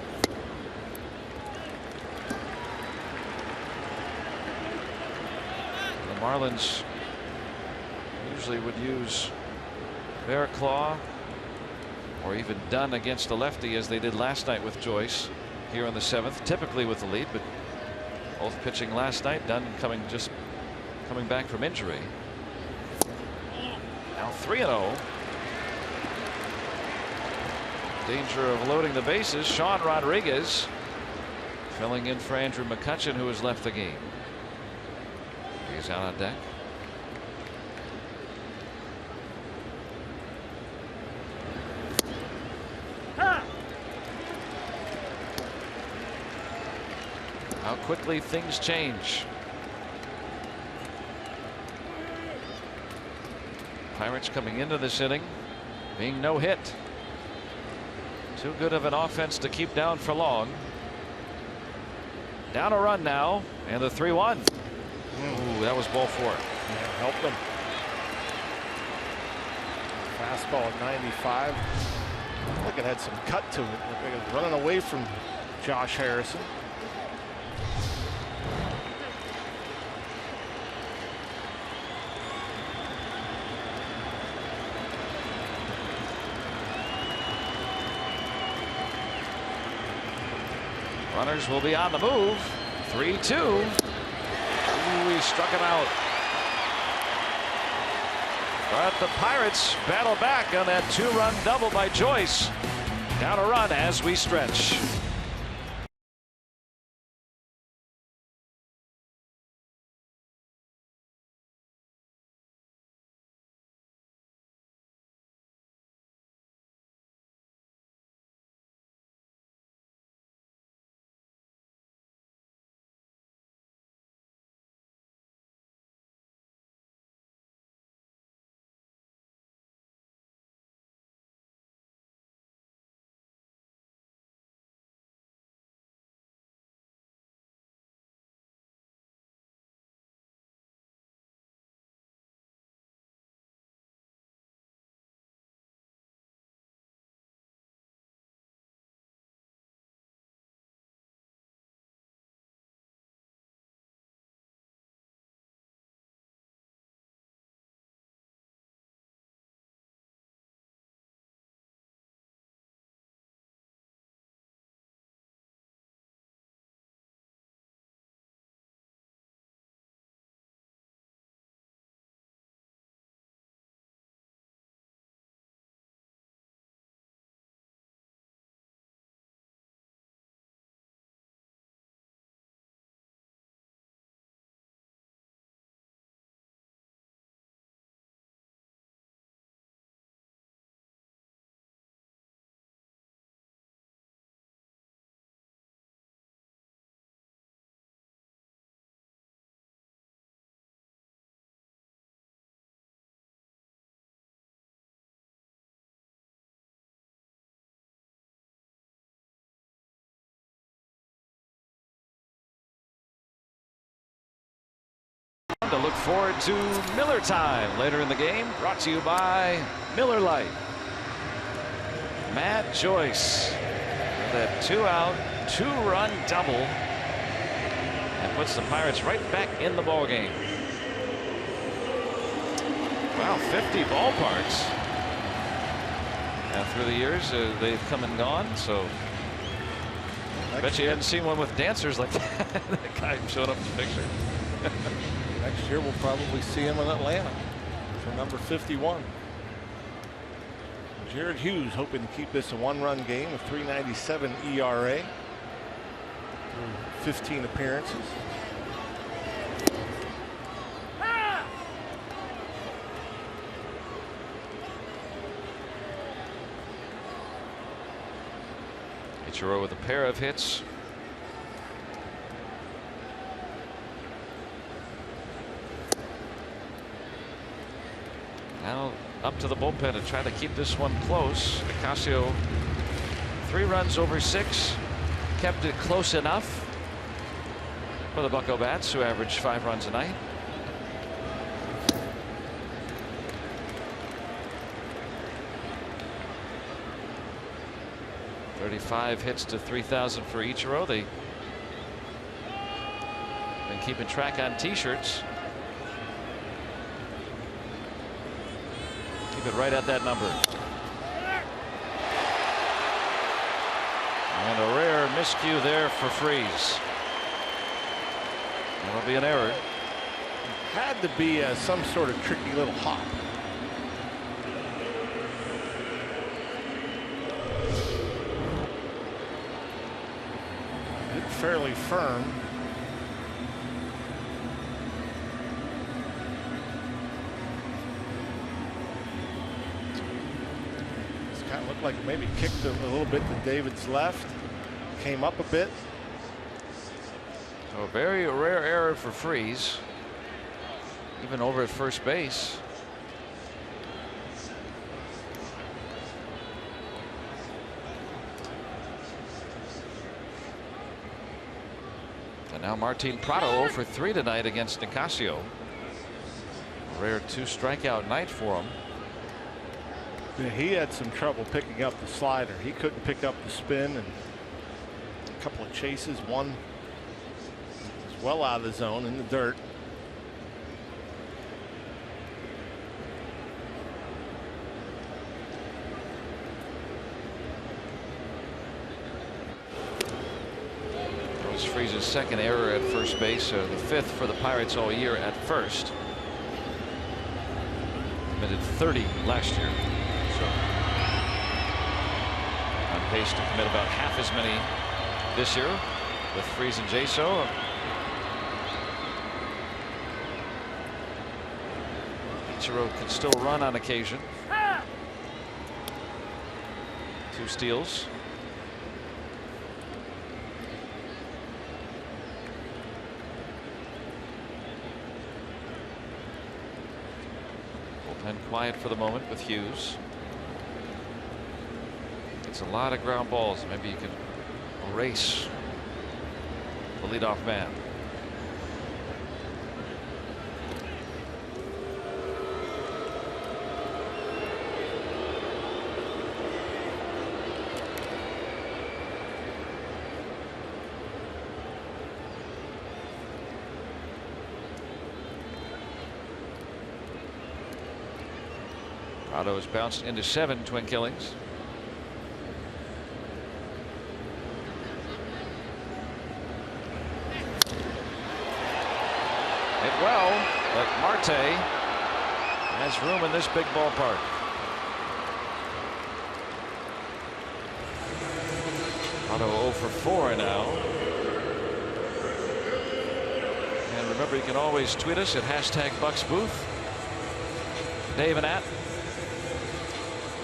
The Marlins usually would use Barraclaw or even Dunn against the lefty, as they did last night with Joyce here in the 7th, typically with the lead, but both pitching last night. Dunn coming back from injury. Now 3-0. Danger of loading the bases. Sean Rodriguez filling in for Andrew McCutchen, who has left the game. He's out on deck. How quickly things change. Pirates coming into this inning being no hit. Too good of an offense to keep down for long. Down a run now, and the 3-1. Ooh, that was ball 4. Yeah, helped them. Fastball at 95. I think it had some cut to it. It was running away from Josh Harrison. Runners will be on the move. 3-2. Ooh, he struck him out. But the Pirates battle back on that 2-run double by Joyce. Down a run as we stretch. To look forward to Miller time later in the game, brought to you by Miller Lite. Matt Joyce, that 2-out, 2-run double and puts the Pirates right back in the ball game. Wow, 50 ballparks. Now through the years they've come and gone, so I bet you hadn't seen one with dancers like that. The guy showed up in the picture. Next year we'll probably see him in Atlanta for number 51. Jared Hughes hoping to keep this a 1-run game, a 3.97 ERA. 15 appearances. Ichiro with a pair of hits. Now up to the bullpen to try to keep this one close. Nicasio 3 runs over 6. Kept it close enough for the Bucco Bats, who average 5 runs a night. .35 hits to 3,000 for Ichiro. They've been keeping track on T-shirts. Keep it right at that number. And a rare miscue there for Freese. That'll be an error. Had to be some sort of tricky little hop. Fairly firm. This kind of looked like maybe kicked a little bit to David's left. Came up a bit. So a very rare error for Freese, even over at first base. And now Martin Prado 0 for 3 tonight against Nicasio. A rare 2 strikeout night for him. Yeah, he had some trouble picking up the slider. He couldn't pick up the spin, and a couple of chases. One was well out of the zone in the dirt. Freese's second error at first base, the 5th for the Pirates all year at first. Committed 30 last year. So on pace to commit about half as many this year with Freese and Jaso. Ichiro can still run on occasion. 2 steals. And quiet for the moment with Hughes. It's a lot of ground balls. Maybe you can erase the leadoff man. Prado has bounced into 7 twin killings. Hit well, but Marte has room in this big ballpark. Prado 0 for 4 now. And remember, you can always tweet us at #BucksBooth. Dave and At.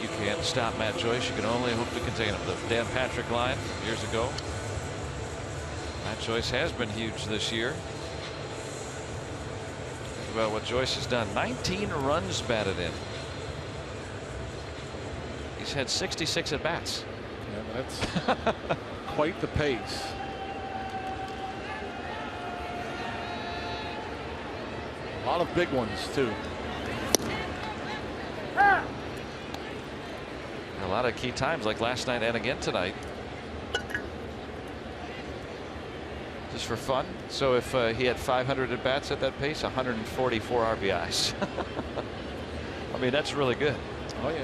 You can't stop Matt Joyce. You can only hope to contain him. The Dan Patrick line from years ago. Matt Joyce has been huge this year. Think about what Joyce has done. 19 runs batted in. He's had 66 at bats. Yeah, that's quite the pace. A lot of big ones too. A lot of key times, like last night and again tonight. just for fun. So if he had 500 at bats at that pace, 144 RBIs. I mean, that's really good. Oh yeah.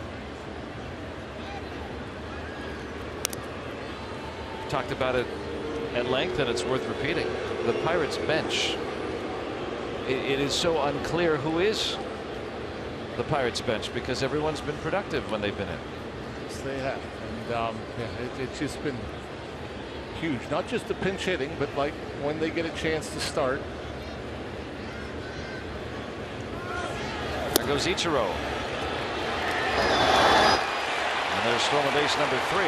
Talked about it at length, and it's worth repeating. The Pirates bench. It is so unclear who is the Pirates bench because everyone's been productive when they've been in. Yes, they have. And yeah, it's just been huge. Not just the pinch hitting, but like when they get a chance to start. There goes Ichiro. And there's stolen base number 3.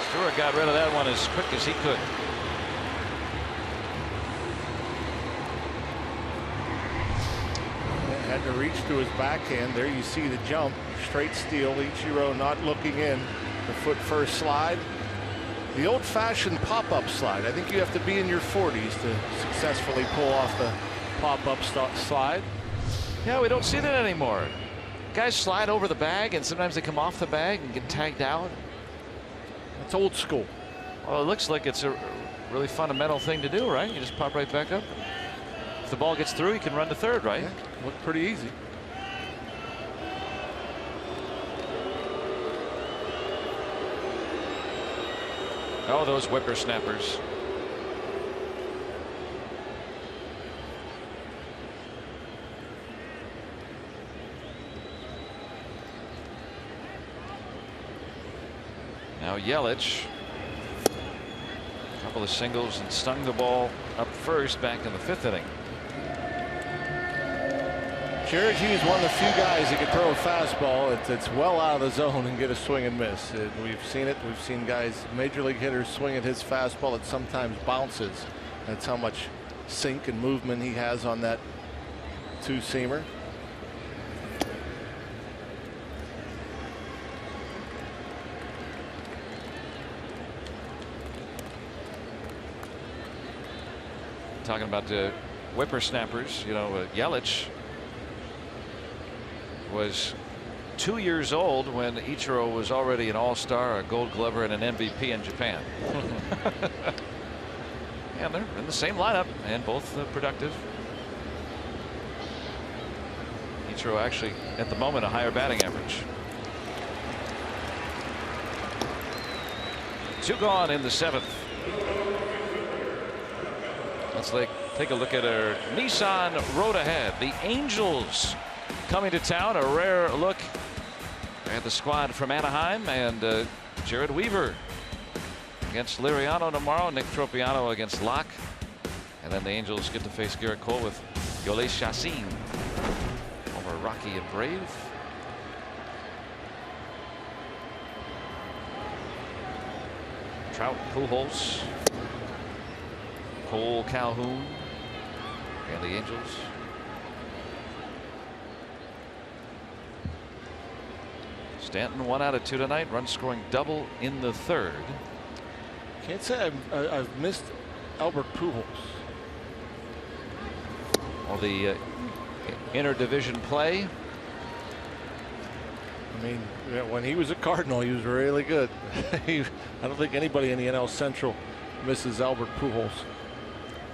Stewart got rid of that one as quick as he could. Had to reach to his backhand. There you see the jump. Straight steal. Ichiro not looking in. The foot first slide. The old-fashioned pop-up slide. I think you have to be in your 40s to successfully pull off the pop-up slide. Yeah, we don't see that anymore. Guys slide over the bag, and sometimes they come off the bag and get tagged out. It's old school. Well, it looks like it's a really fundamental thing to do, right? You just pop right back up. If the ball gets through, you can run to third, right? Yeah, looked pretty easy. Oh, those whippersnappers. Now Yelich. A couple of singles and stung the ball up first back in the 5th inning. Jared Hughes is one of the few guys that can throw a fastball. It's well out of the zone and get a swing and miss. We've seen it. We've seen guys, major league hitters, swing at his fastball. It sometimes bounces. That's how much sink and movement he has on that two-seamer. Talking about the whippersnappers, you know, Yelich was 2 years old when Ichiro was already an all-star, a Gold Glover, and an MVP in Japan. And they're in the same lineup and both productive. Ichiro actually at the moment a higher batting average. 2 gone in the 7th. Let's take a look at our Nissan road ahead. The Angels coming to town. A rare look at the squad from Anaheim, and Jared Weaver against Liriano tomorrow. Nick Tropiano against Locke, and then the Angels get to face Garrett Cole with Yolei Chacin over Rocky and Brave. Trout, Pujols, Cole, Calhoun, and the Angels. Stanton 1 out of 2 tonight. Run scoring double in the 3rd. Can't say I've missed Albert Pujols. Well, the interdivision play. I mean, when he was a Cardinal, he was really good. I don't think anybody in the NL Central misses Albert Pujols.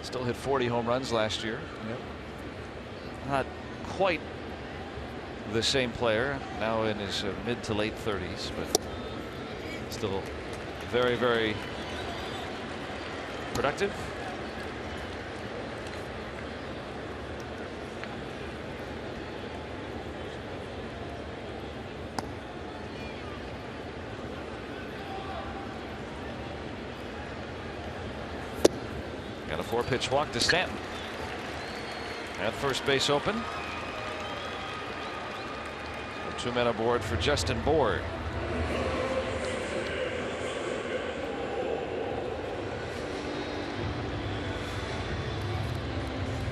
Still hit 40 home runs last year. Yep. Not quite the same player, now in his mid to late 30s, but still very, very productive. Got a 4-pitch walk to Stanton. At first base open. 2 men aboard for Justin Bourne.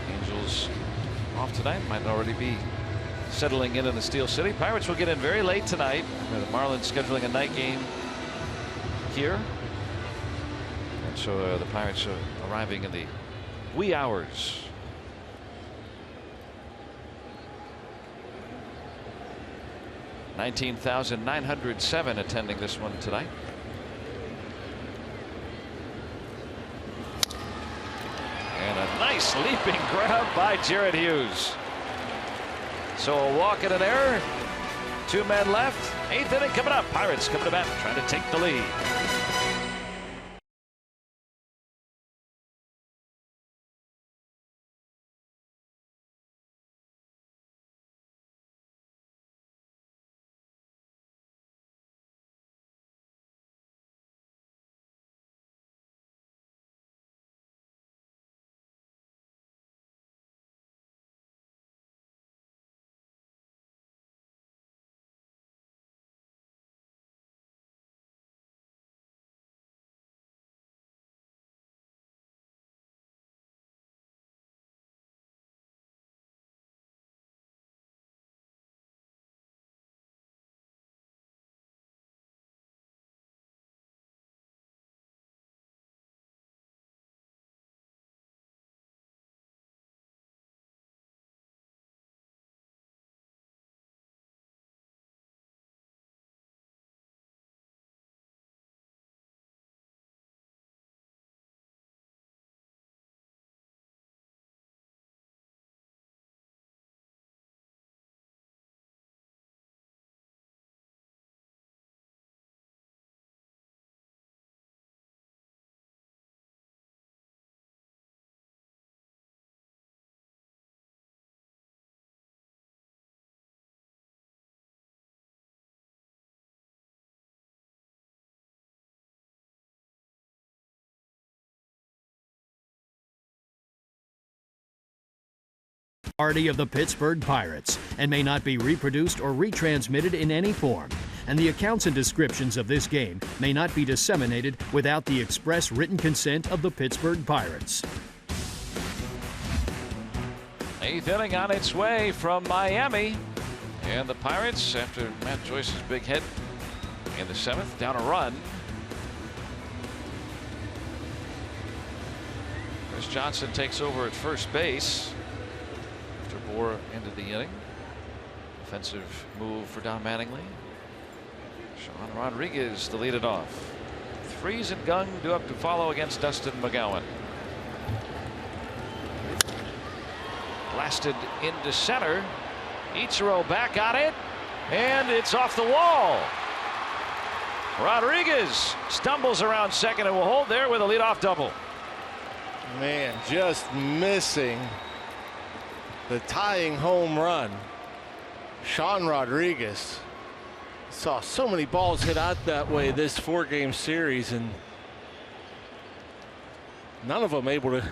Angels off tonight, might already be settling in the Steel City. Pirates will get in very late tonight. The Marlins scheduling a night game here. And so the Pirates are arriving in the wee hours. $19,907 attending this one tonight. And a nice leaping grab by Jared Hughes. So a walk and an error. 2 men left. 8th inning coming up. Pirates coming to bat, trying to take the lead. Party of the Pittsburgh Pirates and may not be reproduced or retransmitted in any form. And the accounts and descriptions of this game may not be disseminated without the express written consent of the Pittsburgh Pirates. 8th inning on its way from Miami. And the Pirates, after Matt Joyce's big hit in the 7th, down a run. Chris Johnson takes over at first base. Bohr into the inning. Offensive move for Don Mattingly. Sean Rodriguez to lead it off. Freese and Gung due up to follow against Dustin McGowan. Blasted into center. Ichiro back on it, and it's off the wall. Rodriguez stumbles around second and will hold there with a leadoff double. Man, just missing the tying home run. Sean Rodriguez saw so many balls hit out that way this 4-game series, and none of them able to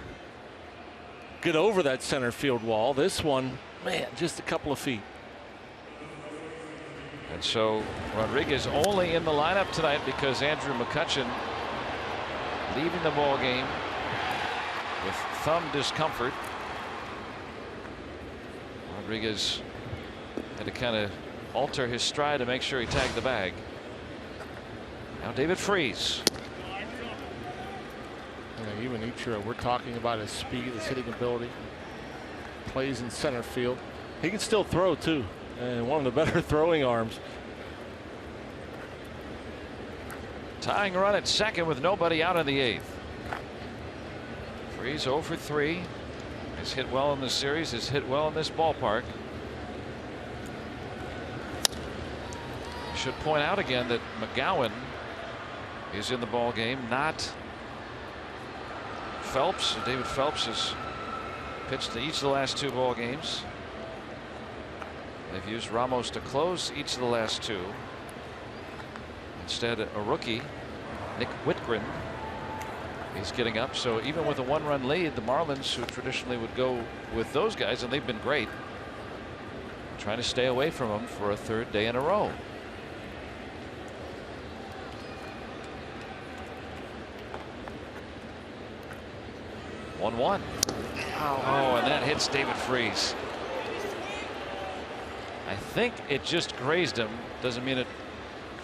get over that center field wall. This one, man, just a couple of feet. And so Rodriguez only in the lineup tonight because Andrew McCutchen leaving the ball game with thumb discomfort. Rodriguez had to kind of alter his stride to make sure he tagged the bag. Now David Freese. Yeah, even Ichiro, we're talking about his speed, his hitting ability. Plays in center field. He can still throw too, and one of the better throwing arms. Tying run at second with nobody out in the 8th. Freese 0 for 3. Has hit well in this series, has hit well in this ballpark. Should point out again that McGowan is in the ball game, not Phelps. David Phelps has pitched each of the last 2 ball games. They've used Ramos to close each of the last 2. Instead, a rookie, Nick Whitgren, is getting up. So even with a 1-run lead, the Marlins, who traditionally would go with those guys, and they've been great, trying to stay away from them for a 3rd day in a row. One. Oh, and that hits David Freese. I think it just grazed him. Doesn't mean it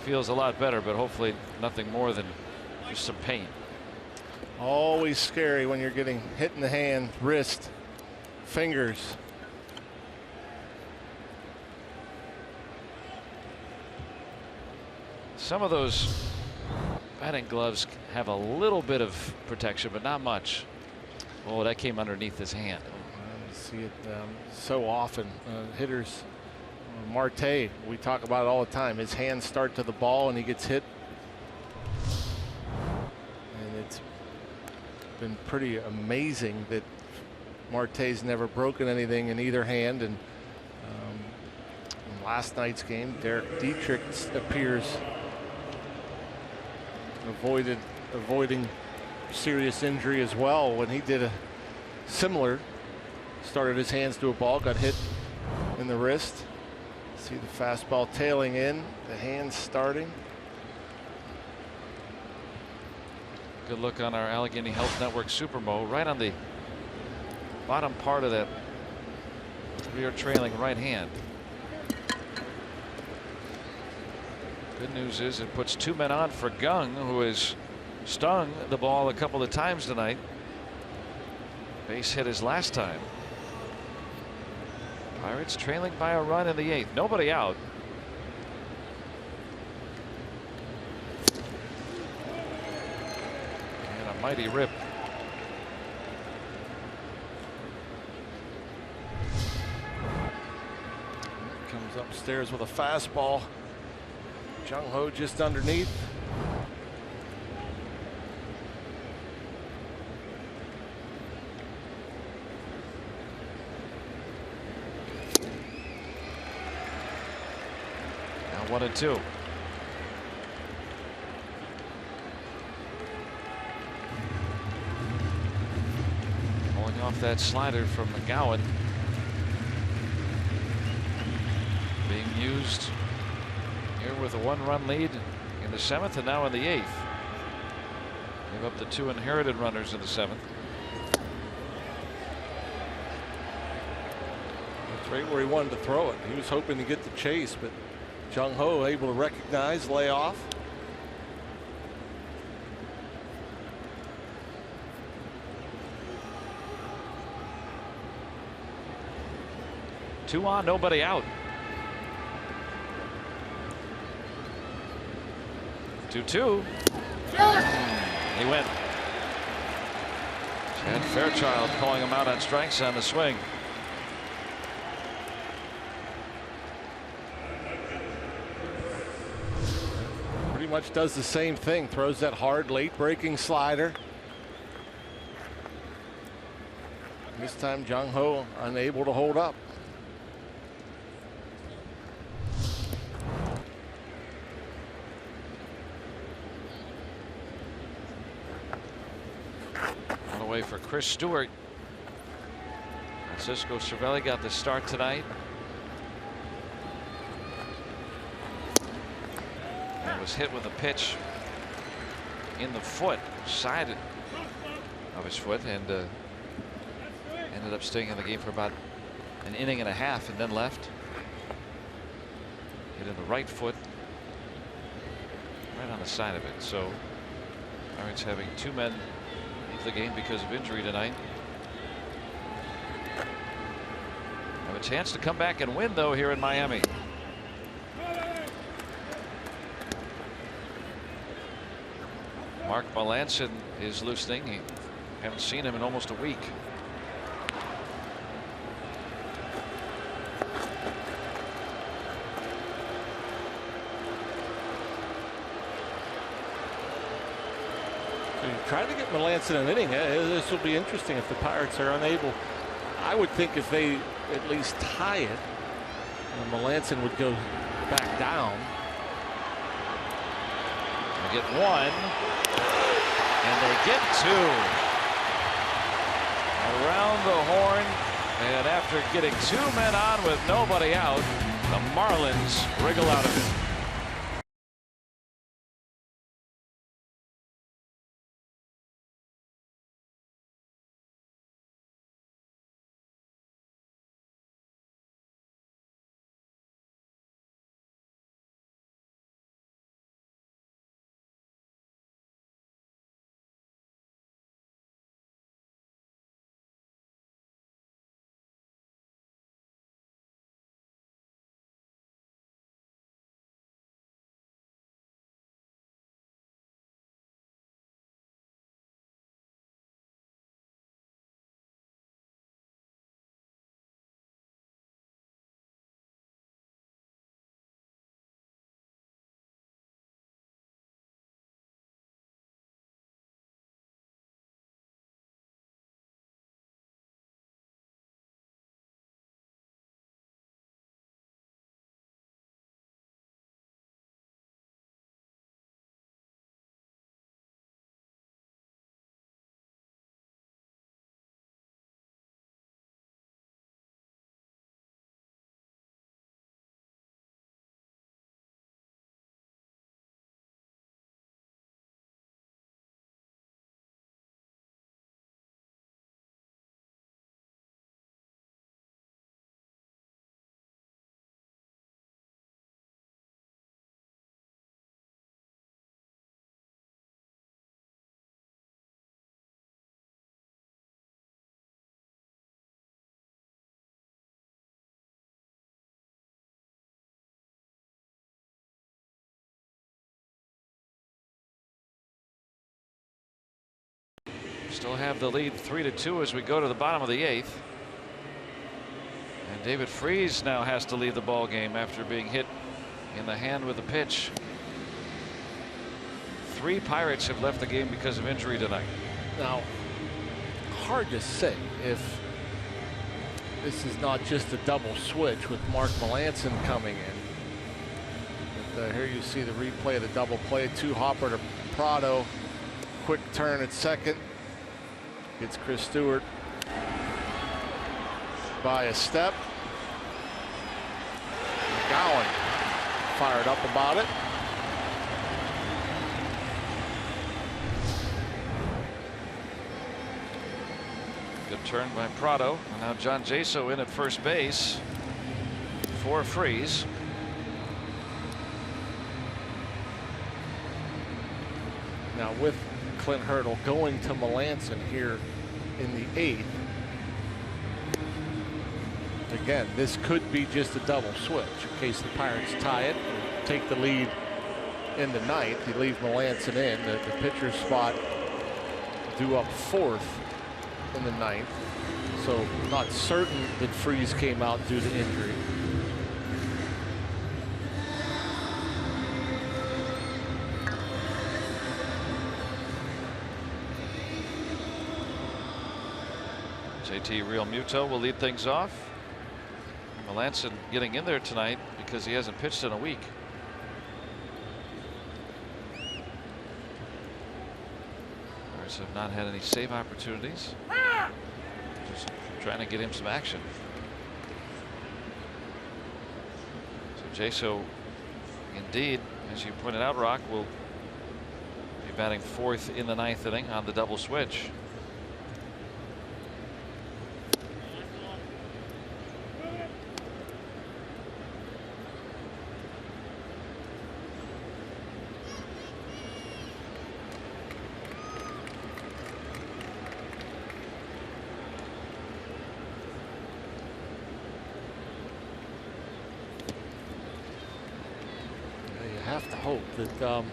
feels a lot better, but hopefully nothing more than just some pain. Always scary when you're getting hit in the hand, wrist, fingers. Some of those batting gloves have a little bit of protection, but not much. Oh, that came underneath his hand. You see it so often. Hitters, Marte, we talk about it all the time. His hands start to the ball and he gets hit. And it's been pretty amazing that Marte's never broken anything in either hand. And in last night's game, Derek Dietrich appears avoiding serious injury as well when he did a similar. Started his hands to a ball, got hit in the wrist. See the fastball tailing in, the hands starting. Good look on our Allegheny Health Network Supermo, right on the bottom part of that rear trailing right hand. Good news is it puts 2 men on for Gung, who has stung the ball a couple of times tonight. Base hit his last time. Pirates trailing by a run in the 8th. Nobody out. And a mighty rip. Comes upstairs with a fastball. Jung Ho just underneath. Now 1-2. Pulling off that slider from McGowan. Being used here with a 1-run lead in the 7th and now in the 8th. Gave up the 2 inherited runners in the 7th. That's right where he wanted to throw it. He was hoping to get the chase, but Jung Ho able to recognize, lay off. Two on, nobody out. 2-2. He went. Chad Fairchild calling him out on strikes on the swing. Pretty much does the same thing. Throws that hard late breaking slider. This time Jung Ho unable to hold up. Away for Chris Stewart. Francisco Cervelli got the start tonight. And was hit with a pitch in the foot, side of his foot, and ended up staying in the game for about an inning and a half and then left. Hit in the right foot, right on the side of it. So Pirates having 2 men the game because of injury tonight. Have a chance to come back and win though here in Miami. Mark Melanson is loosening. You haven't seen him in almost a week. Trying to get Melanson an inning. This will be interesting if the Pirates are unable. I would think if they at least tie it, Melanson would go back down. They get 1, and they get 2. Around the horn, and after getting 2 men on with nobody out, the Marlins wriggle out of it. Still have the lead 3-2 as we go to the bottom of the 8th. And David Freese now has to leave the ball game after being hit in the hand with a pitch. 3 Pirates have left the game because of injury tonight. Now, hard to say if this is not just a double switch with Mark Melancon coming in. But, here you see the replay of the double play. 2-hopper to Prado. Quick turn at second. Gets Chris Stewart by a step. McGowan fired up about it. Good turn by Prado. And now John Jaso in at first base for Freese. Now with Clint Hurdle going to Melancon here in the 8th. Again, this could be just a double switch in case the Pirates tie it and take the lead in the 9th. You leave Melancon in. The pitcher's spot due up 4th in the 9th. So not certain that Freese came out due to injury. JT Realmuto will lead things off. Melancon getting in there tonight because he hasn't pitched in a week. Pirates have not had any save opportunities. Just trying to get him some action. So Jaso, indeed, as you pointed out, Rock, will be batting 4th in the 9th inning on the double switch. Hope that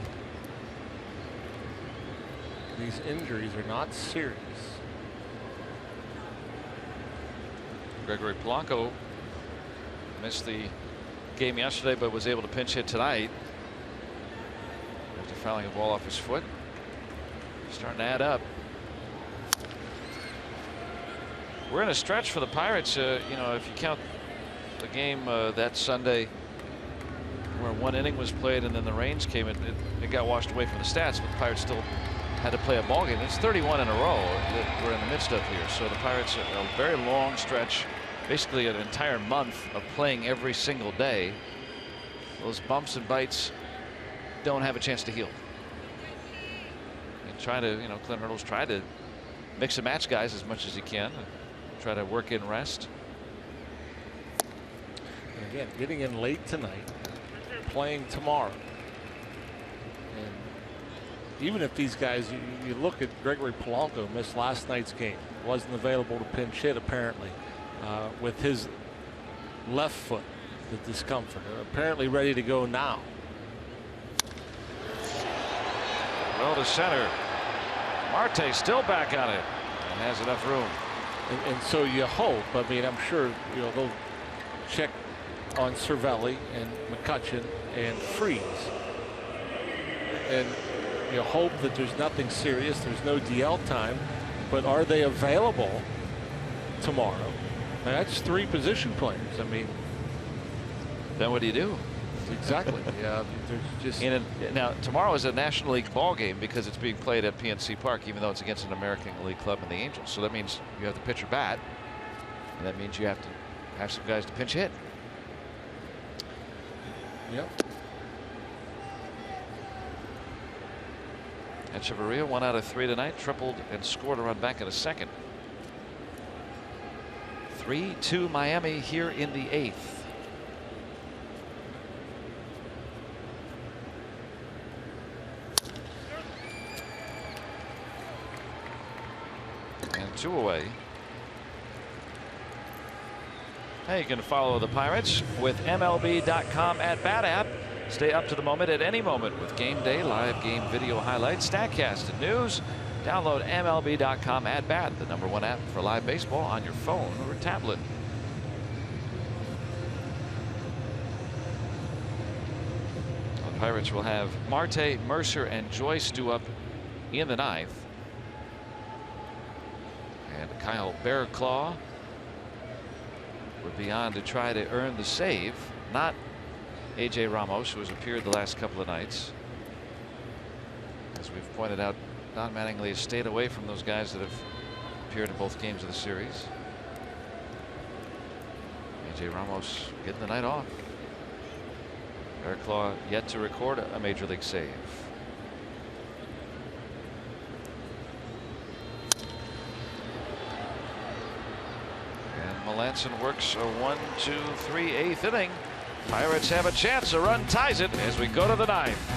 these injuries are not serious. Gregory Polanco missed the game yesterday but was able to pinch hit tonight after fouling a ball off his foot. Starting to add up. We're in a stretch for the Pirates. You know, if you count the game that Sunday where 1 inning was played and then the rains came, it got washed away from the stats, but the Pirates still had to play a ball game. It's 31 in a row that we're in the midst of here. So the Pirates are a very long stretch, basically an entire month of playing every single day. Those bumps and bites don't have a chance to heal. And try to, you know, Clint Hurdle's tried to mix and match guys as much as he can and try to work in rest. And again, getting in late tonight, playing tomorrow. And even if these guys, you look at Gregory Polanco, missed last night's game, wasn't available to pinch hit apparently with his left foot, the discomfort, apparently ready to go now. Well to center. Marte still back on it and has enough room. And so you hope, I mean, I'm sure, you know, they'll check on Cervelli and McCutchen and Freese, and you hope that there's nothing serious, there's no DL time, but are they available tomorrow? Now, that's 3 position players. I mean, then what do you do? Exactly. Yeah, there's just now tomorrow is a National League ball game because it's being played at PNC Park, even though it's against an American League club and the Angels. So that means you have to pitch or bat, and that means you have to have some guys to pinch hit. Yep. Echeverria 1 out of 3 tonight, tripled and scored a run back in a second. 3-2 Miami here in the 8th. And 2 away. Hey, you can follow the Pirates with MLB.com at Bat app. Stay up to the moment at any moment with game day, live game video highlights, StatCast, and news. Download MLB.com at bat, the #1 app for live baseball on your phone or tablet. The Pirates will have Marte, Mercer, and Joyce due up in the 9th. And Kyle Bearclaw would be on to try to earn the save, not A.J. Ramos, who has appeared the last couple of nights. As we've pointed out, Don Mattingly has stayed away from those guys that have appeared in both games of the series. A.J. Ramos getting the night off. Bearclaw yet to record a major league save. Melanson works a 1-2-3 8th inning. Pirates have a chance. A run ties it as we go to the 9th.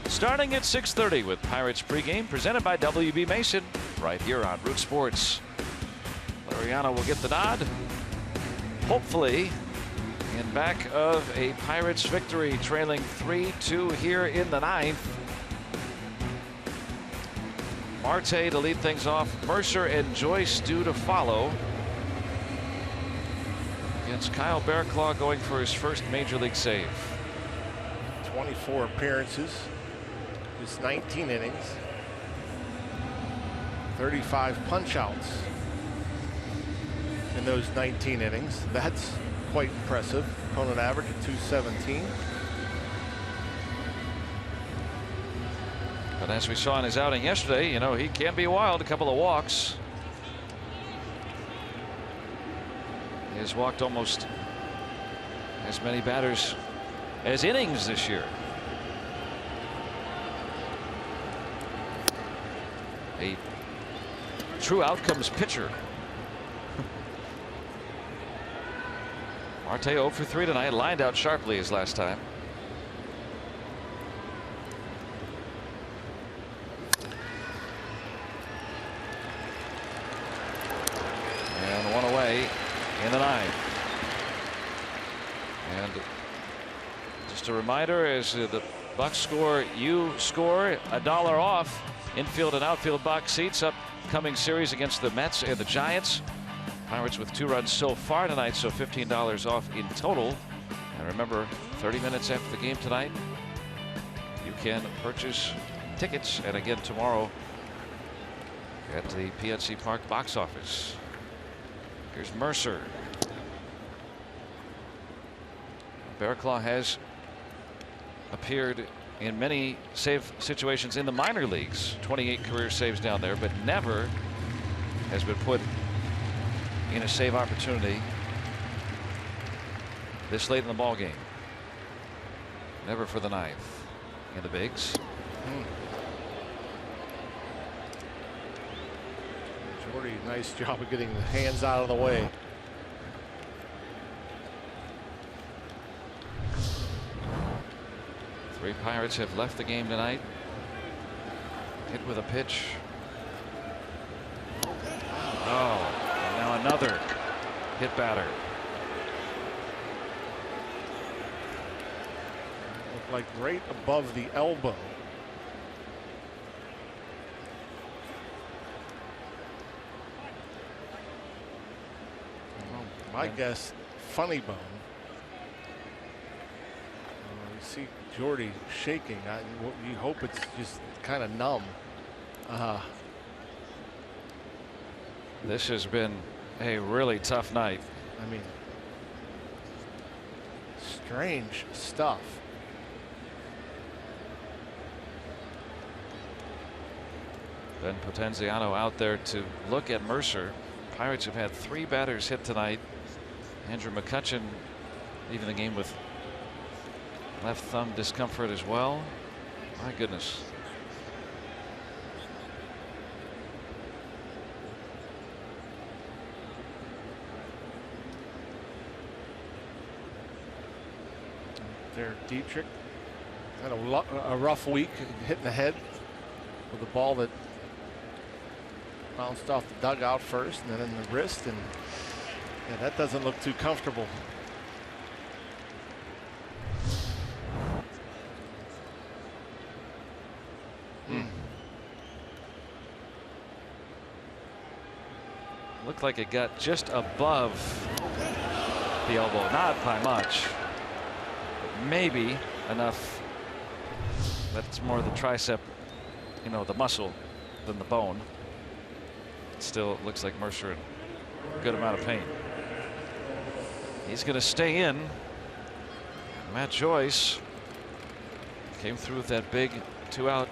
Starting at 6:30 with Pirates pregame presented by WB Mason right here on Root Sports. Laureano will get the nod, hopefully in back of a Pirates victory, trailing 3-2 here in the 9th. Marte to lead things off. Mercer and Joyce due to follow. Against Kyle Bearclaw going for his first major league save. 24 appearances. Just 19 innings. 35 punch-outs in those 19 innings. That's quite impressive. Opponent average of 217. But as we saw in his outing yesterday, you know, he can be wild. A couple of walks. He has walked almost as many batters as innings this year. A true outcomes pitcher. Marte 0 for 3 tonight, lined out sharply his last time. And one away in the 9th. And just a reminder, as the Bucks score, you score $1 off infield and outfield box seats upcoming series against the Mets and the Giants. Pirates with 2 runs so far tonight, so $15 off in total. And remember, 30 minutes after the game tonight, you can purchase tickets. And again tomorrow at the PNC Park box office. Here's Mercer. Bearclaw has appeared in many save situations in the minor leagues. 28 career saves down there, but never has been put in a save opportunity this late in the ball game. Never for the 9th in the bigs. Jordy, nice job of getting the hands out of the way. Three Pirates have left the game tonight. Hit with a pitch. Oh, and now another hit batter. Looked like right above the elbow. My guess, funny bone. You see Jordy shaking. You hope it's just kind of numb. This has been a really tough night. I mean, strange stuff. Ben Potenziano out there to look at Mercer. Pirates have had 3 batters hit tonight. Andrew McCutchen leaving the game with left thumb discomfort as well. My goodness. There, Dietrich had a rough week hitting the head with a ball that bounced off the dugout first and then in the wrist, and yeah, that doesn't look too comfortable. Looked like it got just above the elbow, not by much, but maybe enough that it's more the tricep, you know, the muscle than the bone. Still, it looks like Mercer in a good amount of pain. He's going to stay in. Matt Joyce came through with that big 2-out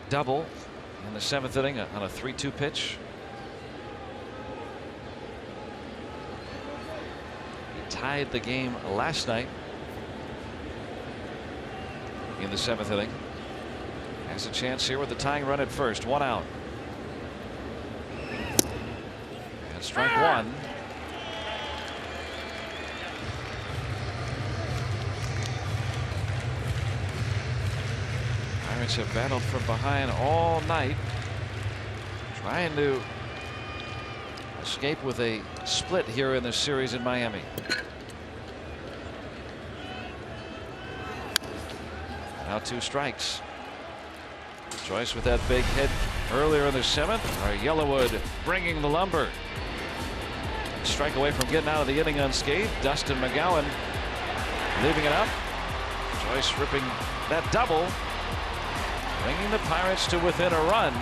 double in the 7th inning on a 3-2 pitch. He tied the game last night in the 7th inning. Has a chance here with the tying run at first. 1 out. And strike 1. Pirates have battled from behind all night, trying to escape with a split here in this series in Miami. Now 2 strikes. Joyce with that big hit earlier in the 7th. Yellowwood bringing the lumber. Strike away from getting out of the inning unscathed. Dustin McGowan leaving it up. Joyce ripping that double, bringing the Pirates to within a run.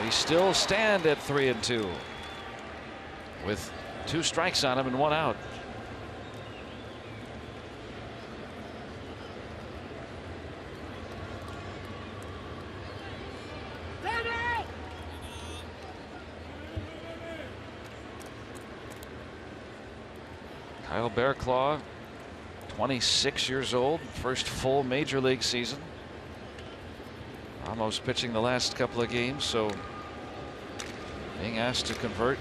We still stand at 3-2 with 2 strikes on him and 1 out. Kyle Bearclaw, 26 years old, first full major league season. Almost pitching the last couple of games, so being asked to convert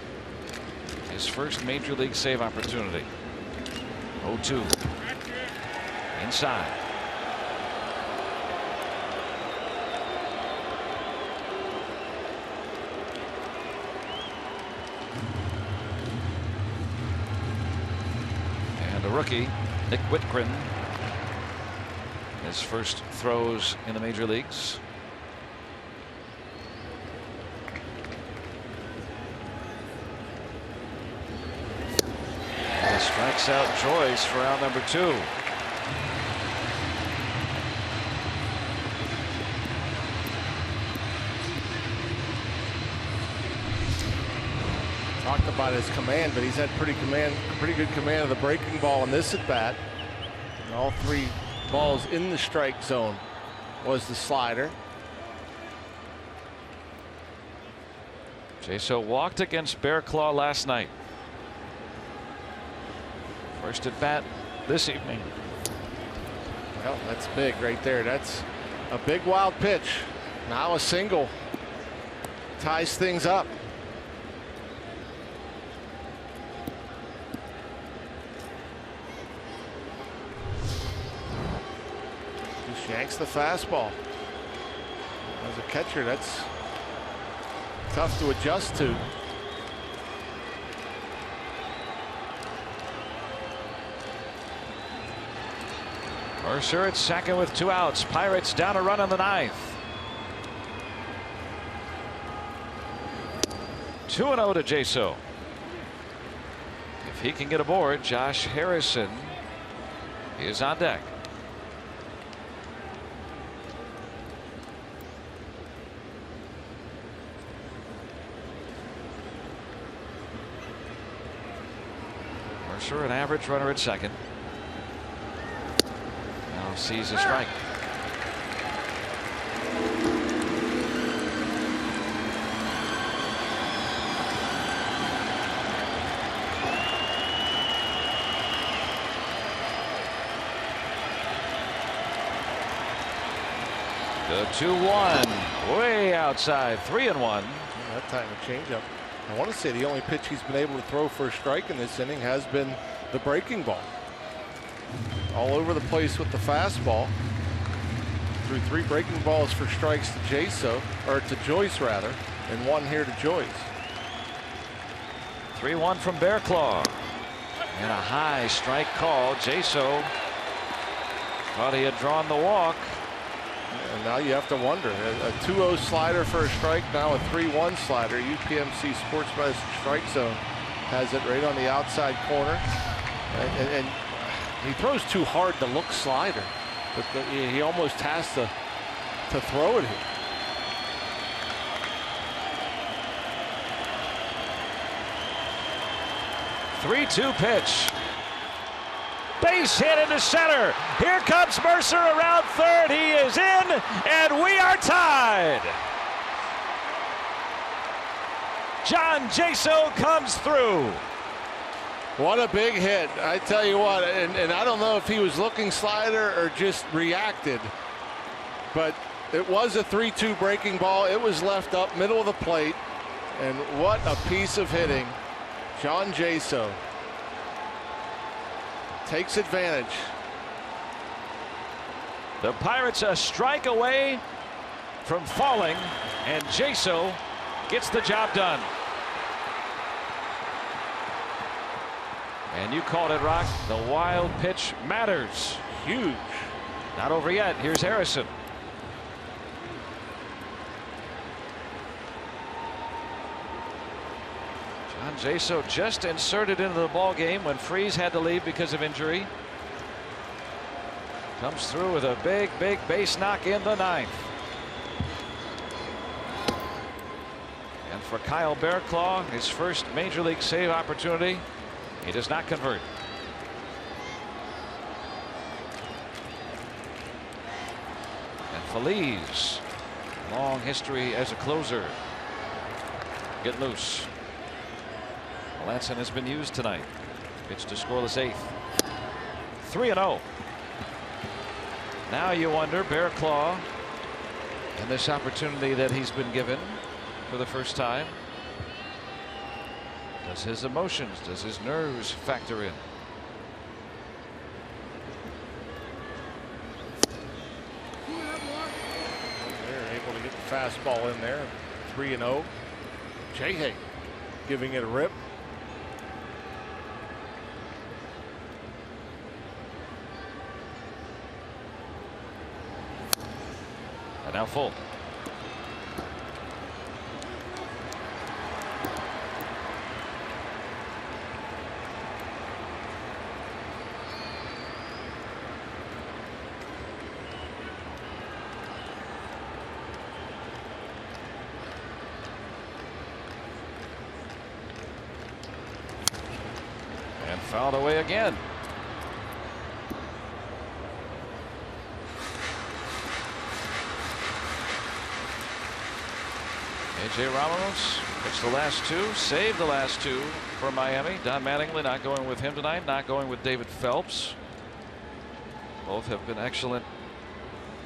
his first major league save opportunity. 0-2 inside. And the rookie Nick Whitgren, his first throws in the major leagues. Strikes out Joyce for out number 2. Talked about his command, but he's had pretty good command of the breaking ball in this at bat. And all 3 balls in the strike zone was the slider. Jaso walked against Bearclaw last night. First at bat this evening. Well, that's big right there. That's a big wild pitch. Now a single. ties things up. Just yanks the fastball. As a catcher, that's tough to adjust to. Mercer at second with 2 outs. Pirates down a run in the 9th. 2-0 to Jaso. If he can get aboard, Josh Harrison is on deck. Mercer, an average runner at second. Now sees a strike. The 2-1 way outside. 3-1. That time a changeup. I want to say the only pitch he's been able to throw for a strike in this inning has been the breaking ball. All over the place with the fastball. Threw 3 breaking balls for strikes to Jaso, or to Joyce rather, and 1 here to Joyce. 3-1 from Bearclaw. And a high strike call. Jaso thought he had drawn the walk. And now you have to wonder. A 2-0 slider for a strike, now a 3-1 slider. UPMC Sports Medicine Strike Zone has it right on the outside corner. And he throws too hard to look slider, but he almost has to throw it here. Three-two pitch. Base hit into center. Here comes Mercer around third. He is in, and we are tied. John Jaso comes through. What a big hit. I tell you what, and I don't know if he was looking slider or just reacted, but it was a 3-2 breaking ball. It was left up middle of the plate, and what a piece of hitting. John Jaso takes advantage. The Pirates a strike away from falling, and Jaso gets the job done. And you called it, Rock. The wild pitch matters. Huge. Not over yet. Here's Harrison. John Jaso just inserted into the ball game when Freese had to leave because of injury. Comes through with a big base knock in the 9th. And for Kyle Bearclaw, his first major league save opportunity, he does not convert. And Phillies, long history as a closer, get loose. Melanson has been used tonight. Pitch to scoreless 8th. 3-0. Now you wonder, Bearclaw, and this opportunity that he's been given for the first time. Does his emotions, does his nerves factor in? They're able to get the fastball in there. 3-0. Jay giving it a rip. And now full. Fouled away again. A.J. Ramos pitched the last 2, saved the last 2 for Miami. Don Mattingly not going with him tonight, not going with David Phelps. Both have been excellent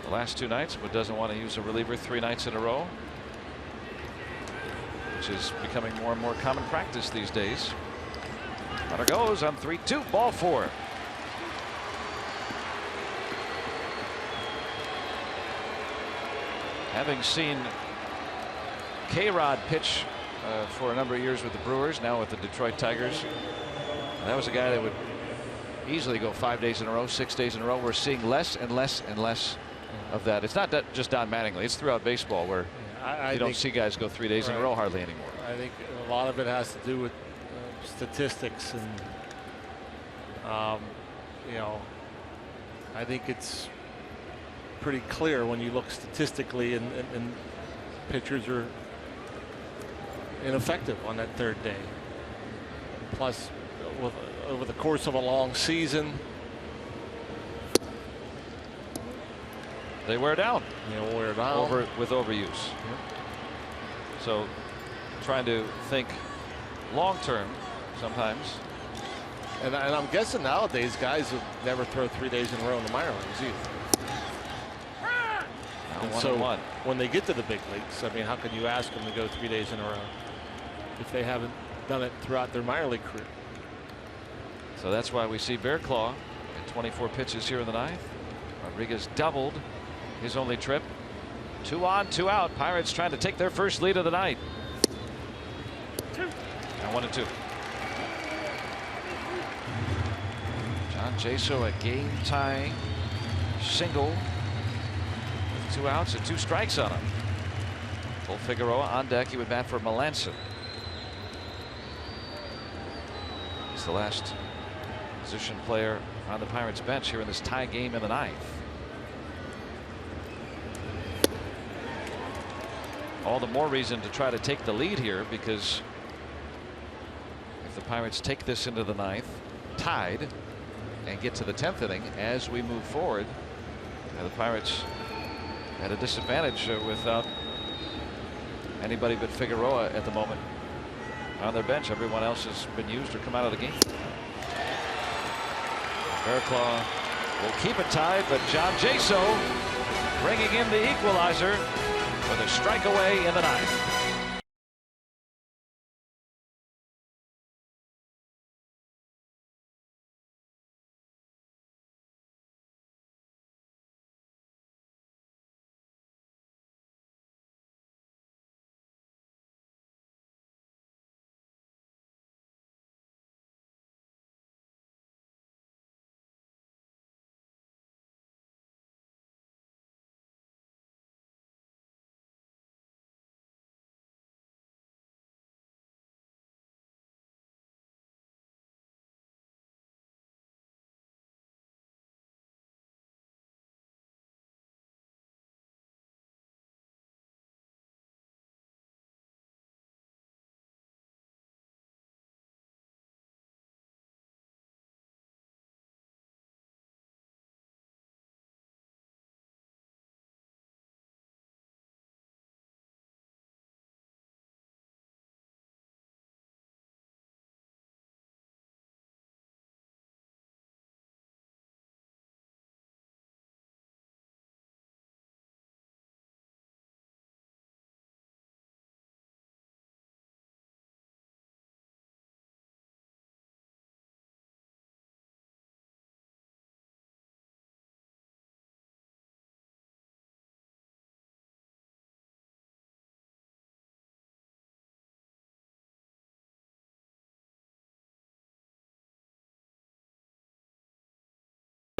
the last 2 nights, but doesn't want to use a reliever 3 nights in a row. which is becoming more and more common practice these days. Runner goes on 3-2, ball 4. Having seen K-Rod pitch for a number of years with the Brewers, now with the Detroit Tigers, that was a guy that would easily go 5 days in a row, 6 days in a row. We're seeing less and less and less of that. It's not that just Don Mattingly. It's throughout baseball where you don't see guys go 3 days in a row hardly anymore. I think a lot of it has to do with statistics, and you know, I think it's pretty clear when you look statistically, and pitchers are ineffective on that third day. Plus, over the course of a long season, they wear down. With overuse. Yep. So, trying to think long term sometimes. And I'm guessing nowadays guys would never throw 3 days in a row in the minor leagues either. And so when they get to the big leagues, I mean, how can you ask them to go 3 days in a row if they haven't done it throughout their minor league career? So that's why we see Bear Claw at 24 pitches here in the ninth. Rodriguez doubled his only trip. 2 on, 2 out. Pirates trying to take their first lead of the night. Now 1-2. John Jaso, a game tying single with 2 outs and 2 strikes on him. Cole Figueroa on deck. He would bat for Melanson. He's the last position player on the Pirates bench here in this tie game in the ninth. All the more reason to try to take the lead here, because if the Pirates take this into the ninth tied and get to the 10th inning as we move forward, the Pirates at a disadvantage without anybody but Figueroa at the moment on their bench. Everyone else has been used or come out of the game. Bearclaw will keep it tied, but John Jaso bringing in the equalizer with a strike away in the ninth.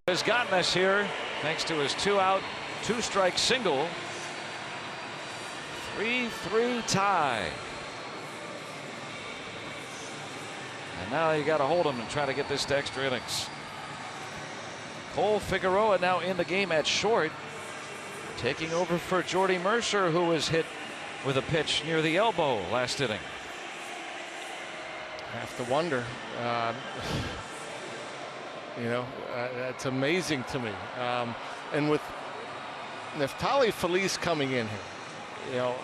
Has gotten us here thanks to his 2-out, 2-strike single. 3-3 tie. And now you got to hold him and try to get this to extra innings. Cole Figueroa now in the game at short, taking over for Jordy Mercer, who was hit with a pitch near the elbow last inning. I have to wonder. You know, that's amazing to me. And with Neftali Feliz coming in here, you know,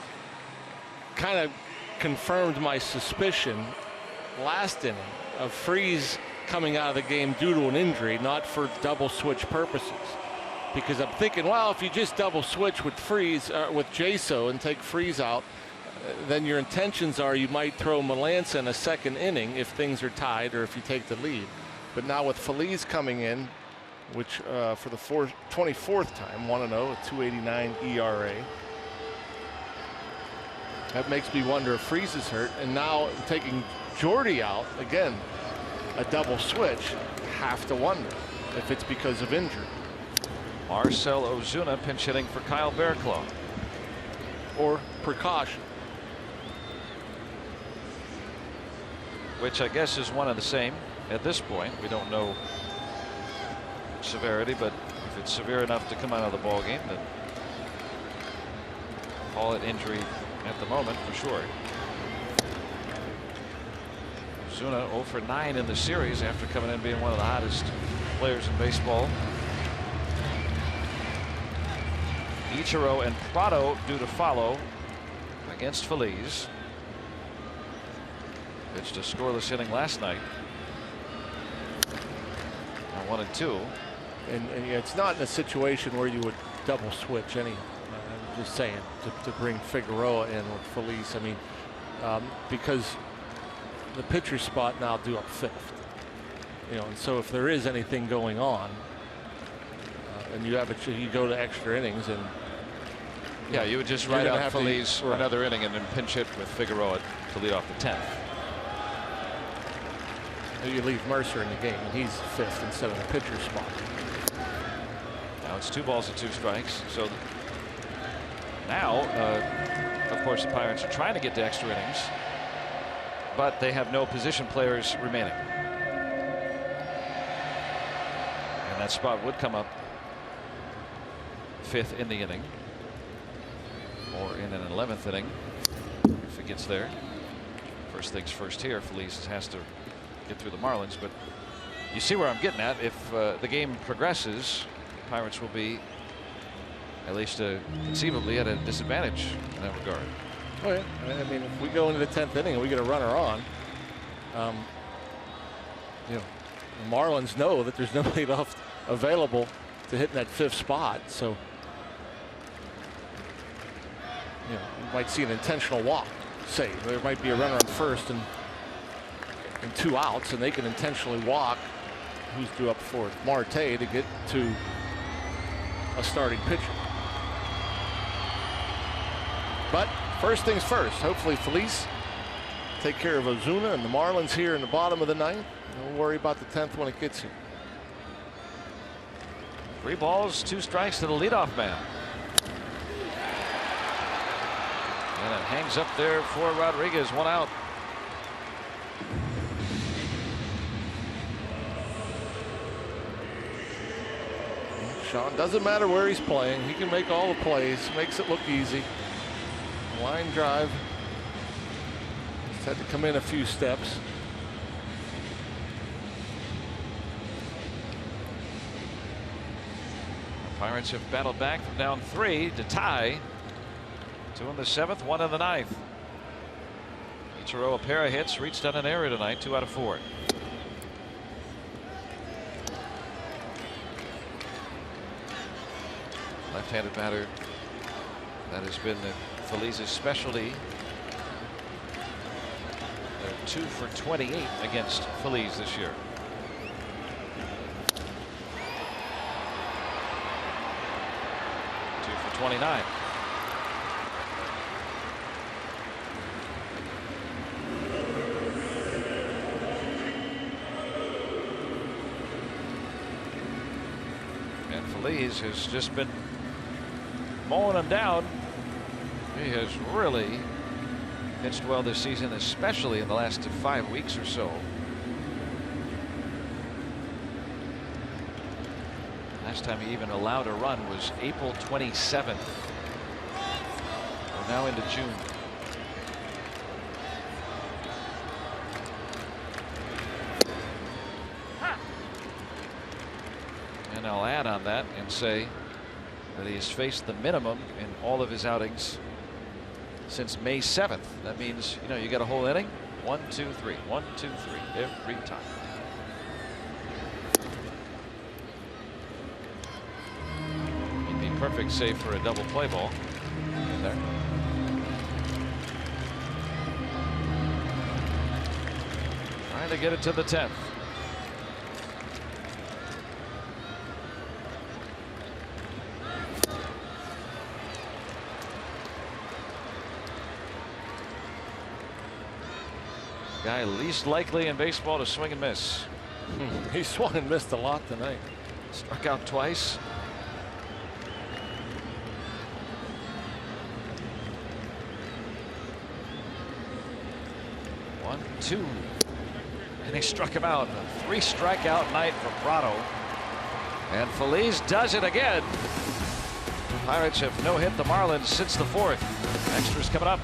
kind of confirmed my suspicion last inning of Freese coming out of the game due to an injury, not for double switch purposes. Because I'm thinking, well, if you just double switch with Freese, with Jaso, and take Freese out, then your intentions are you might throw Melancon in a second inning if things are tied or if you take the lead. But now with Phillies coming in, which for the 24th time, 1-0, a 2.89 ERA. That makes me wonder if Freese is hurt. And now taking Jordy out, again, a double switch, have to wonder if it's because of injury. Marcell Ozuna pinch hitting for Kyle Barraclough. Or precaution. Which I guess is one and the same at this point. We don't know severity, but if it's severe enough to come out of the ball game, then call it injury at the moment for sure. Ozuna 0 for 9 in the series after coming in being one of the hottest players in baseball. Ichiro and Prado due to follow against Phillies. Pitched a scoreless inning last night. Now 1-2. And it's not in a situation where you would double switch any. I'm just saying to bring Figueroa in with Feliz. I mean, because the pitcher spot now due up 5th. You know, and so if there is anything going on, and you go to extra innings, and yeah, you would just ride out Feliz for another inning and then pinch hit with Figueroa to lead off the 10th. You leave Mercer in the game, and he's 5th instead of the pitcher spot. Now it's 2 balls and 2 strikes. So now, of course, the Pirates are trying to get to extra innings, but they have no position players remaining. And that spot would come up 5th in the inning, or in an 11th inning if it gets there. First things first here. Feliz has to get through the Marlins, but you see where I'm getting at. If the game progresses, Pirates will be at least conceivably at a disadvantage in that regard. Oh yeah, I mean, if we go into the 10th inning and we get a runner on, you know, the Marlins know that there's nobody left available to hit in that 5th spot, so you know, you might see an intentional walk. Say there might be a runner on first and 2 outs, and they can intentionally walk who's due up for Marte to get to a starting pitcher. But first things first, hopefully Feliz take care of Ozuna and the Marlins here in the bottom of the 9th. Don't worry about the 10th when it gets here. 3 balls, 2 strikes to the leadoff man. And it hangs up there for Rodriguez, 1 out. Sean, doesn't matter where he's playing. He can make all the plays, makes it look easy. Line drive. Just had to come in a few steps. The Pirates have battled back from down 3 to tie. 2 in the 7th, 1 in the 9th. Ichiro, a pair of hits, reached on an error tonight, 2 out of 4. Left-handed batter, that has been Feliz's specialty. They're 2 for 28 against Feliz this year. Two for 29. And Feliz has just been mowing him down. He has really pitched well this season, especially in the last 5 weeks or so. Last time he even allowed a run was April 27th. We're now into June. And I'll add on that and say that he has faced the minimum in all of his outings since May 7th. That means, you know, you get a whole inning. 1, 2, 3, 1, 2, 3 every time. He'd be perfect save for a double play ball in there. Trying to get it to the 10th. Guy least likely in baseball to swing and miss. He swung and missed a lot tonight. Struck out twice. One, two. And he struck him out. A 3 strikeout night for Prado. And Feliz does it again. The Pirates have no hit the Marlins since the 4th. Extras coming up.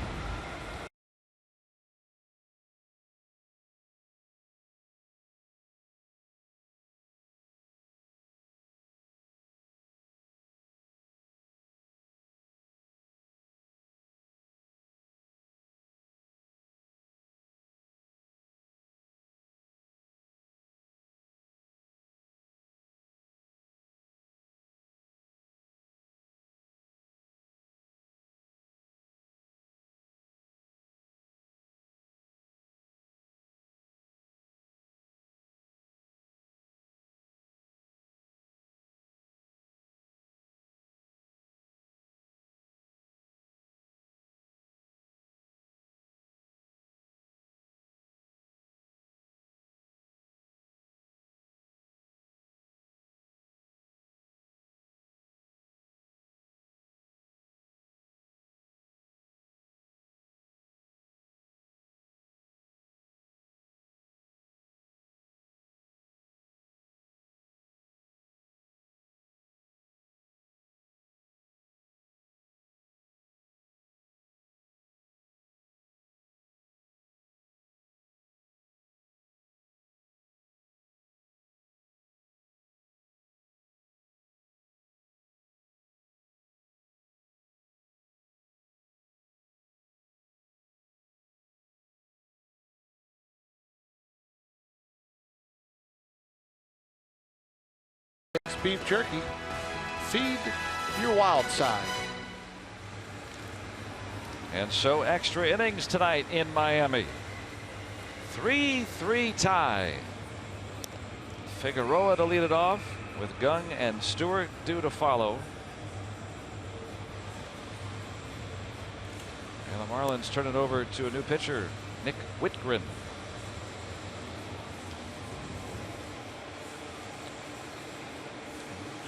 Beef jerky. Feed your wild side. And so extra innings tonight in Miami. 3-3 tie. Figueroa to lead it off with Gung and Stewart due to follow. And the Marlins turn it over to a new pitcher, Nick Whitgren.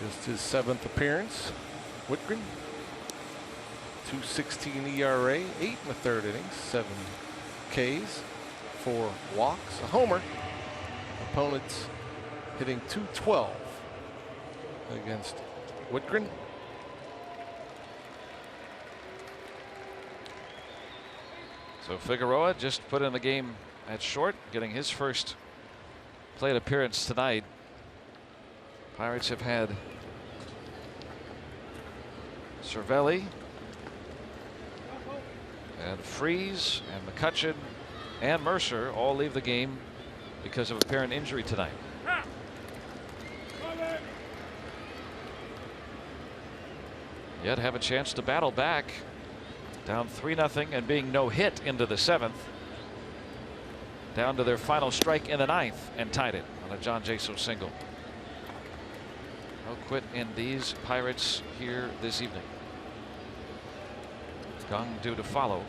Just his 7th appearance. Whitgren, 2.16 ERA, 8 1/3 innings, 7 Ks, 4 walks, a homer. Opponents hitting .212 against Whitgren. So Figueroa just put in the game at short, getting his first plate appearance tonight. Pirates have had Cervelli and Freeze and McCutchen and Mercer all leave the game because of apparent injury tonight. Yet have a chance to battle back, down 3-0 and being no hit into the 7th, down to their final strike in the 9th and tied it on a John Jaso single. No quit in these Pirates here this evening. Gung due to follow.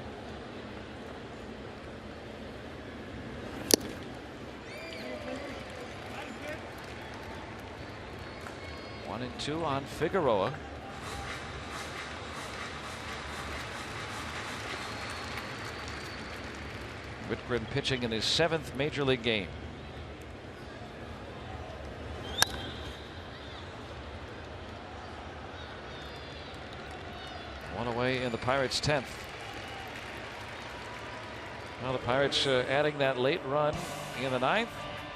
One and two on Figueroa. Whitgren pitching in his 7th major league game. One away in the Pirates' 10th. Well, the Pirates adding that late run in the 9th.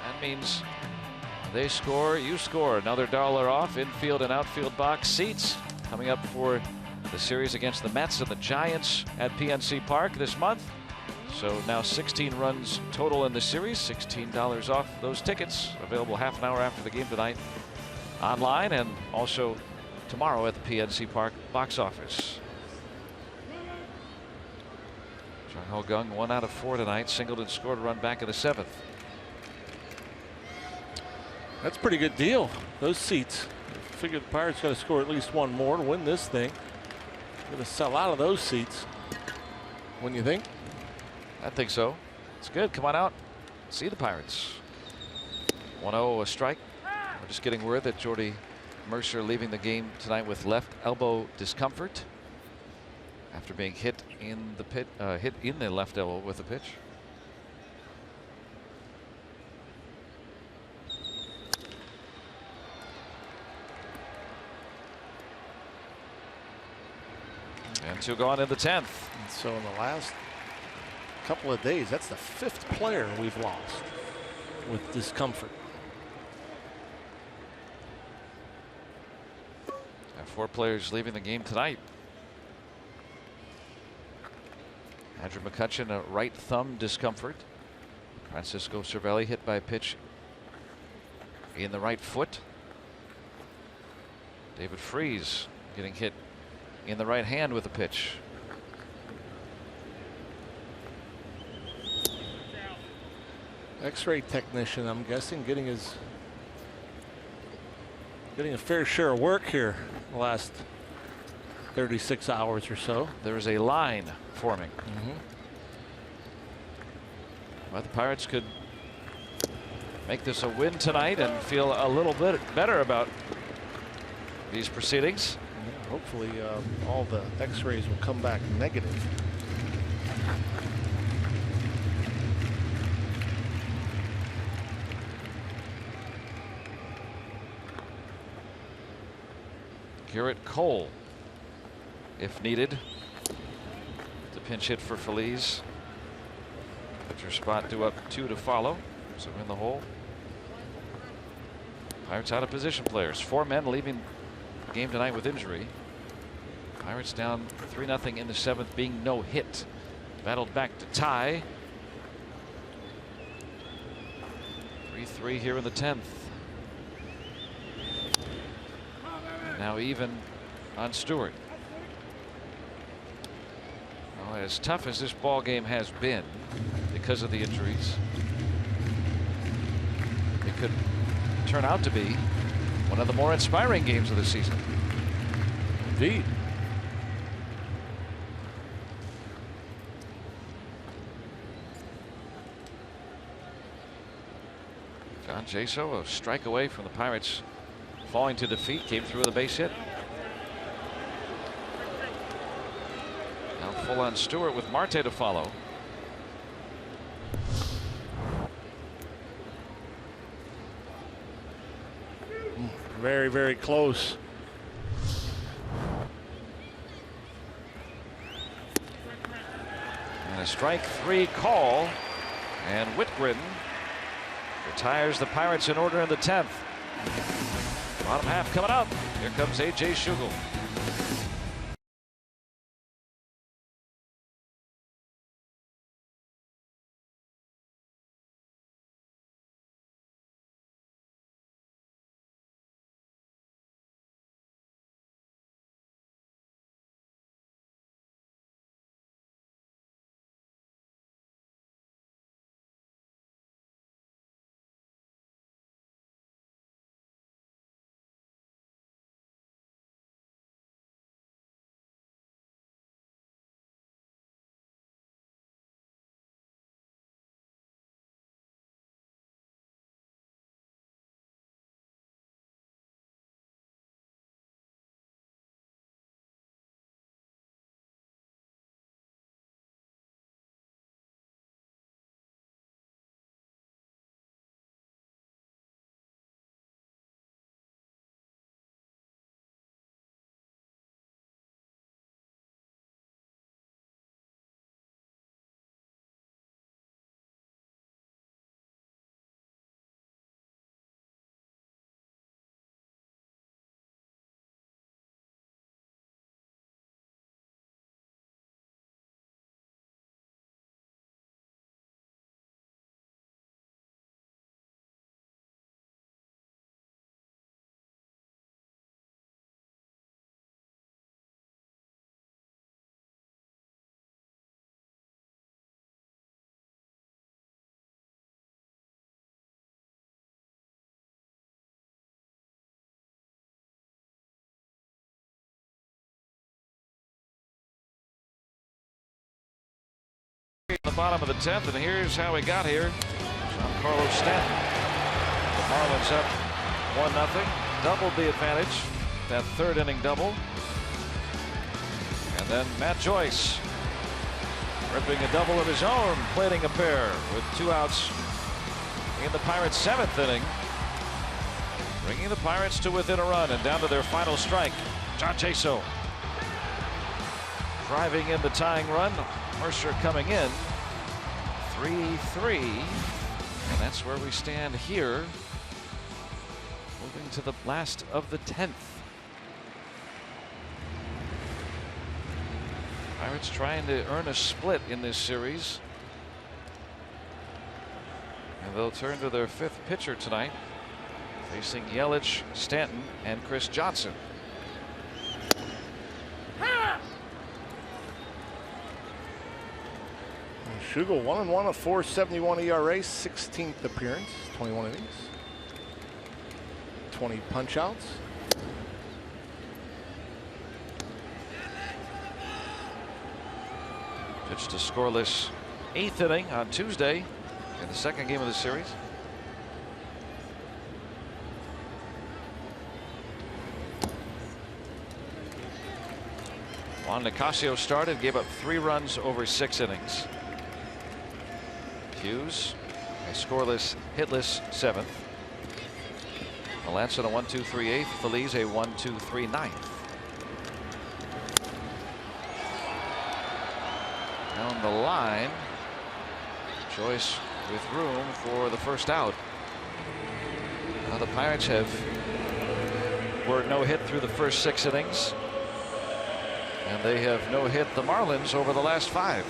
That means they score, you score. Another dollar off infield and outfield box seats coming up for the series against the Mets and the Giants at PNC Park this month. So now 16 runs total in the series, $16 off those tickets, available half an hour after the game tonight online and also tomorrow at the PNC Park box office. Jung-Ho Gung 1 out of 4 tonight, singled and scored a run back in the 7th. That's a pretty good deal. Those seats. I figure the Pirates got to score at least one more to win this thing. Going to sell out of those seats. When you think? I think so. It's good. Come on out. See the Pirates. 1-0, a strike. We're just getting word that Jordy Mercer leaving the game tonight with left elbow discomfort after being hit in the left elbow with a pitch. And 2 gone in the 10th. And so in the last couple of days, that's the 5th player we've lost with discomfort. 4 players leaving the game tonight. Andrew McCutchen, a right thumb discomfort. Francisco Cervelli hit by a pitch in the right foot. David Freese getting hit in the right hand with a pitch. X-ray technician, I'm guessing, getting a fair share of work here the last 36 hours or so. There is a line forming. But the Pirates could make this a win tonight and feel a little bit better about these proceedings. Yeah, hopefully all the X-rays will come back negative. Garrett Cole, if needed. The pinch hit for Phillies. Pitcher spot due up 2 to follow. So in the hole. Pirates out of position players. 4 men leaving the game tonight with injury. Pirates down 3-0 in the 7th, being no hit. Battled back to tie. 3-3 here in the 10th. Now even on Stewart. Well, as tough as this ball game has been because of the injuries, it could turn out to be one of the more inspiring games of the season. Indeed. John Jaso, a strike away from the Pirates falling to defeat, came through with a base hit. Now full on Stewart with Marte to follow. Very, very close. And a strike 3 call, and Whitgren retires the Pirates in order in the 10th. Bottom half coming up. Here comes A.J. Schugel. bottom of the 10th, and here's how he got here. Giancarlo Stanton. The Marlins up 1-0. Doubled the advantage. That third inning double. And then Matt Joyce ripping a double of his own, plating a pair with 2 outs in the Pirates' 7th inning. Bringing the Pirates to within a run and down to their final strike. John Jaso driving in the tying run. Mercer coming in. 3-3. And that's where we stand here. Moving to the last of the 10th. Pirates trying to earn a split in this series. And they'll turn to their 5th pitcher tonight, facing Yelich, Stanton, and Chris Johnson. Schugel 1-1, a 4.71 ERA, 16th appearance, 21 innings, 20 punch outs. Pitched a scoreless 8th inning on Tuesday in the 2nd game of the series. Juan Nicasio started, gave up 3 runs over 6 innings. Hughes a scoreless, hitless 7th. Melanson a 1-2-3 8th. Phillies a 1-2-3 9th. Down the line, Joyce with room for the first out. Now the Pirates were no hit through the first 6 innings, and they have no hit the Marlins over the last 5.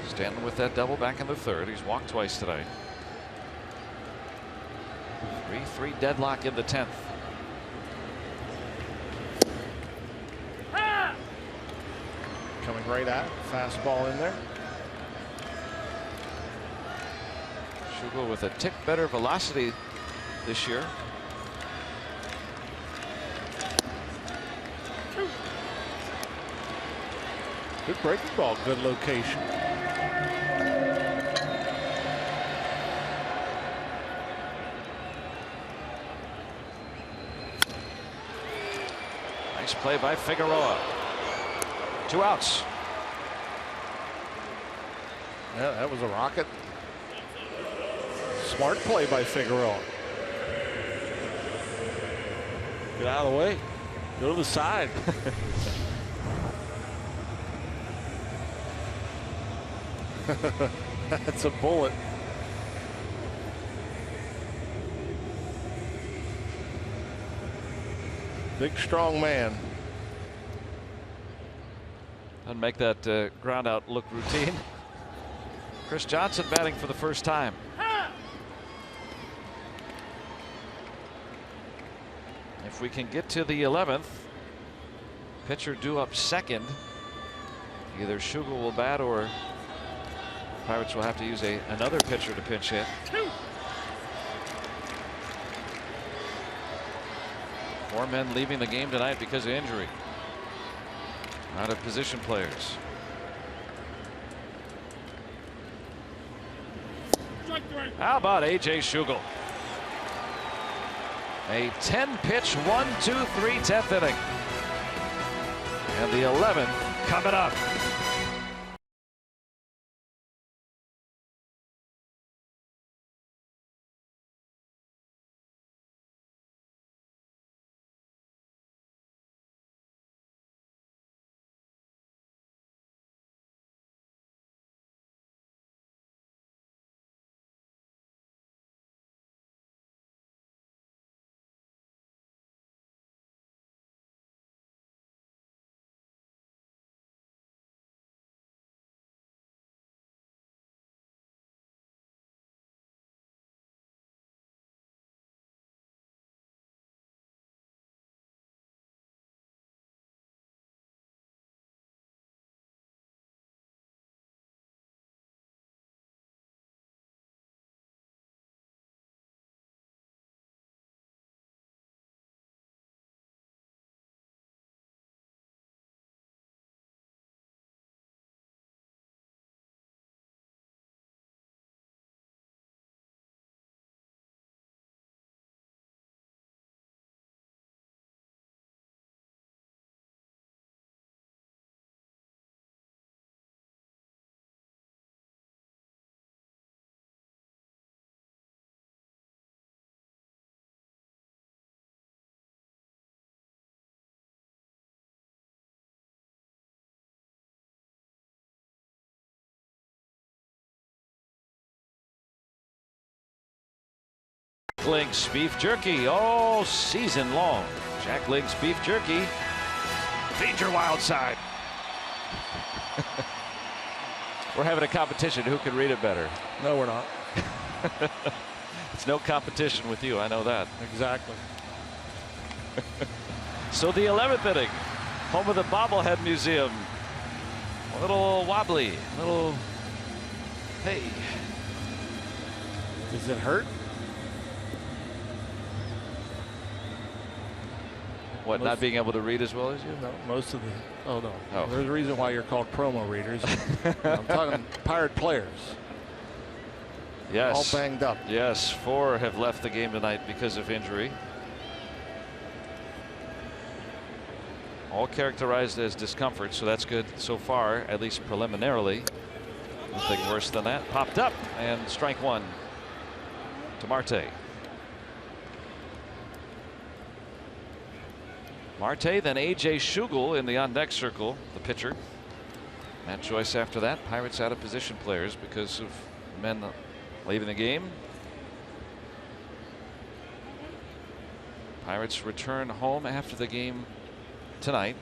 Stanton with that double back in the 3rd. He's walked twice today. 3-3 deadlock in the 10th. Coming right at it. Fastball in there. Schugel with a tick better velocity this year. Good breaking ball, good location. Nice play by Figueroa. 2 outs. Yeah, that was a rocket. Smart play by Figueroa. Get out of the way. Go to the side. That's a bullet. Big, strong man. And make that ground out look routine. Chris Johnson batting for the first time. If we can get to the 11th, pitcher due up 2nd, either Schugel will bat or Pirates will have to use another pitcher to pinch hit. 4 men leaving the game tonight because of injury. Out of position players. How about A.J. Schugel? A 10-pitch 1-2-3 10th inning. And the 11th coming up. Link's beef jerky all season long. Jack Link's beef jerky. Feed your wild side. We're having a competition. Who can read it better? No, we're not. It's no competition with you. I know that. Exactly. So the 11th inning, home of the Bobblehead Museum. A little wobbly, a little. Hey. Does it hurt? What, not being able to read as well as you? No, most of the. Oh, no. Oh. There's a reason why you're called promo readers. I'm talking Pirate players. Yes. All banged up. Yes, 4 have left the game tonight because of injury. All characterized as discomfort, so that's good so far, at least preliminarily. Nothing worse than that. Popped up, and strike 1 to Marte. Marte, then A.J. Schugel in the on-deck circle, the pitcher. Matt Joyce after that. Pirates out of position players because of men leaving the game. Pirates return home after the game tonight.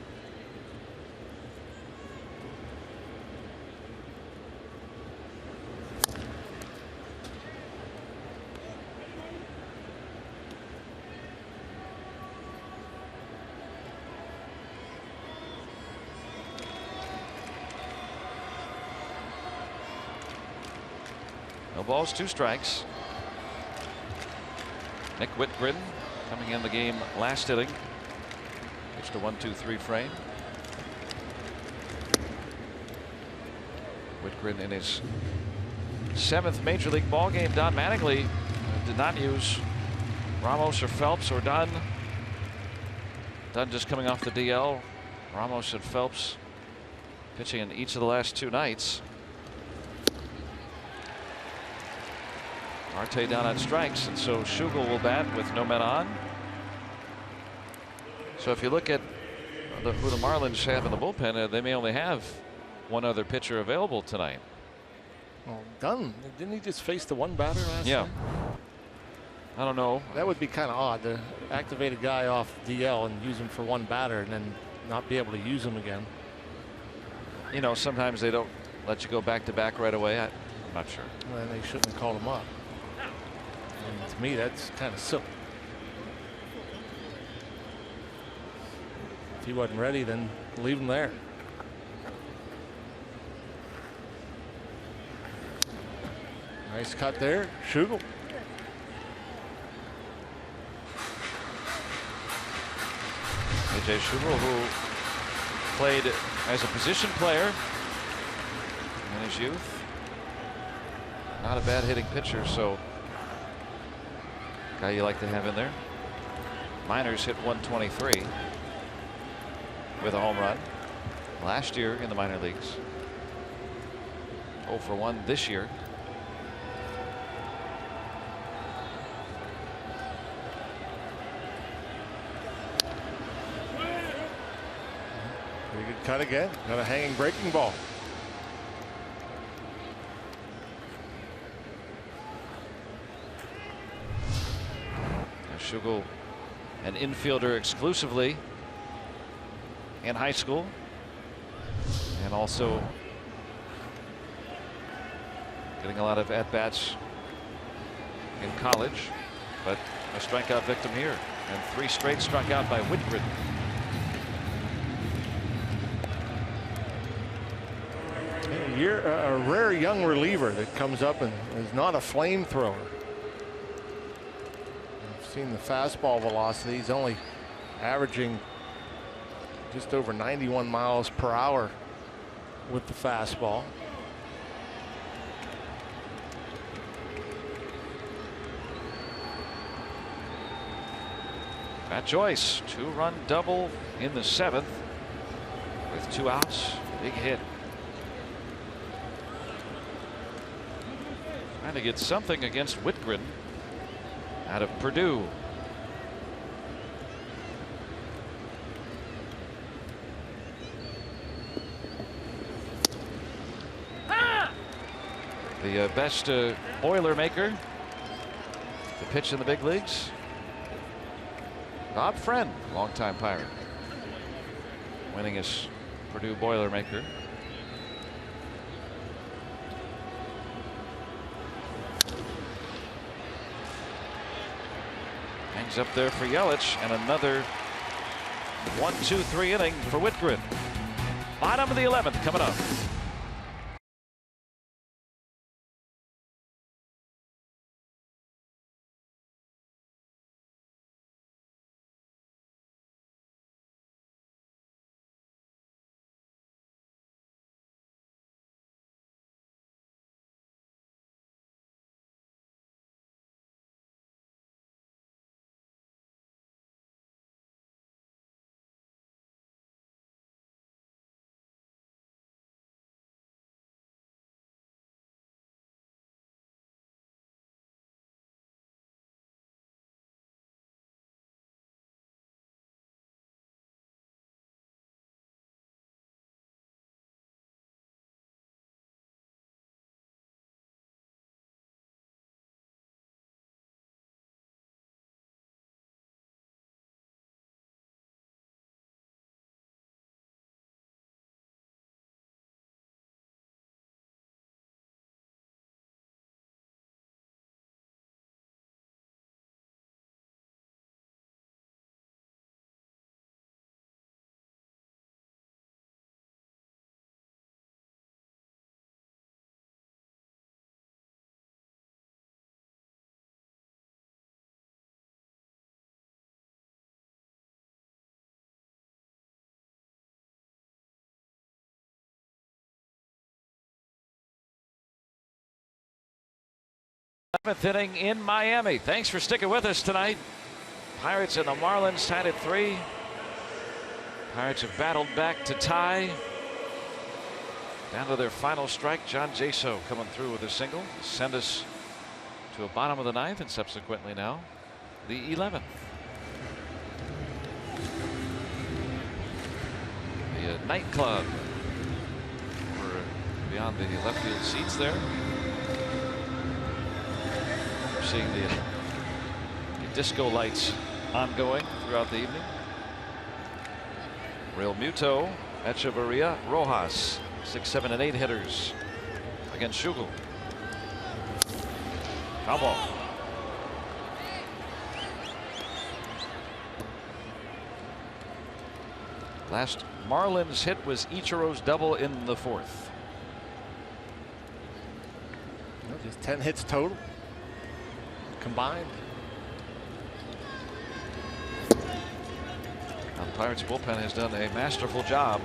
No balls, 2 strikes. Nick Whitgren coming in the game last inning. Pitched a 1-2-3 frame. Whitgren in his 7th major league ball game. Don Mattingly did not use Ramos or Phelps or Dunn. Dunn just coming off the DL. Ramos and Phelps pitching in each of the last 2 nights. Marte down on strikes, and so Schugel will bat with no men on. So if you look at who the Marlins have in the bullpen, they may only have one other pitcher available tonight. Well, Dunn, didn't he just face the 1 batter last night? I don't know. That would be kind of odd to activate a guy off DL and use him for 1 batter and then not be able to use him again. You know, sometimes they don't let you go back to back right away. I'm not sure. Well, they shouldn't have called him up. And to me, that's kind of silly. If he wasn't ready, then leave him there. Nice cut there, Schugel. A.J. Schugel, who played as a position player in his youth. Not a bad hitting pitcher, so guy you like to have in there. Miners hit 123 with a home run last year in the minor leagues. 0 for 1 this year. Pretty good cut again. Got a hanging breaking ball. Schugel, an infielder exclusively in high school, and also getting a lot of at-bats in college, but a strikeout victim here, and 3 straight struck out by Whitgren. You're a rare young reliever that comes up and is not a flamethrower. Seen the fastball velocity. He's only averaging just over 91 miles per hour with the fastball. Matt Joyce, 2-run double in the 7th with 2 outs. Big hit. Trying to get something against Whitgren out of Purdue. The best Boilermaker, the pitch in the big leagues? Bob Friend, longtime Pirate, winningest Purdue Boilermaker. Hangs up there for Yelich, and another 1-2-3 inning for Whitgren. Bottom of the 11th coming up. Eleventh inning in Miami. Thanks for sticking with us tonight. Pirates and the Marlins tied at 3. Pirates have battled back to tie. Down to their final strike. John Jaso coming through with a single to send us to a bottom of the 9th and subsequently now the 11th. The nightclub over beyond the left field seats there. Seeing the disco lights ongoing throughout the evening. Real Muto, Echeverria, Rojas, 6, 7, and 8 hitters against Schugel. Foul ball. Last Marlins hit was Ichiro's double in the 4th. Just 10 hits total combined. Now the Pirates bullpen has done a masterful job.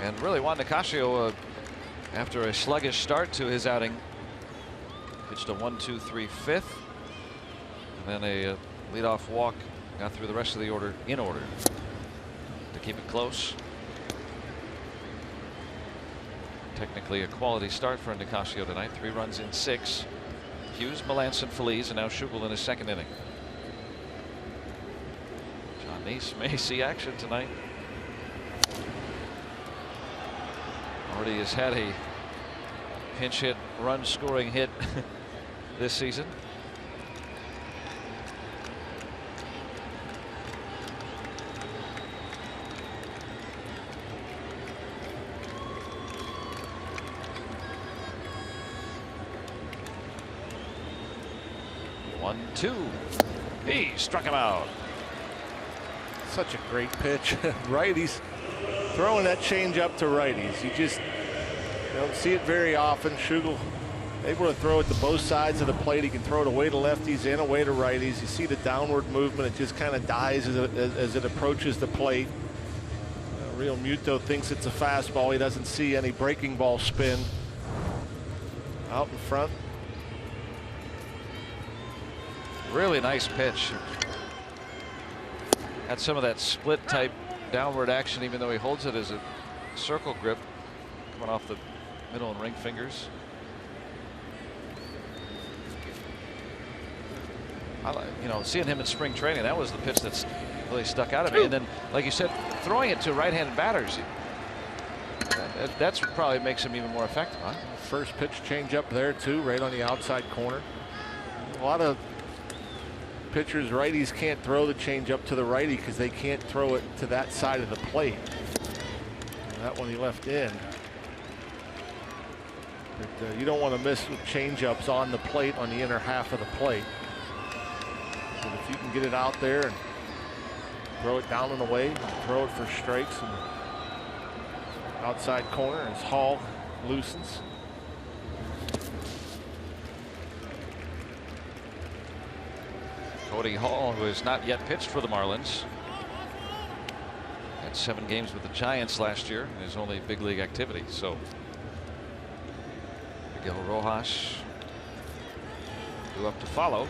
And really Juan Nicasio, after a sluggish start to his outing, pitched a 1-2-3 fifth. And then a leadoff walk, got through the rest of the order in order to keep it close. Technically a quality start for Nicasio tonight. 3 runs in 6. Hughes, Melanson, Feliz, and now Schugel in his 2nd inning. John Neese may see action tonight. Already has had a pinch hit, run scoring hit this season. Two. He struck him out. Such a great pitch. Righties throwing that change up to righties. You just don't see it very often. Schugel able to throw it to both sides of the plate. He can throw it away to lefties and away to righties. You see the downward movement. It just kind of dies as it approaches the plate. Real Muto thinks it's a fastball. He doesn't see any breaking ball spin out in front. Really nice pitch. Had some of that split type downward action, even though he holds it as a circle grip coming off the middle and ring fingers. You know, seeing him in spring training, that was the pitch that's really stuck out at me. And then, like you said, throwing it to right-handed batters, that's what probably makes him even more effective. Huh? First pitch change up there too, right on the outside corner. A lot of pitchers, righties, can't throw the changeup to the righty because they can't throw it to that side of the plate. And that one he left in. But you don't want to miss with changeups on the plate, on the inner half of the plate. But if you can get it out there and throw it down and away, throw it for strikes in the outside corner as Hall loosens. Cody Hall, who has not yet pitched for the Marlins, had 7 games with the Giants last year in his only big league activity. So Miguel Rojas due up to follow.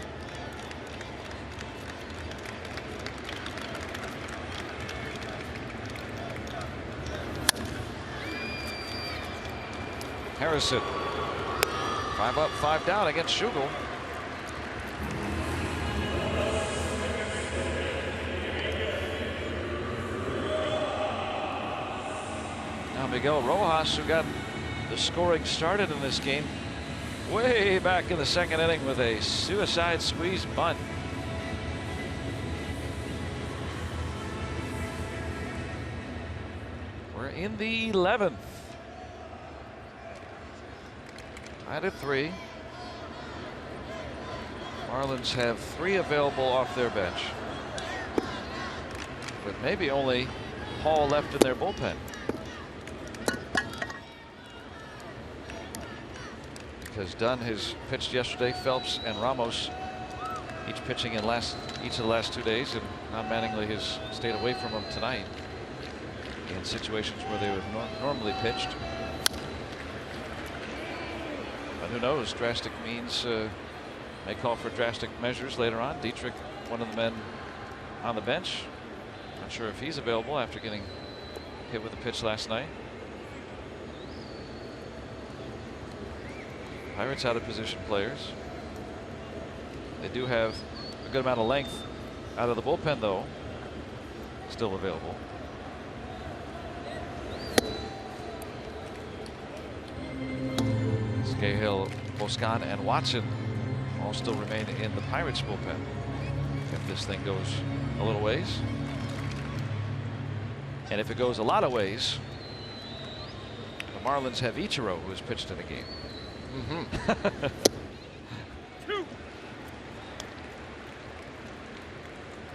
Harrison, 5 up, 5 down against Schugel. Now Miguel Rojas, who got the scoring started in this game way back in the 2nd inning with a suicide squeeze bunt. We're in the 11th. Tied at 3. Marlins have 3 available off their bench, but maybe only Hall left in their bullpen. Because Dunn has pitched yesterday, Phelps and Ramos each pitching in each of the last 2 days, and Don Mattingly has stayed away from them tonight in situations where they would normally pitched. But who knows? Drastic means may call for drastic measures later on. Dietrich, one of the men on the bench, not sure if he's available after getting hit with a pitch last night. Pirates out of position players. They do have a good amount of length out of the bullpen, though, still available. Cahill, Boscan, and Watson all still remain in the Pirates bullpen if this thing goes a little ways. And if it goes a lot of ways, the Marlins have Ichiro, who has pitched in a game.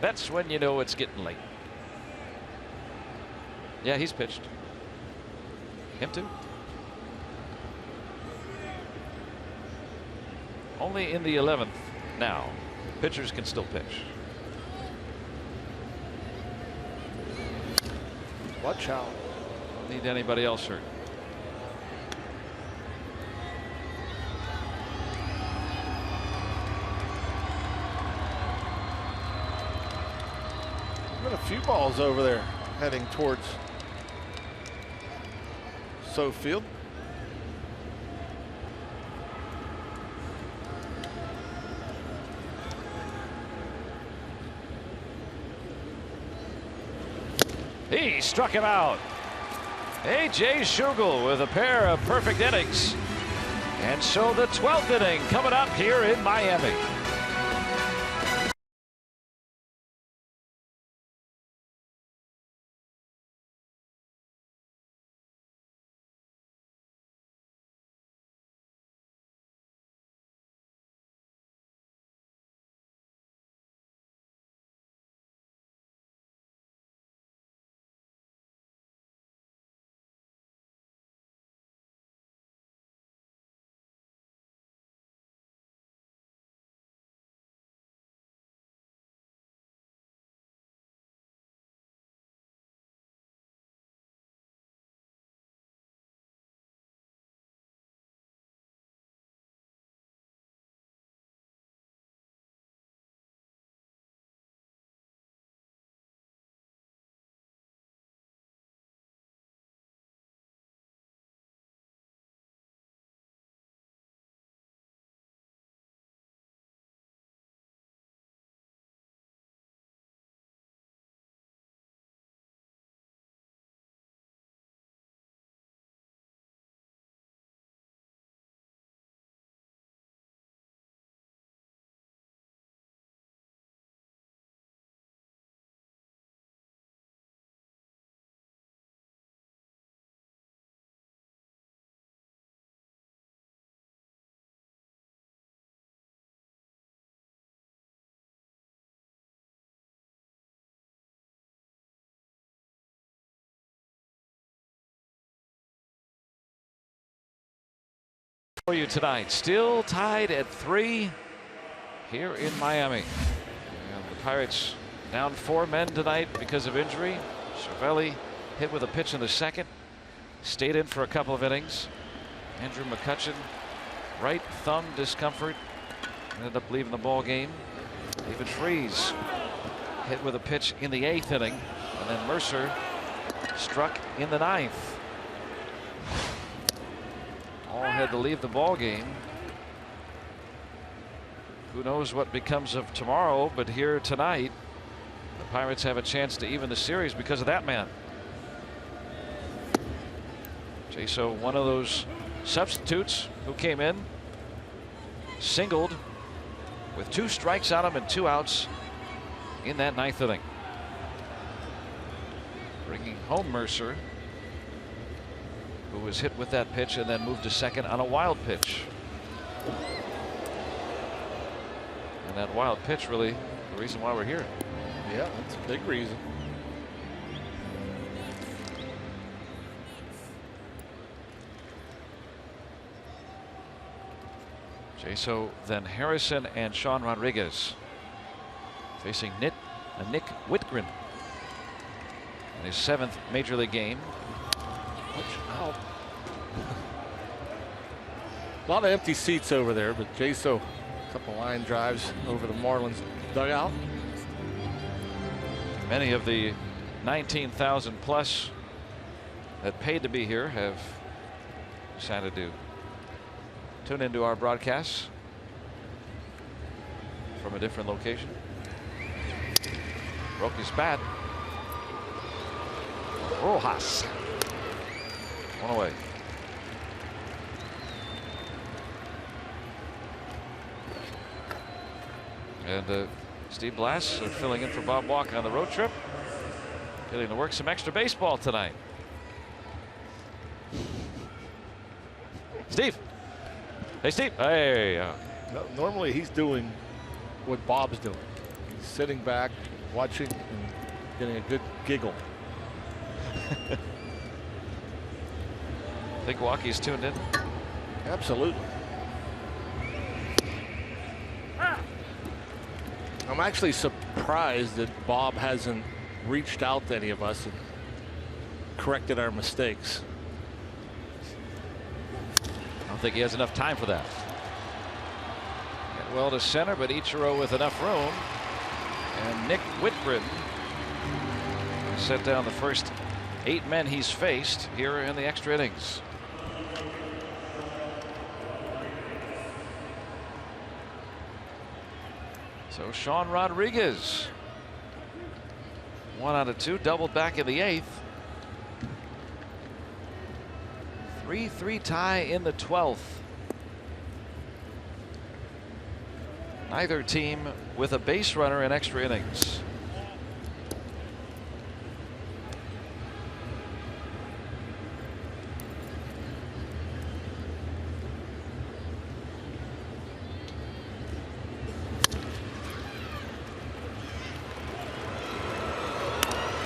That's when you know it's getting late. Yeah, he's pitched. Him too. Only in the 11th now. Pitchers can still pitch. Watch out. Don't need anybody else hurt. Been a few balls over there heading towards Field. He struck him out. A.J. Schugel with a pair of perfect innings. And so the 12th inning coming up here in Miami. For you tonight, still tied at 3 here in Miami. And the Pirates down 4 men tonight because of injury. Cervelli hit with a pitch in the second, stayed in for a couple of innings. Andrew McCutchen, right thumb discomfort, ended up leaving the ball game. David Freese hit with a pitch in the 8th inning, and then Mercer struck in the 9th. All had to leave the ball game. Who knows what becomes of tomorrow, but here tonight the Pirates have a chance to even the series because of that man. Jaso, one of those substitutes who came in, singled with 2 strikes on him and 2 outs in that 9th inning. Bringing home Mercer, who was hit with that pitch and then moved to second on a wild pitch. And that wild pitch really the reason why we're here. Yeah, that's a big reason. Jaso, then Harrison and Sean Rodriguez facing Nick Whitgren in his 7th major league game. A lot of empty seats over there, but Jaso, a couple line drives over the Marlins dugout. Many of the 19,000 plus that paid to be here have decided to tune into our broadcasts from a different location. Broke his bat. Rojas. 1 away. And Steve Blass filling in for Bob Walker on the road trip. Getting to work some extra baseball tonight. Steve. Hey, Steve. Hey. Normally he's doing what Bob's doing. He's sitting back, watching, and getting a good giggle. Think Milwaukee's tuned in? Absolutely. I'm actually surprised that Bob hasn't reached out to any of us and corrected our mistakes. I don't think he has enough time for that. Get well to center, but Ichiro with enough room. And Nick Whitgren set down the first 8 men he's faced here in the extra innings. So Sean Rodriguez, 1 out of 2, doubled back in the 8th. 3-3 tie in the 12th. Neither team with a base runner in extra innings.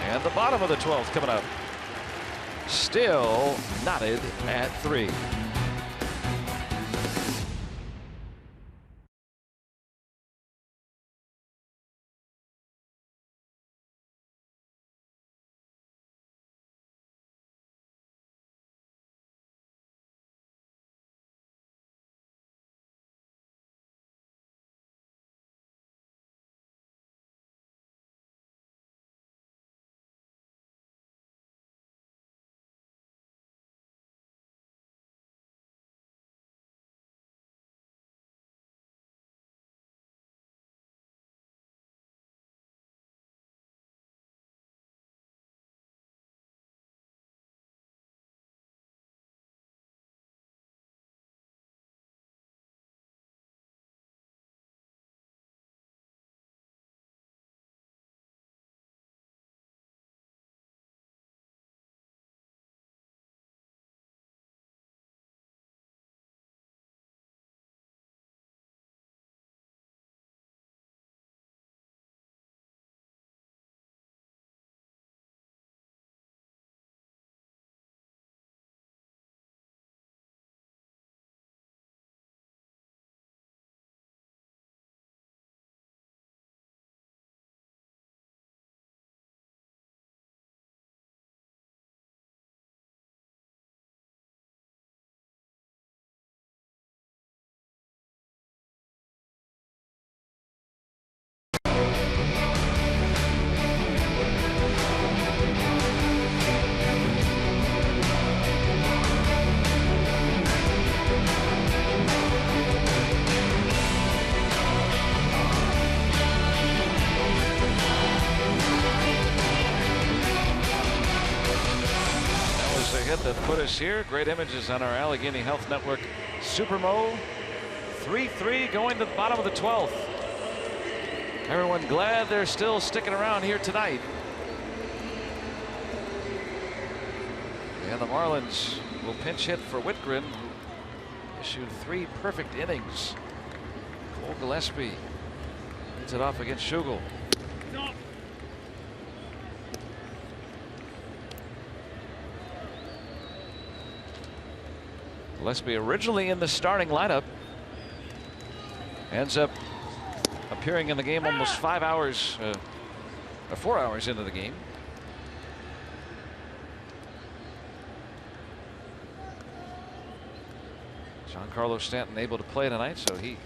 And the bottom of the 12th coming up. Still knotted at 3. hit that put us here. Great images on our Allegheny Health Network Supermo. 3-3 going to the bottom of the 12th. Everyone glad they're still sticking around here tonight. And the Marlins will pinch hit for Whitgren, who issued 3 perfect innings. Cole Gillespie leads it off against Schugel. Gillespie originally in the starting lineup ends up appearing in the game almost 4 hours into the game. Giancarlo Stanton able to play tonight, so he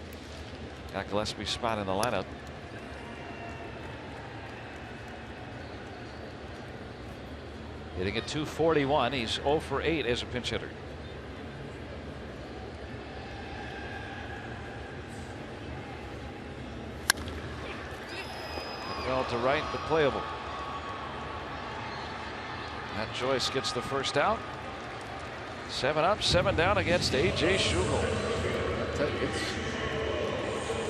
got Gillespie's spot in the lineup. Hitting at .241. He's 0 for 8 as a pinch hitter. Well to right, but playable. Matt Joyce gets the first out. 7 up, 7 down against A.J. Schugel. It's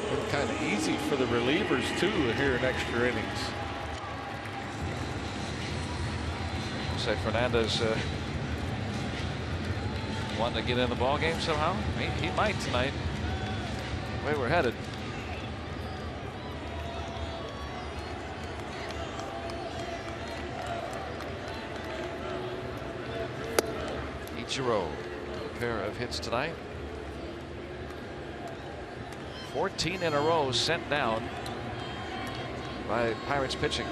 been kind of easy for the relievers too here in extra innings. Jose Fernandez wanting to get in the ball game somehow. He might tonight. The way we're headed. Ichiro, a pair of hits tonight. 14 in a row sent down by Pirates pitching.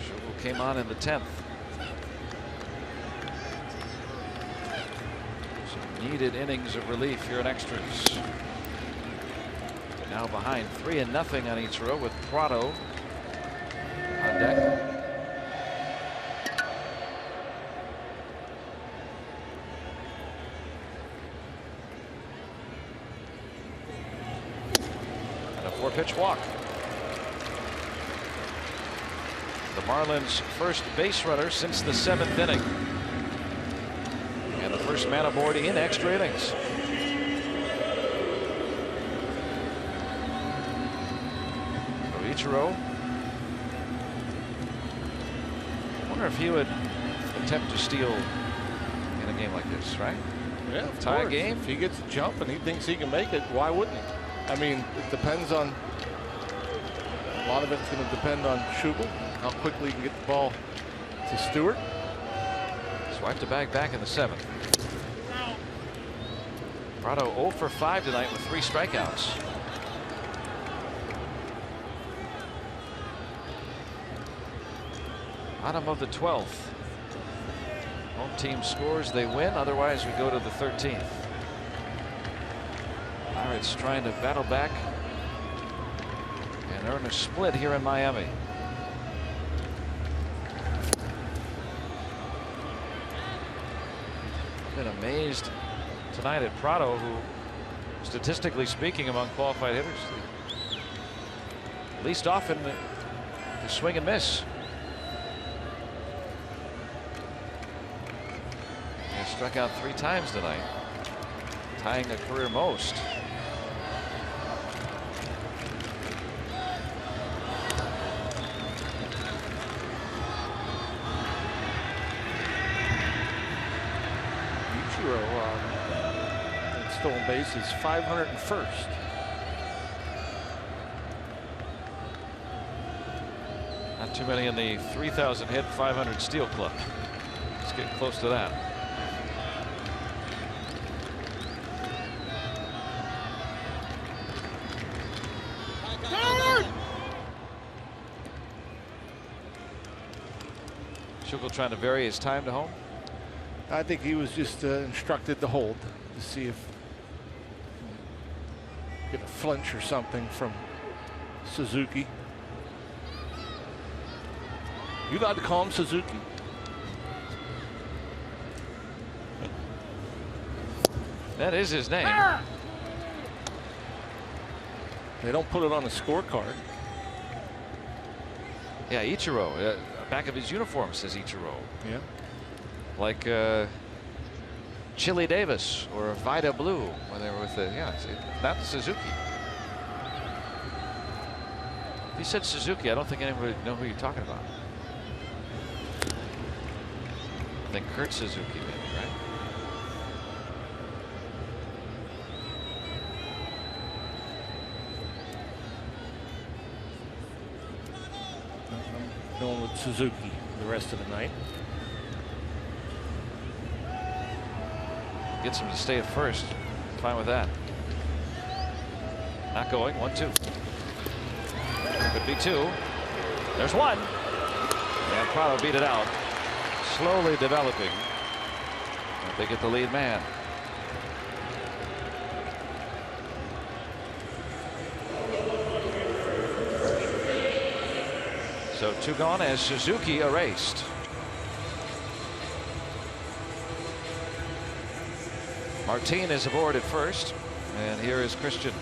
Schugel came on in the 10th. Some needed innings of relief here in extras. Now behind 3-0 on Ichiro with Prado on deck. And a 4-pitch walk. The Marlins' first base runner since the 7th inning. And the first man aboard in extra innings. Ichiro. I wonder if he would attempt to steal in a game like this, right? Yeah, of tie course. game. If he gets a jump and he thinks he can make it, why wouldn't he? I mean, it depends on. A lot of it's going to depend on Schugel, how quickly he can get the ball to Stewart. Swiped the bag back in the 7th. Prado 0 for 5 tonight with 3 strikeouts. Bottom of the 12th. Home team scores, they win. Otherwise, we go to the 13th. Pirates trying to battle back and earn a split here in Miami. I've been amazed tonight at Prado, who, statistically speaking, among qualified hitters, least often to swing and miss. Struck out 3 times tonight, tying a career most. Ichiro in stolen bases 501st. Not too many in the 3,000 hit 500 steal club. Let's get close to that. Schugel trying to vary his time to home. I think he was just instructed to hold to see if get a flinch or something from Suzuki. You allowed to call him Suzuki? That is his name. They don't put it on the scorecard. Yeah, Ichiro. Back of his uniform says Ichiro. Yeah. Like Chili Davis or Vida Blue when they were with the not Suzuki. If you said Suzuki, I don't think anybody would know who you're talking about. I think Kurt Suzuki maybe, right? I'm going with Suzuki the rest of the night. Gets him to stay at first. Fine with that. Not going. 1-2. Could be 2. There's 1. And Prado beat it out. Slowly developing. But they get the lead man. So 2 gone as Suzuki erased. Martin is aboard at first, and here is Christian.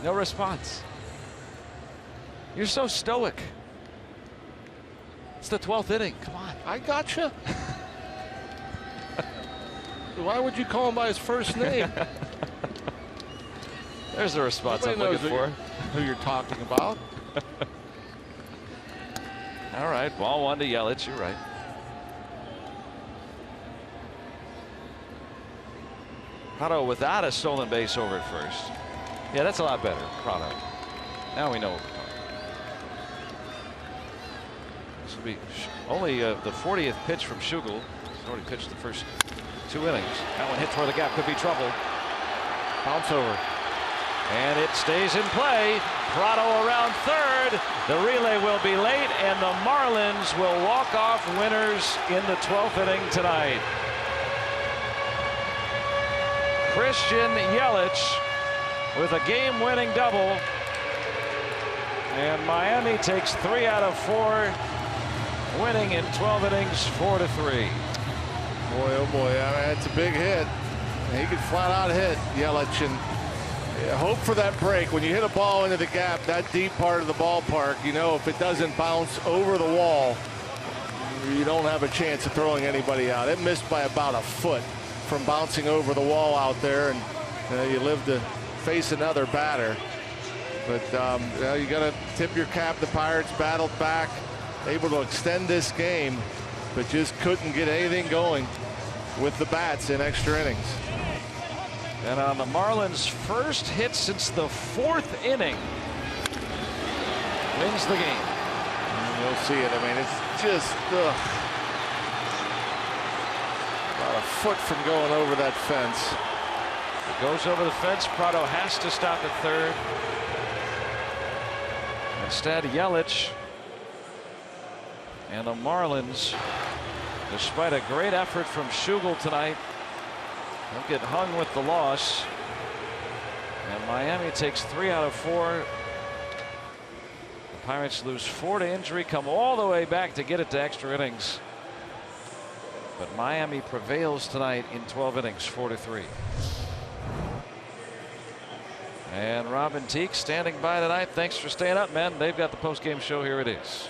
No response. You're so stoic. It's the 12th inning. Come on. I gotcha. Why would you call him by his first name? There's the response I'm looking for. Who you're talking about. All right, ball 1 to Yelich. You're right. Prado without a stolen base over at first. Yeah, that's a lot better. Prado. Now we know. This will be only the 40th pitch from Schugel. He's already pitched the first 2 innings. That one hit toward the gap. Could be trouble. Bounce over. And it stays in play. Prado around third. The relay will be late, and the Marlins will walk off winners in the 12th inning tonight. Christian Yelich with a game-winning double, and Miami takes 3 out of 4, winning in 12 innings 4-3. Boy, oh boy, I mean, it's a big hit. He could flat out hit Yelich, and hope for that break. When you hit a ball into the gap, that deep part of the ballpark, you know, if it doesn't bounce over the wall, you don't have a chance of throwing anybody out. It missed by about a foot from bouncing over the wall out there, and you live to face another batter. But you got to tip your cap. The Pirates battled back, able to extend this game, but just couldn't get anything going with the bats in extra innings. And on the Marlins' first hit since the 4th inning, wins the game. And you'll see it. I mean, it's just about a foot from going over that fence. It goes over the fence. Prado has to stop at third. Instead, Yelich and the Marlins, despite a great effort from Schugel tonight, they'll get hung with the loss. And Miami takes 3 out of 4. The Pirates lose 4 to injury, come all the way back to get it to extra innings. But Miami prevails tonight in 12 innings, 4-3. And Robin Teak standing by tonight. Thanks for staying up, man. They've got the post-game show. Here it is.